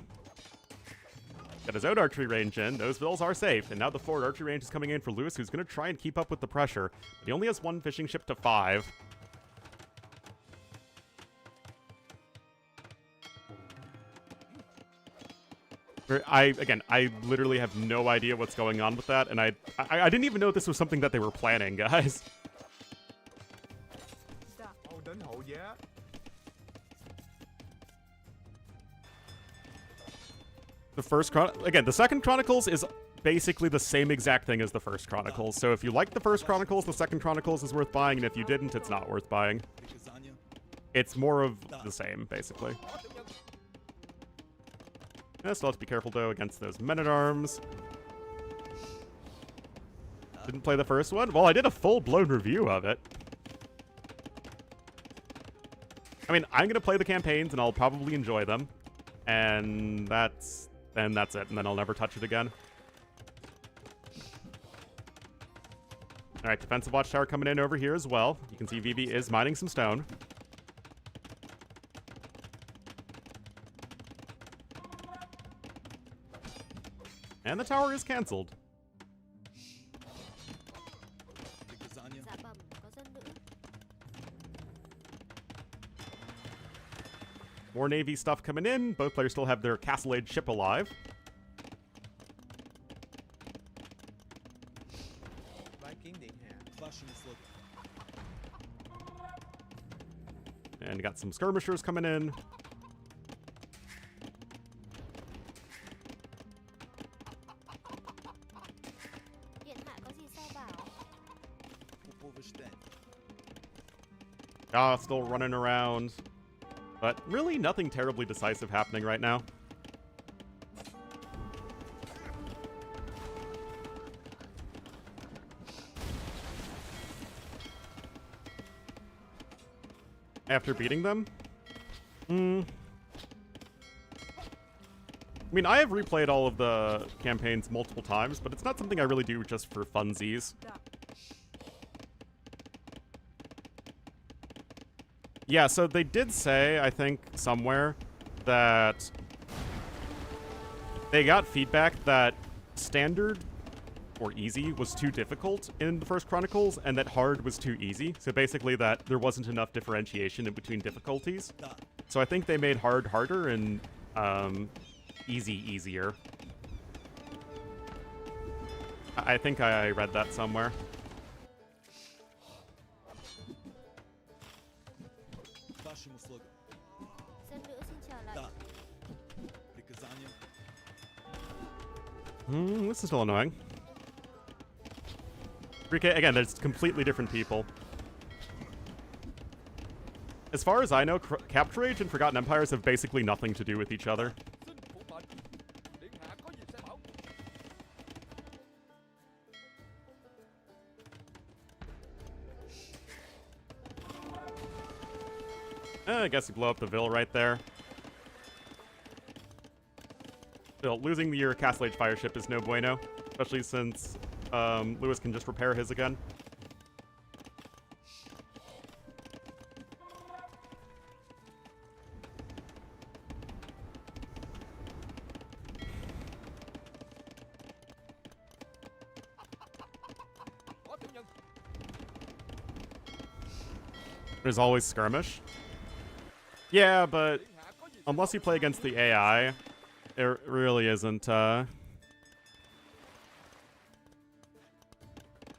[SPEAKER 2] Got his own archery range in. Those vills are safe. And now the forward archery range is coming in for Lewis, who's going to try and keep up with the pressure. But he only has one fishing ship to 5. I literally have no idea what's going on with that. And I didn't even know this was something that they were planning, guys. The second Chronicles is basically the same exact thing as the first Chronicles. So if you like the first Chronicles, the second Chronicles is worth buying, and if you didn't, it's not worth buying. It's more of the same, basically. I still have to be careful, though, against those men-at-arms. Didn't play the first one? Well, I did a full-blown review of it. I mean, I'm going to play the campaigns, and I'll probably enjoy them. And that's it, and then I'll never touch it again. Alright, defensive watchtower coming in over here as well. You can see Vivi is mining some stone. And the tower is cancelled. More Navy stuff coming in. Both players still have their Castle Age ship alive. And got some skirmishers coming in. Still running around. But really nothing terribly decisive happening right now. After beating them? I mean, I have replayed all of the campaigns multiple times, but it's not something I really do just for funsies. Yeah, so they did say, I think, somewhere, that they got feedback that standard or easy was too difficult in the first Chronicles, and that hard was too easy. So basically that there wasn't enough differentiation in between difficulties. So I think they made hard harder and easy easier. I think I read that somewhere. This is still annoying. 3K, again, there's completely different people. As far as I know, Capture Age and Forgotten Empires have basically nothing to do with each other. I guess you blow up the Ville right there. Still, losing your Castle Age Fireship is no bueno, especially since Lewis can just repair his again. There's always skirmish. Yeah, but unless you play against the AI, there really isn't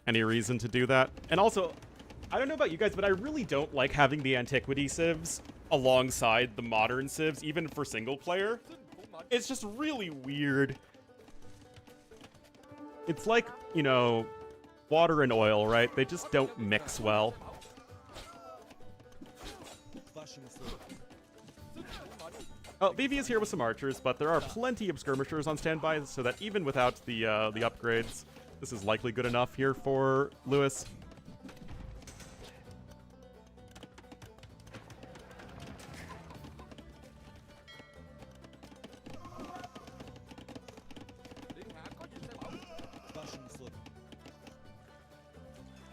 [SPEAKER 2] any reason to do that. And also, I don't know about you guys, but I really don't like having the antiquity civs alongside the modern civs, even for single player. It's just really weird. It's like, you know, water and oil, right? They just don't mix well. Oh, Vivi is here with some archers, but there are plenty of skirmishers on standby, so that even without the upgrades, this is likely good enough here for Lewis.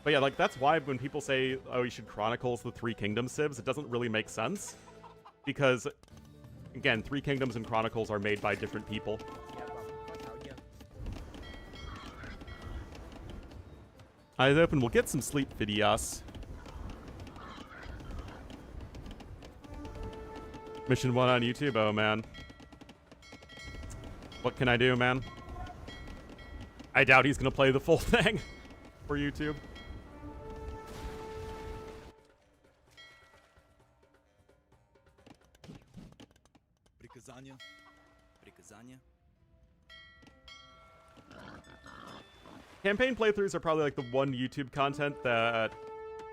[SPEAKER 2] But yeah, like, that's why when people say, oh, you should Chronicles the Three Kingdoms civs, it doesn't really make sense. Because, again, Three Kingdoms and Chronicles are made by different people. Eyes open, we'll get some sleep videos. Mission 1 on YouTube, oh man. What can I do, man? I doubt he's gonna play the full thing for YouTube. Campaign playthroughs are probably like the one YouTube content that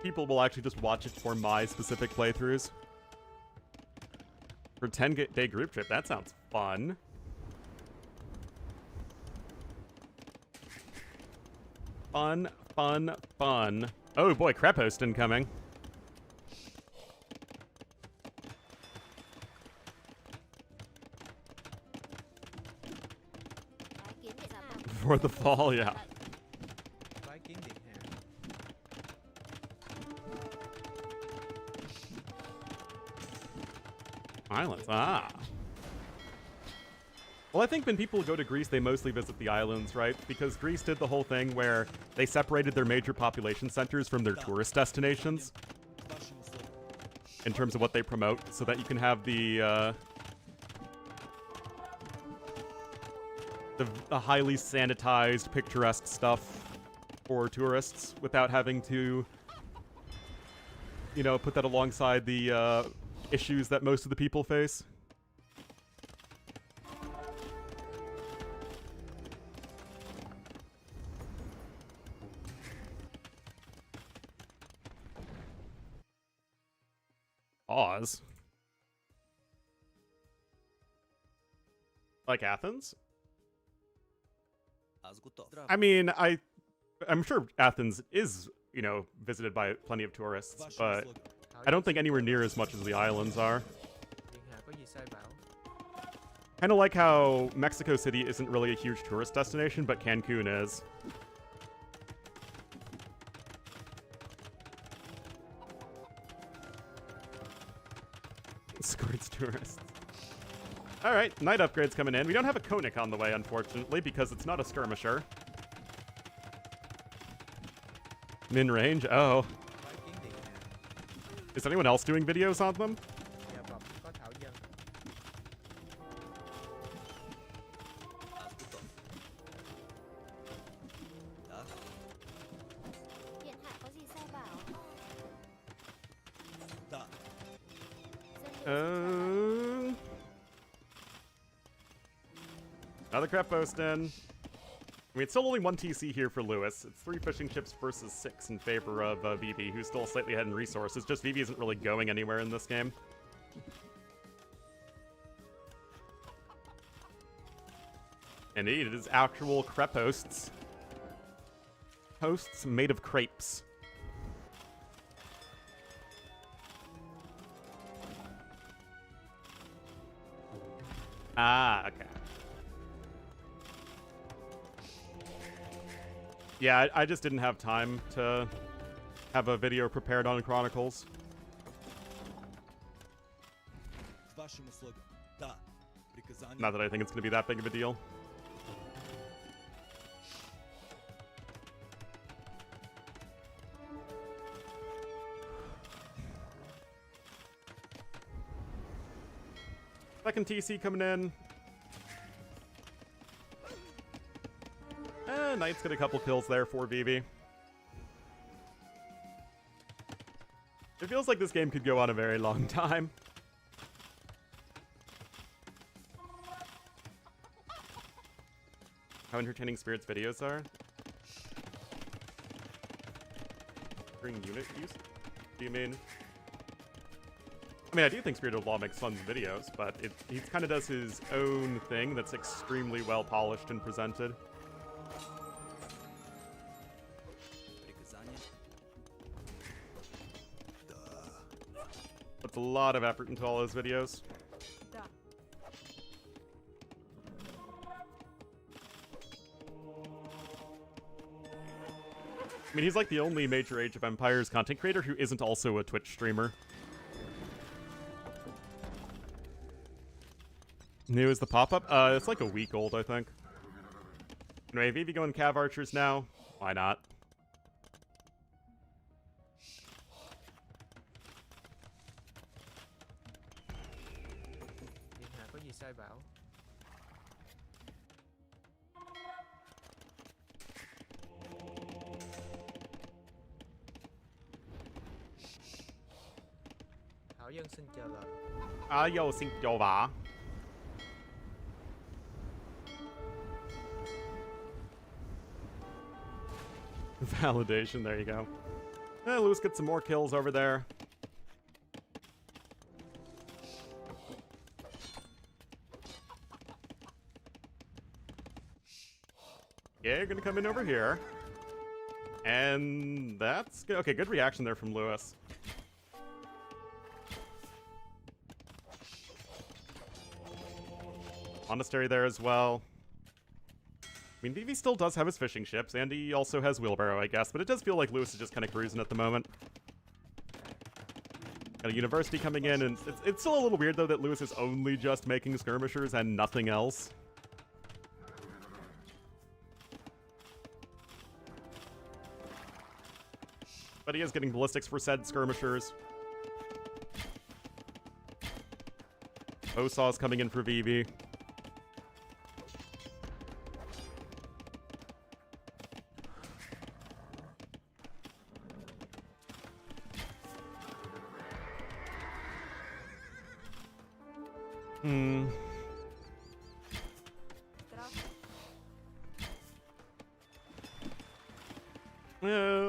[SPEAKER 2] people will actually just watch it for my specific playthroughs. For 10-day group trip, that sounds fun. Fun, fun, fun. Oh boy, crep host incoming. For the fall, yeah. Islands, ah. Well, I think when people go to Greece, they mostly visit the islands, right? Because Greece did the whole thing where they separated their major population centers from their tourist destinations in terms of what they promote, so that you can have the highly sanitized, picturesque stuff for tourists without having to, you know, put that alongside the issues that most of the people face. Pause. Like Athens? I mean, I'm sure Athens is, you know, visited by plenty of tourists, but I don't think anywhere near as much as the islands are. Kind of like how Mexico City isn't really a huge tourist destination, but Cancun is. Squirts tourists. Alright, night upgrades coming in. We don't have a Konik on the way, unfortunately, because it's not a skirmisher. Min range? Oh. Is anyone else doing videos on them? Another crep post in. I mean, it's still only 1 TC here for Lewis. It's 3 fishing ships versus 6 in favor of Vivi, who's still slightly ahead in resources. Just Vivi isn't really going anywhere in this game. Indeed, it is actual crepe hosts. Hosts made of crepes. Ah, okay. Yeah, I just didn't have time to have a video prepared on Chronicles. Not that I think it's going to be that big of a deal. Second TC coming in. Knight's got a couple kills there for Vivi. It feels like this game could go on a very long time. How entertaining Spirit's videos are. During unit use? Do you mean? I mean, I do think Spirit of Law makes fun videos, but he kind of does his own thing that's extremely well polished and presented. Puts a lot of effort into all those videos. I mean, he's like the only major Age of Empires content creator who isn't also a Twitch streamer. New is the pop-up? It's like a week old, I think. Anyway, Vivi going Cav Archers now. Why not?
[SPEAKER 1] Có gì sai bảo? Thảo Dân xin chào lệnh.
[SPEAKER 2] Yo, xin chào bà. Validation, there you go. Lewis gets some more kills over there. Yeah, you're gonna come in over here. And that's good. Okay, good reaction there from Lewis. Monastery there as well. I mean, Vivi still does have his fishing ships, and he also has Wheelbarrow, I guess, but it does feel like Lewis is just kind of cruising at the moment. Got a University coming in, and it's still a little weird, though, that Lewis is only just making skirmishers and nothing else. But he is getting ballistics for said skirmishers. Osaw's coming in for Vivi.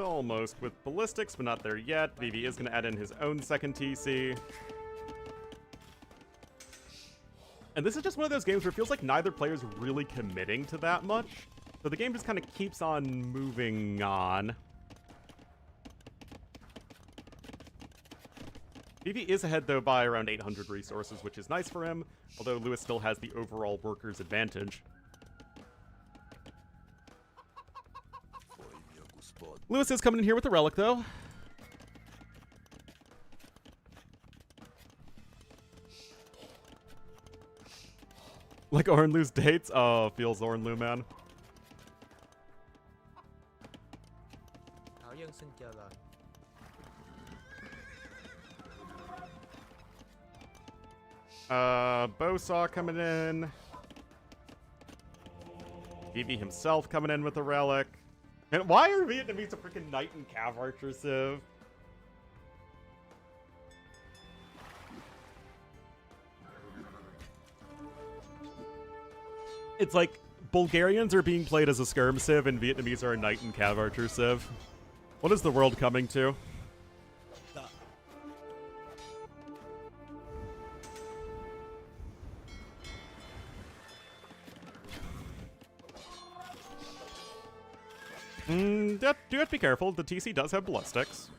[SPEAKER 2] Almost with ballistics, but not there yet. Vivi is going to add in his own second TC. And this is just one of those games where it feels like neither player's really committing to that much. So the game just kind of keeps on moving on. Vivi is ahead, though, by around 800 resources, which is nice for him, although Lewis still has the overall workers' advantage. Lewis is coming in here with a relic, though. Like Ornlu's dates? Oh, feels Ornlu, man.
[SPEAKER 1] Thảo Dân xin chào lệnh.
[SPEAKER 2] Bosaw coming in. Vivi himself coming in with a relic. And why are Vietnamese a freaking knight and cav archer civ? It's like Bulgarians are being played as a skirm civ and Vietnamese are a knight and cav archer civ. What is the world coming to? Do have to be careful. The TC does have ballistics.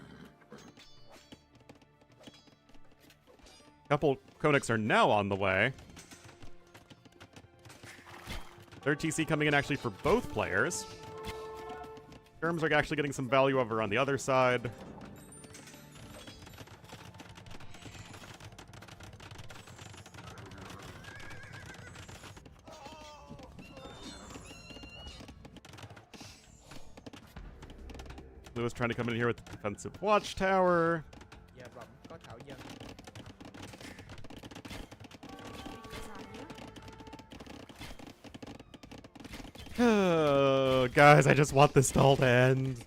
[SPEAKER 2] Couple Konix are now on the way. Third TC coming in actually for both players. Skirms are actually getting some value over on the other side. Lewis trying to come in here with the defensive watchtower.
[SPEAKER 1] Dạ vâng, có thảo dân.
[SPEAKER 2] Oh, guys, I just want this to all to end.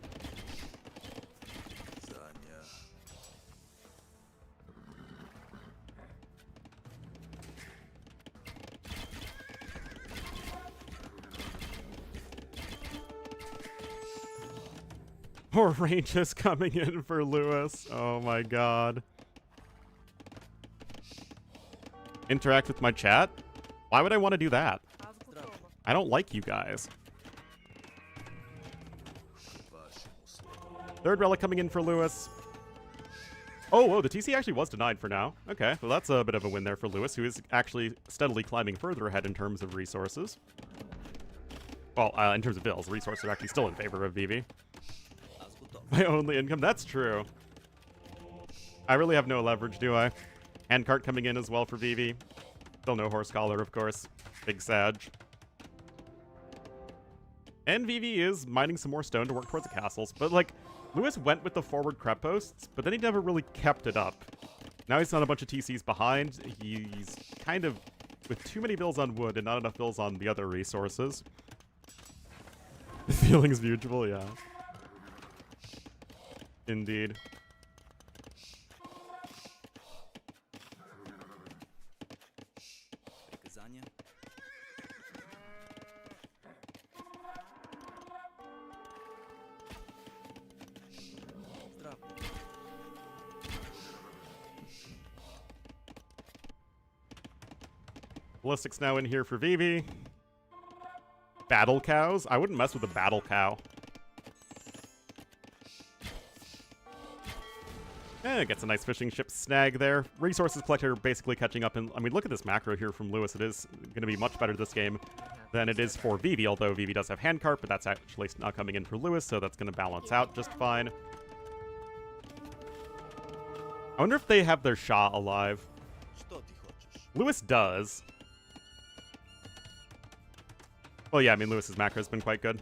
[SPEAKER 2] More ranges coming in for Lewis. Oh my god. Interact with my chat? Why would I want to do that? I don't like you guys. Third relic coming in for Lewis. Oh, whoa, the TC actually was denied for now. Okay, well that's a bit of a win there for Lewis, who is actually steadily climbing further ahead in terms of resources. Well, in terms of bills, resources are actually still in favor of Vivi. My only income, that's true. I really have no leverage, do I? Handcart coming in as well for Vivi. Still no horse collar, of course. Big Sag. And Vivi is mining some more stone to work towards the castles. But, like, Lewis went with the forward crep posts, but then he never really kept it up. Now he's on a bunch of TCs behind. He's kind of with too many bills on wood and not enough bills on the other resources. The feeling's mutual, yeah. Indeed. Ballistics now in here for Vivi. Battle cows? I wouldn't mess with a battle cow. Gets a nice fishing ship snag there. Resources collector basically catching up. And I mean, look at this macro here from Lewis. It is going to be much better this game than it is for Vivi, although Vivi does have handcart, but that's actually not coming in for Lewis, so that's going to balance out just fine. I wonder if they have their Shah alive. Lewis does. Well, yeah, I mean, Lewis's macro has been quite good.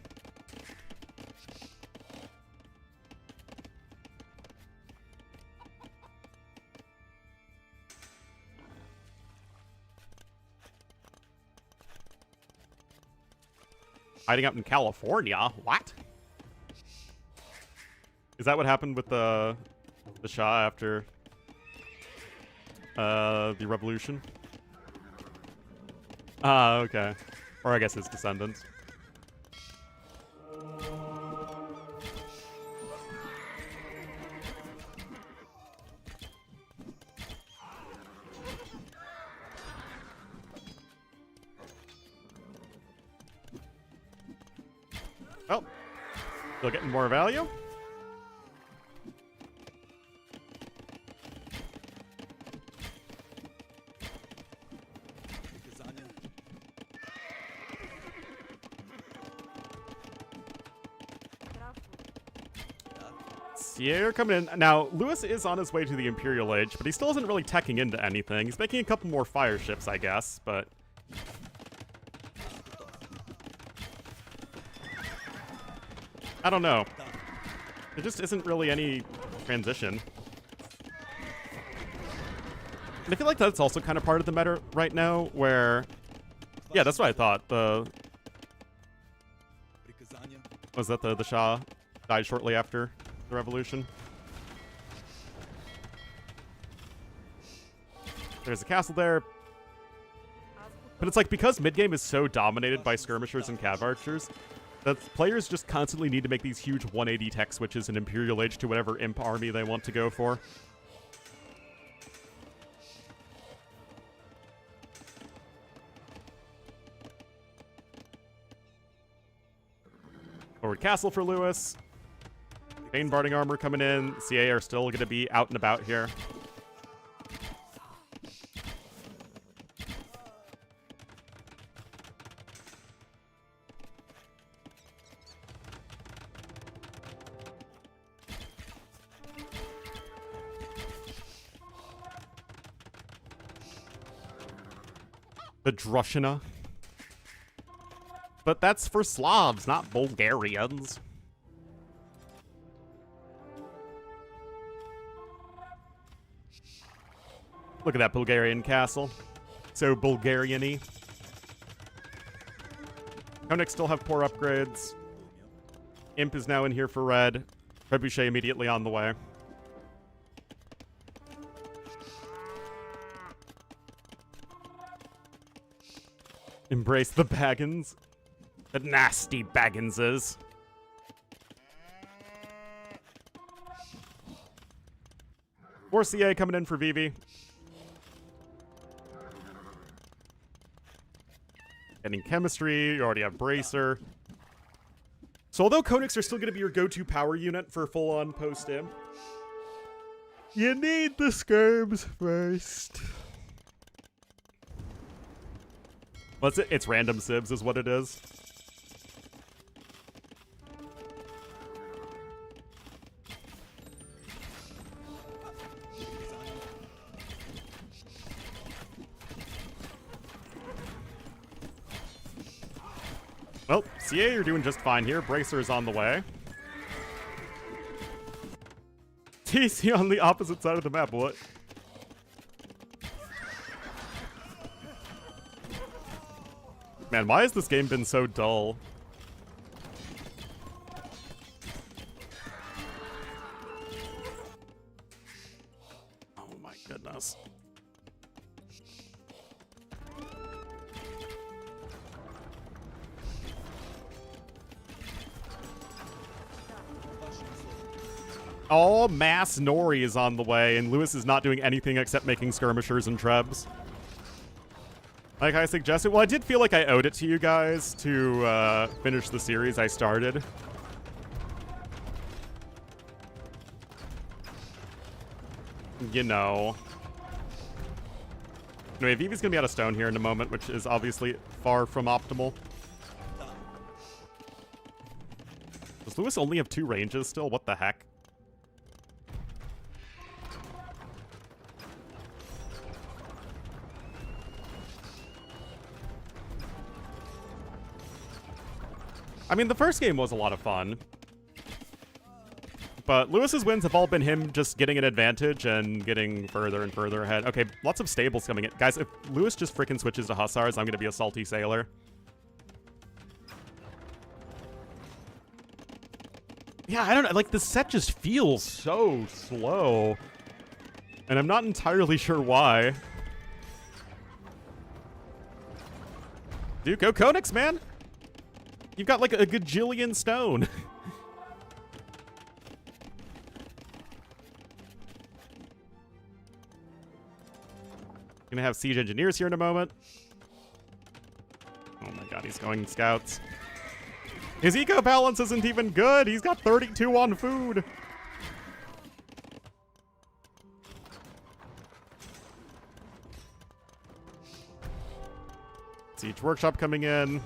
[SPEAKER 2] Hiding out in California? What? Is that what happened with the Shah after the revolution? Ah, okay. Or I guess his descendants. Oh, still getting more value. Sierra coming in. Now, Lewis is on his way to the Imperial Age, but he still isn't really teching into anything. He's making a couple more fire ships, I guess, but... I don't know. There just isn't really any transition. And I feel like that's also kind of part of the meta right now, where... Yeah, that's what I thought. Was that the Shah died shortly after the revolution? There's a castle there. But it's like, because mid-game is so dominated by skirmishers and cav archers, that players just constantly need to make these huge 180 tech switches in Imperial Age to whatever imp army they want to go for. Forward castle for Lewis. Bane Barding armor coming in. CA are still going to be out and about here. The Drushina. But that's for Slavs, not Bulgarians. Look at that Bulgarian castle. So Bulgarian-y. Konik still have poor upgrades. Imp is now in here for red. Trebuchet immediately on the way. Embrace the Baggins. The nasty Bagginses. More CA coming in for Vivi. Getting chemistry. You already have Bracer. So although Koniks are still going to be your go-to power unit for full-on post-imp, you need the skirms first. What's it? It's random sibs is what it is. Well, CA, you're doing just fine here. Bracer is on the way. TC on the opposite side of the map, what? Man, why has this game been so dull? Oh my goodness. Oh, Mass Nori is on the way, and Lewis is not doing anything except making skirmishers and trebs. Like I suggested, well, I did feel like I owed it to you guys to finish the series I started. You know. Anyway, Vivi's gonna be out of stone here in a moment, which is obviously far from optimal. Does Lewis only have 2 ranges still? What the heck? I mean, the first game was a lot of fun. But Lewis's wins have all been him just getting an advantage and getting further and further ahead. Okay, lots of stables coming in. Guys, if Lewis just freaking switches to Hussars, I'm going to be a salty sailor. Yeah, I don't know. Like, the set just feels so slow. And I'm not entirely sure why. Dude, go Konix, man! You've got like a gajillion stone. Gonna have siege engineers here in a moment. Oh my god, he's going scouts. His eco balance isn't even good. He's got 32 on food. Siege workshop coming in.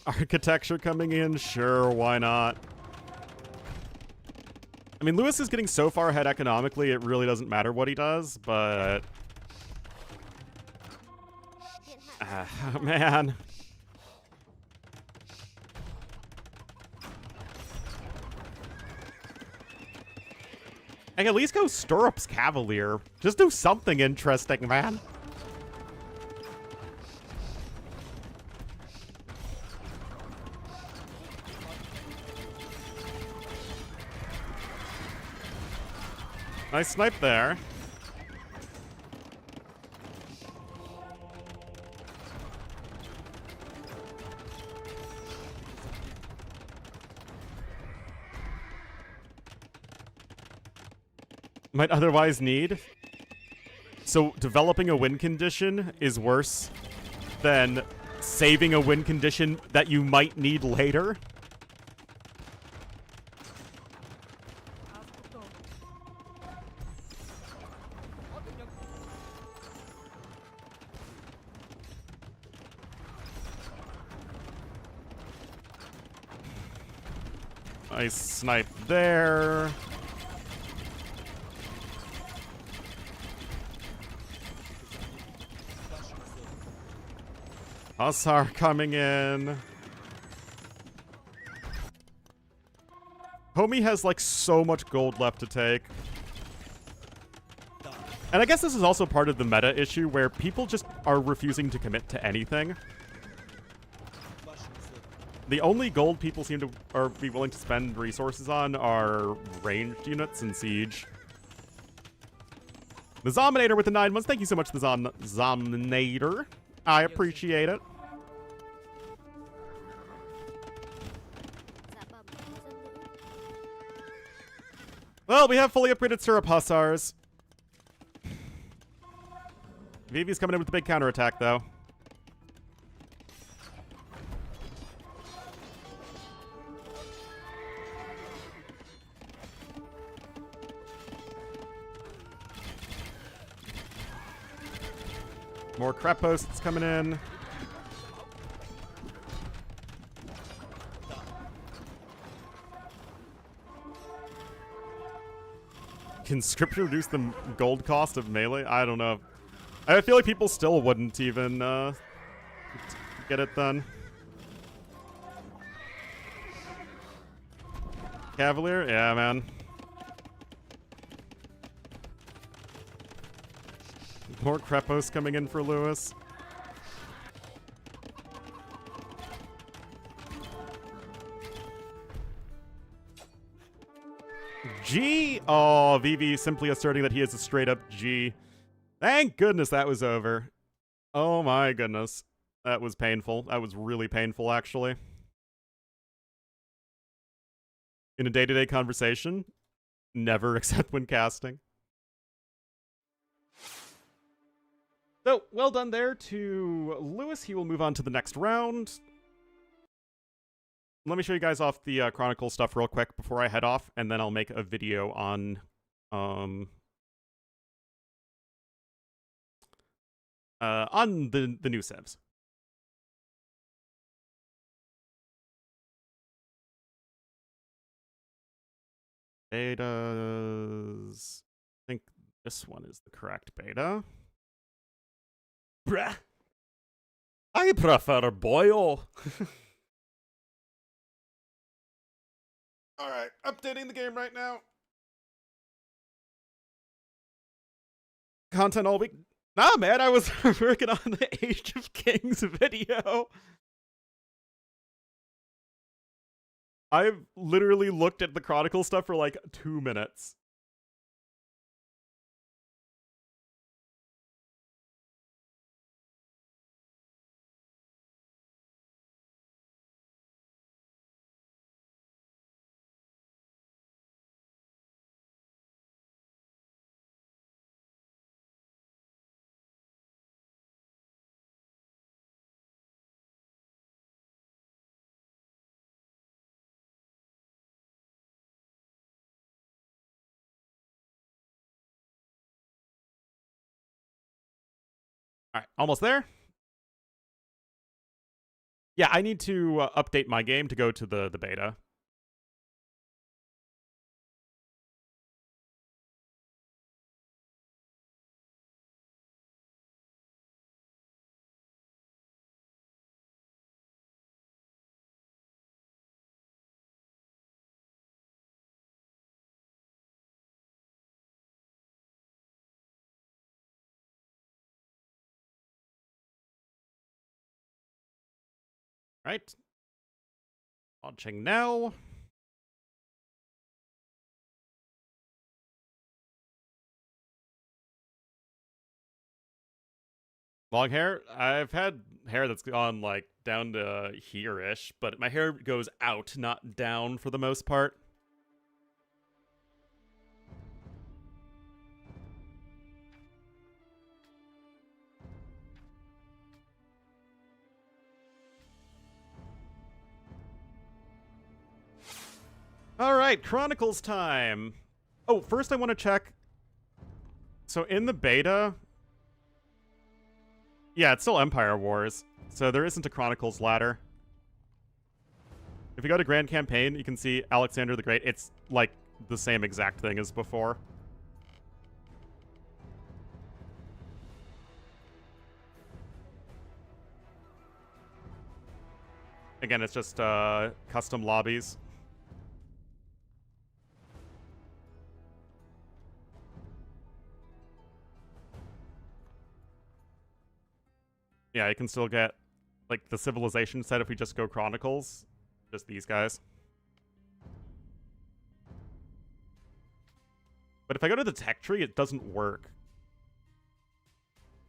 [SPEAKER 2] Architecture coming in? Sure, why not? I mean, Lewis is getting so far ahead economically, it really doesn't matter what he does, but... man. I can at least go Stirrups Cavalier. Just do something interesting, man. Nice snipe there. Might otherwise need. So developing a win condition is worse than saving a win condition that you might need later. Nice snipe there. Hussar coming in. Homie has like so much gold left to take. And I guess this is also part of the meta issue where people just are refusing to commit to anything. The only gold people seem to be willing to spend resources on are ranged units and siege. The Zominator with the 9 months. Thank you so much, the Zominator. I appreciate it. Well, we have fully upgraded Syrup Hussars. Vivi's coming in with the big counterattack, though. More crap posts coming in. Can scripture reduce the gold cost of melee? I don't know. I feel like people still wouldn't even get it done. Cavalier? Yeah, man. More crepos coming in for Lewis. G? Oh, Vivi simply asserting that he is a straight up G. Thank goodness that was over. Oh my goodness. That was painful. That was really painful, actually. In a day-to-day conversation, never except when casting. So, well done there to Lewis. He will move on to the next round. Let me show you guys off the Chronicle stuff real quick before I head off, and then I'll make a video on the new civs. Betas. I think this one is the correct beta. Bruh. I prefer boil. Alright, updating the game right now. Content all week. Nah, man, I was working on the Age of Kings video. I've literally looked at the Chronicle stuff for like 2 minutes. Alright, almost there. Yeah, I need to update my game to go to the beta. Right. Launching now. Long hair? I've had hair that's gone, like, down to here-ish, but my hair goes out, not down for the most part. Alright, Chronicles time! Oh, first I want to check... So in the beta... Yeah, it's still Empire Wars, so there isn't a Chronicles ladder. If you go to Grand Campaign, you can see Alexander the Great. It's, like, the same exact thing as before. Again, it's just, custom lobbies. Yeah, you can still get, like, the civilization set if we just go Chronicles. Just these guys. But if I go to the tech tree, it doesn't work.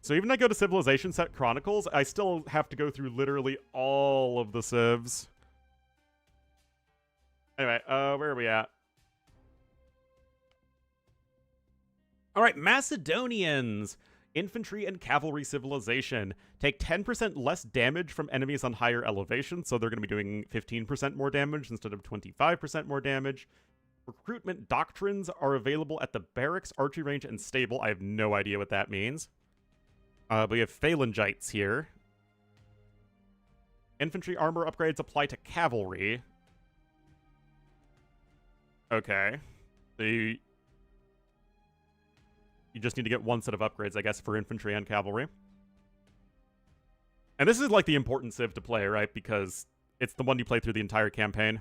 [SPEAKER 2] So even if I go to civilization set Chronicles, I still have to go through literally all of the civs. Anyway, where are we at? Alright, Macedonians! Infantry and cavalry civilization. Take 10% less damage from enemies on higher elevation, so they're going to be doing 15% more damage instead of 25% more damage. Recruitment doctrines are available at the barracks, archery range, and stable. I have no idea what that means. But we have phalangites here. Infantry armor upgrades apply to cavalry. Okay. You just need to get one set of upgrades, I guess, for infantry and cavalry. And this is, like, the important civ to play, right? Because it's the one you play through the entire campaign.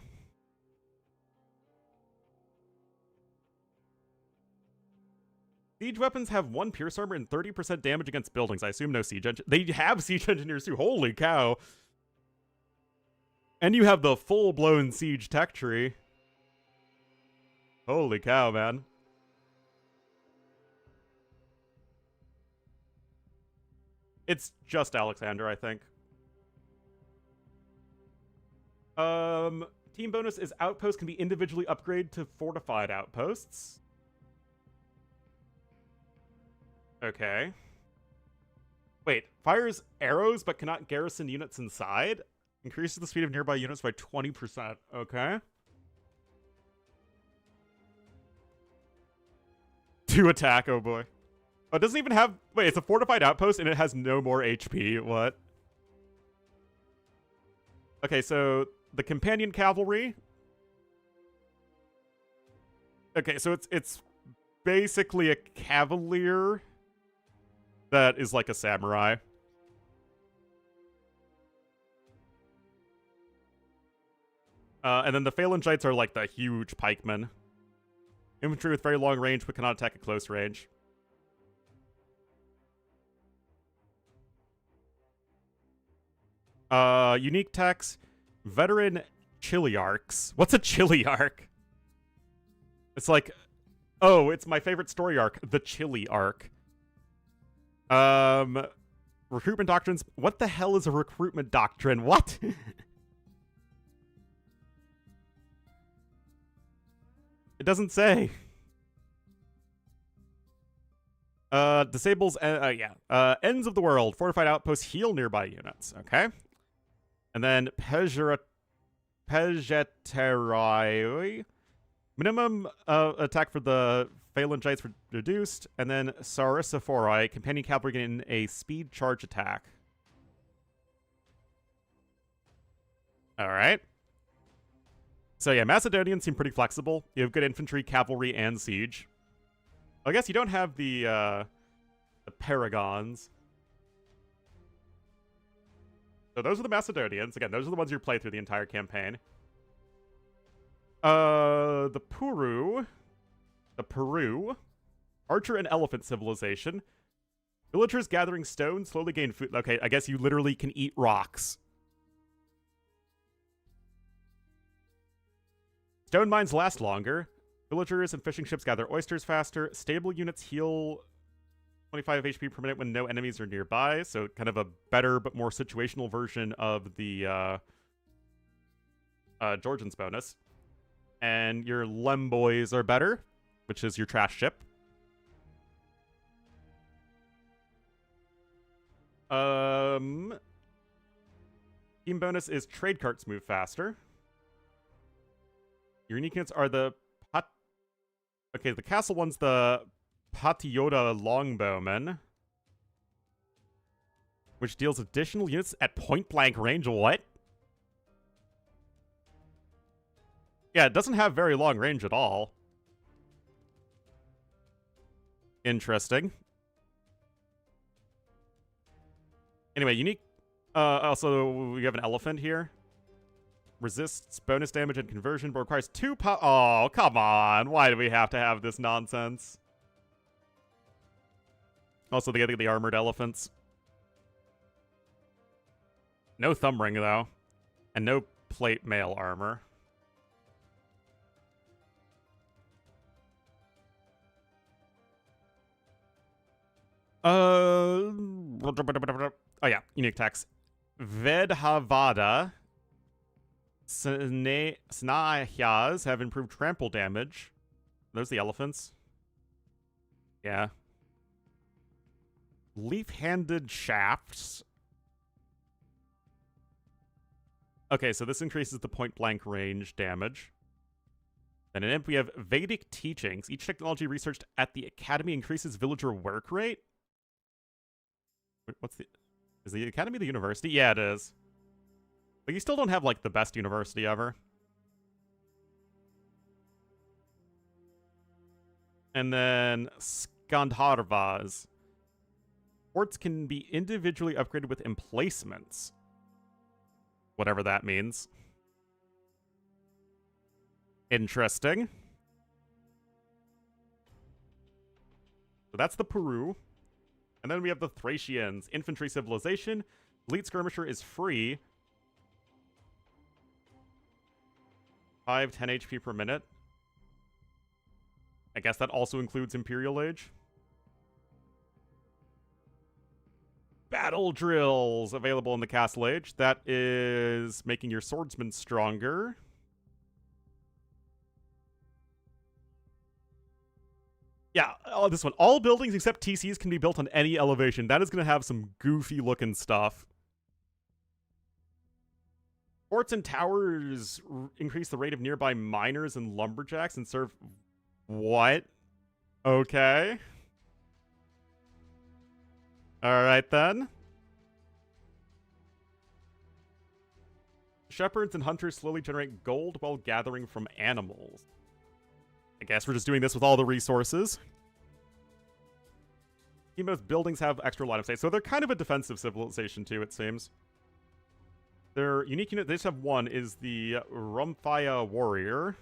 [SPEAKER 2] Siege weapons have 1 pierce armor and 30% damage against buildings. I assume no siege engine. They have siege engineers too. Holy cow. And you have the full-blown siege tech tree. Holy cow, man. It's just Alexander, I think. Team bonus is outposts can be individually upgraded to fortified outposts. Okay. Wait, fires arrows but cannot garrison units inside? Increases the speed of nearby units by 20%. Okay. 2 attack, oh boy. Oh, it doesn't even have... Wait, it's a fortified outpost and it has no more HP. What? Okay, so the companion cavalry. Okay, so it's basically a cavalier that is like a samurai. And then the phalangites are like the huge pikemen. Infantry with very long range but cannot attack at close range. Unique techs, veteran chiliarchs. What's a chiliarch? It's like, oh, it's my favorite story arc, the Chili arc. Recruitment doctrines. What the hell is a recruitment doctrine? What? It doesn't say. Disables, ends of the world. Fortified outposts heal nearby units. Okay. And then Pejeterai. Minimum attack for the phalangites reduced. And then Sarissiphorai. Companion cavalry getting a speed charge attack. Alright. So yeah, Macedonians seem pretty flexible. You have good infantry, cavalry, and siege. I guess you don't have the Paragons. So those are the Macedonians. Again, those are the ones you play through the entire campaign. The Peru. Archer and elephant civilization. Villagers gathering stone slowly gain food. Okay, I guess you literally can eat rocks. Stone mines last longer. Villagers and fishing ships gather oysters faster. Stable units heal 25 HP per minute when no enemies are nearby. So kind of a better but more situational version of the Georgians bonus. And your Lemboys are better, which is your trash ship. Team bonus is trade carts move faster. Your unique units are the Okay, the castle one's the Patriota Longbowman, which deals additional units at point-blank range. What? Yeah, it doesn't have very long range at all. Interesting. Anyway, unique... also, we have an elephant here. Resists bonus damage and conversion, but requires 2 Oh, come on. Why do we have to have this nonsense? Also, they get the armored elephants. No thumb ring, though. And no plate mail armor. Oh yeah, unique text. Vedhavada Snahyas have improved trample damage. Those the elephants. Yeah. Leaf-handed shafts. Okay, so this increases the point-blank range damage. And in imp, we have Vedic teachings. Each technology researched at the academy increases villager work rate. What's the... Is the academy the university? Yeah, it is. But you still don't have, like, the best university ever. And then Skandharvas. Forts can be individually upgraded with emplacements. Whatever that means. Interesting. So that's the Peru. And then we have the Thracians. Infantry civilization. Elite skirmisher is free. 5, 10 HP per minute. I guess that also includes Imperial Age. Battle drills available in the Castle Age. That is making your swordsman stronger. Yeah, oh, this one. All buildings except TCs can be built on any elevation. That is going to have some goofy looking stuff. Forts and towers increase the rate of nearby miners and lumberjacks and serve... What? Okay. Alright then. Shepherds and hunters slowly generate gold while gathering from animals. I guess we're just doing this with all the resources. Most buildings have extra line of sight, so they're kind of a defensive civilization too, it seems. Their unique unit, they just have one, is the Rumphia Warrior.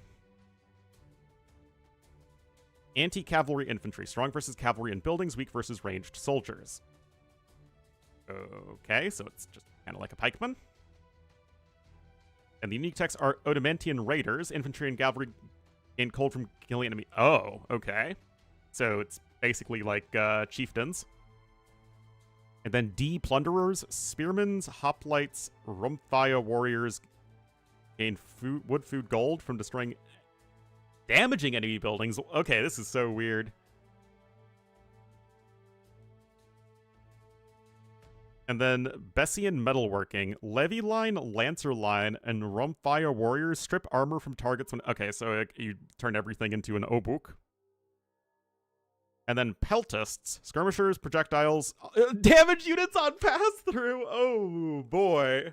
[SPEAKER 2] Anti-cavalry infantry. Strong versus cavalry in buildings, weak versus ranged soldiers. Okay, so it's just kind of like a pikeman. And the unique texts are Odomantian Raiders. Infantry and cavalry gain cold from killing enemy. Oh, okay. So it's basically like chieftains. And then D Plunderers, Spearmans, Hoplites, Rumphia Warriors gain wood food gold from destroying damaging enemy buildings. Okay, this is so weird. And then Bessian Metalworking, Levy Line, Lancer Line, and Rumphia Warriors strip armor from targets when... Okay, so you turn everything into an Obuk. And then Peltists, Skirmishers, Projectiles, damage units on pass-through! Oh, boy.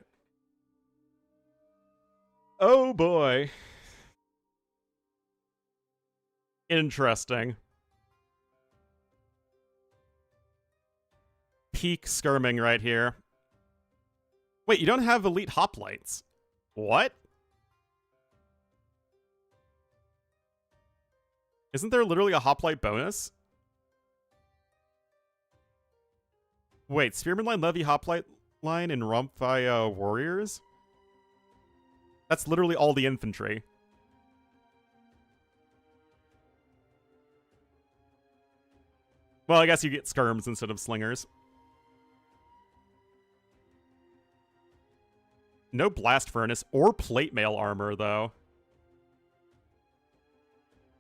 [SPEAKER 2] Oh, boy. Interesting. Peak skirming right here. Wait, you don't have elite hoplites. What? Isn't there literally a hoplite bonus? Wait, Spearman Line, Levy, Hoplite Line, and Rumphia Warriors? That's literally all the infantry. Well, I guess you get skirms instead of slingers. No blast furnace or plate mail armor, though.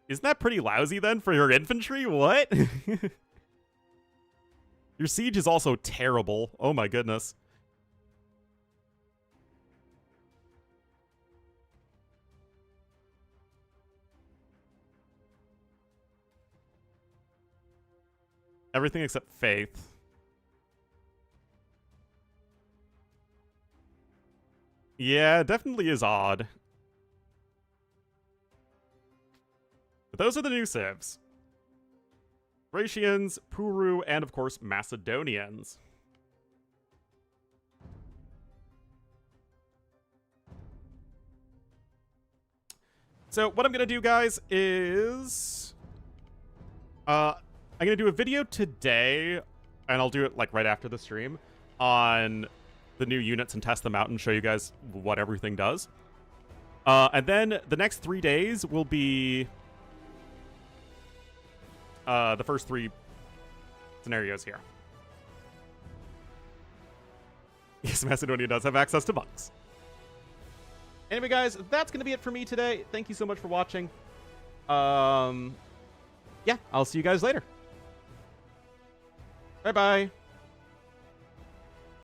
[SPEAKER 2] Isn't that pretty lousy, then, for your infantry? What? Your siege is also terrible. Oh my goodness. Everything except faith. Yeah, it definitely is odd. But those are the new civs. Thracians, Puru, and of course Macedonians. So what I'm gonna do, guys, is I'm gonna do a video today, and I'll do it like right after the stream, on the new units and test them out and show you guys what everything does. And then the next 3 days will be the first 3 scenarios here. Yes, Macedonia does have access to bugs. Anyway, guys, that's going to be it for me today. Thank you so much for watching. Yeah, I'll see you guys later. Bye-bye.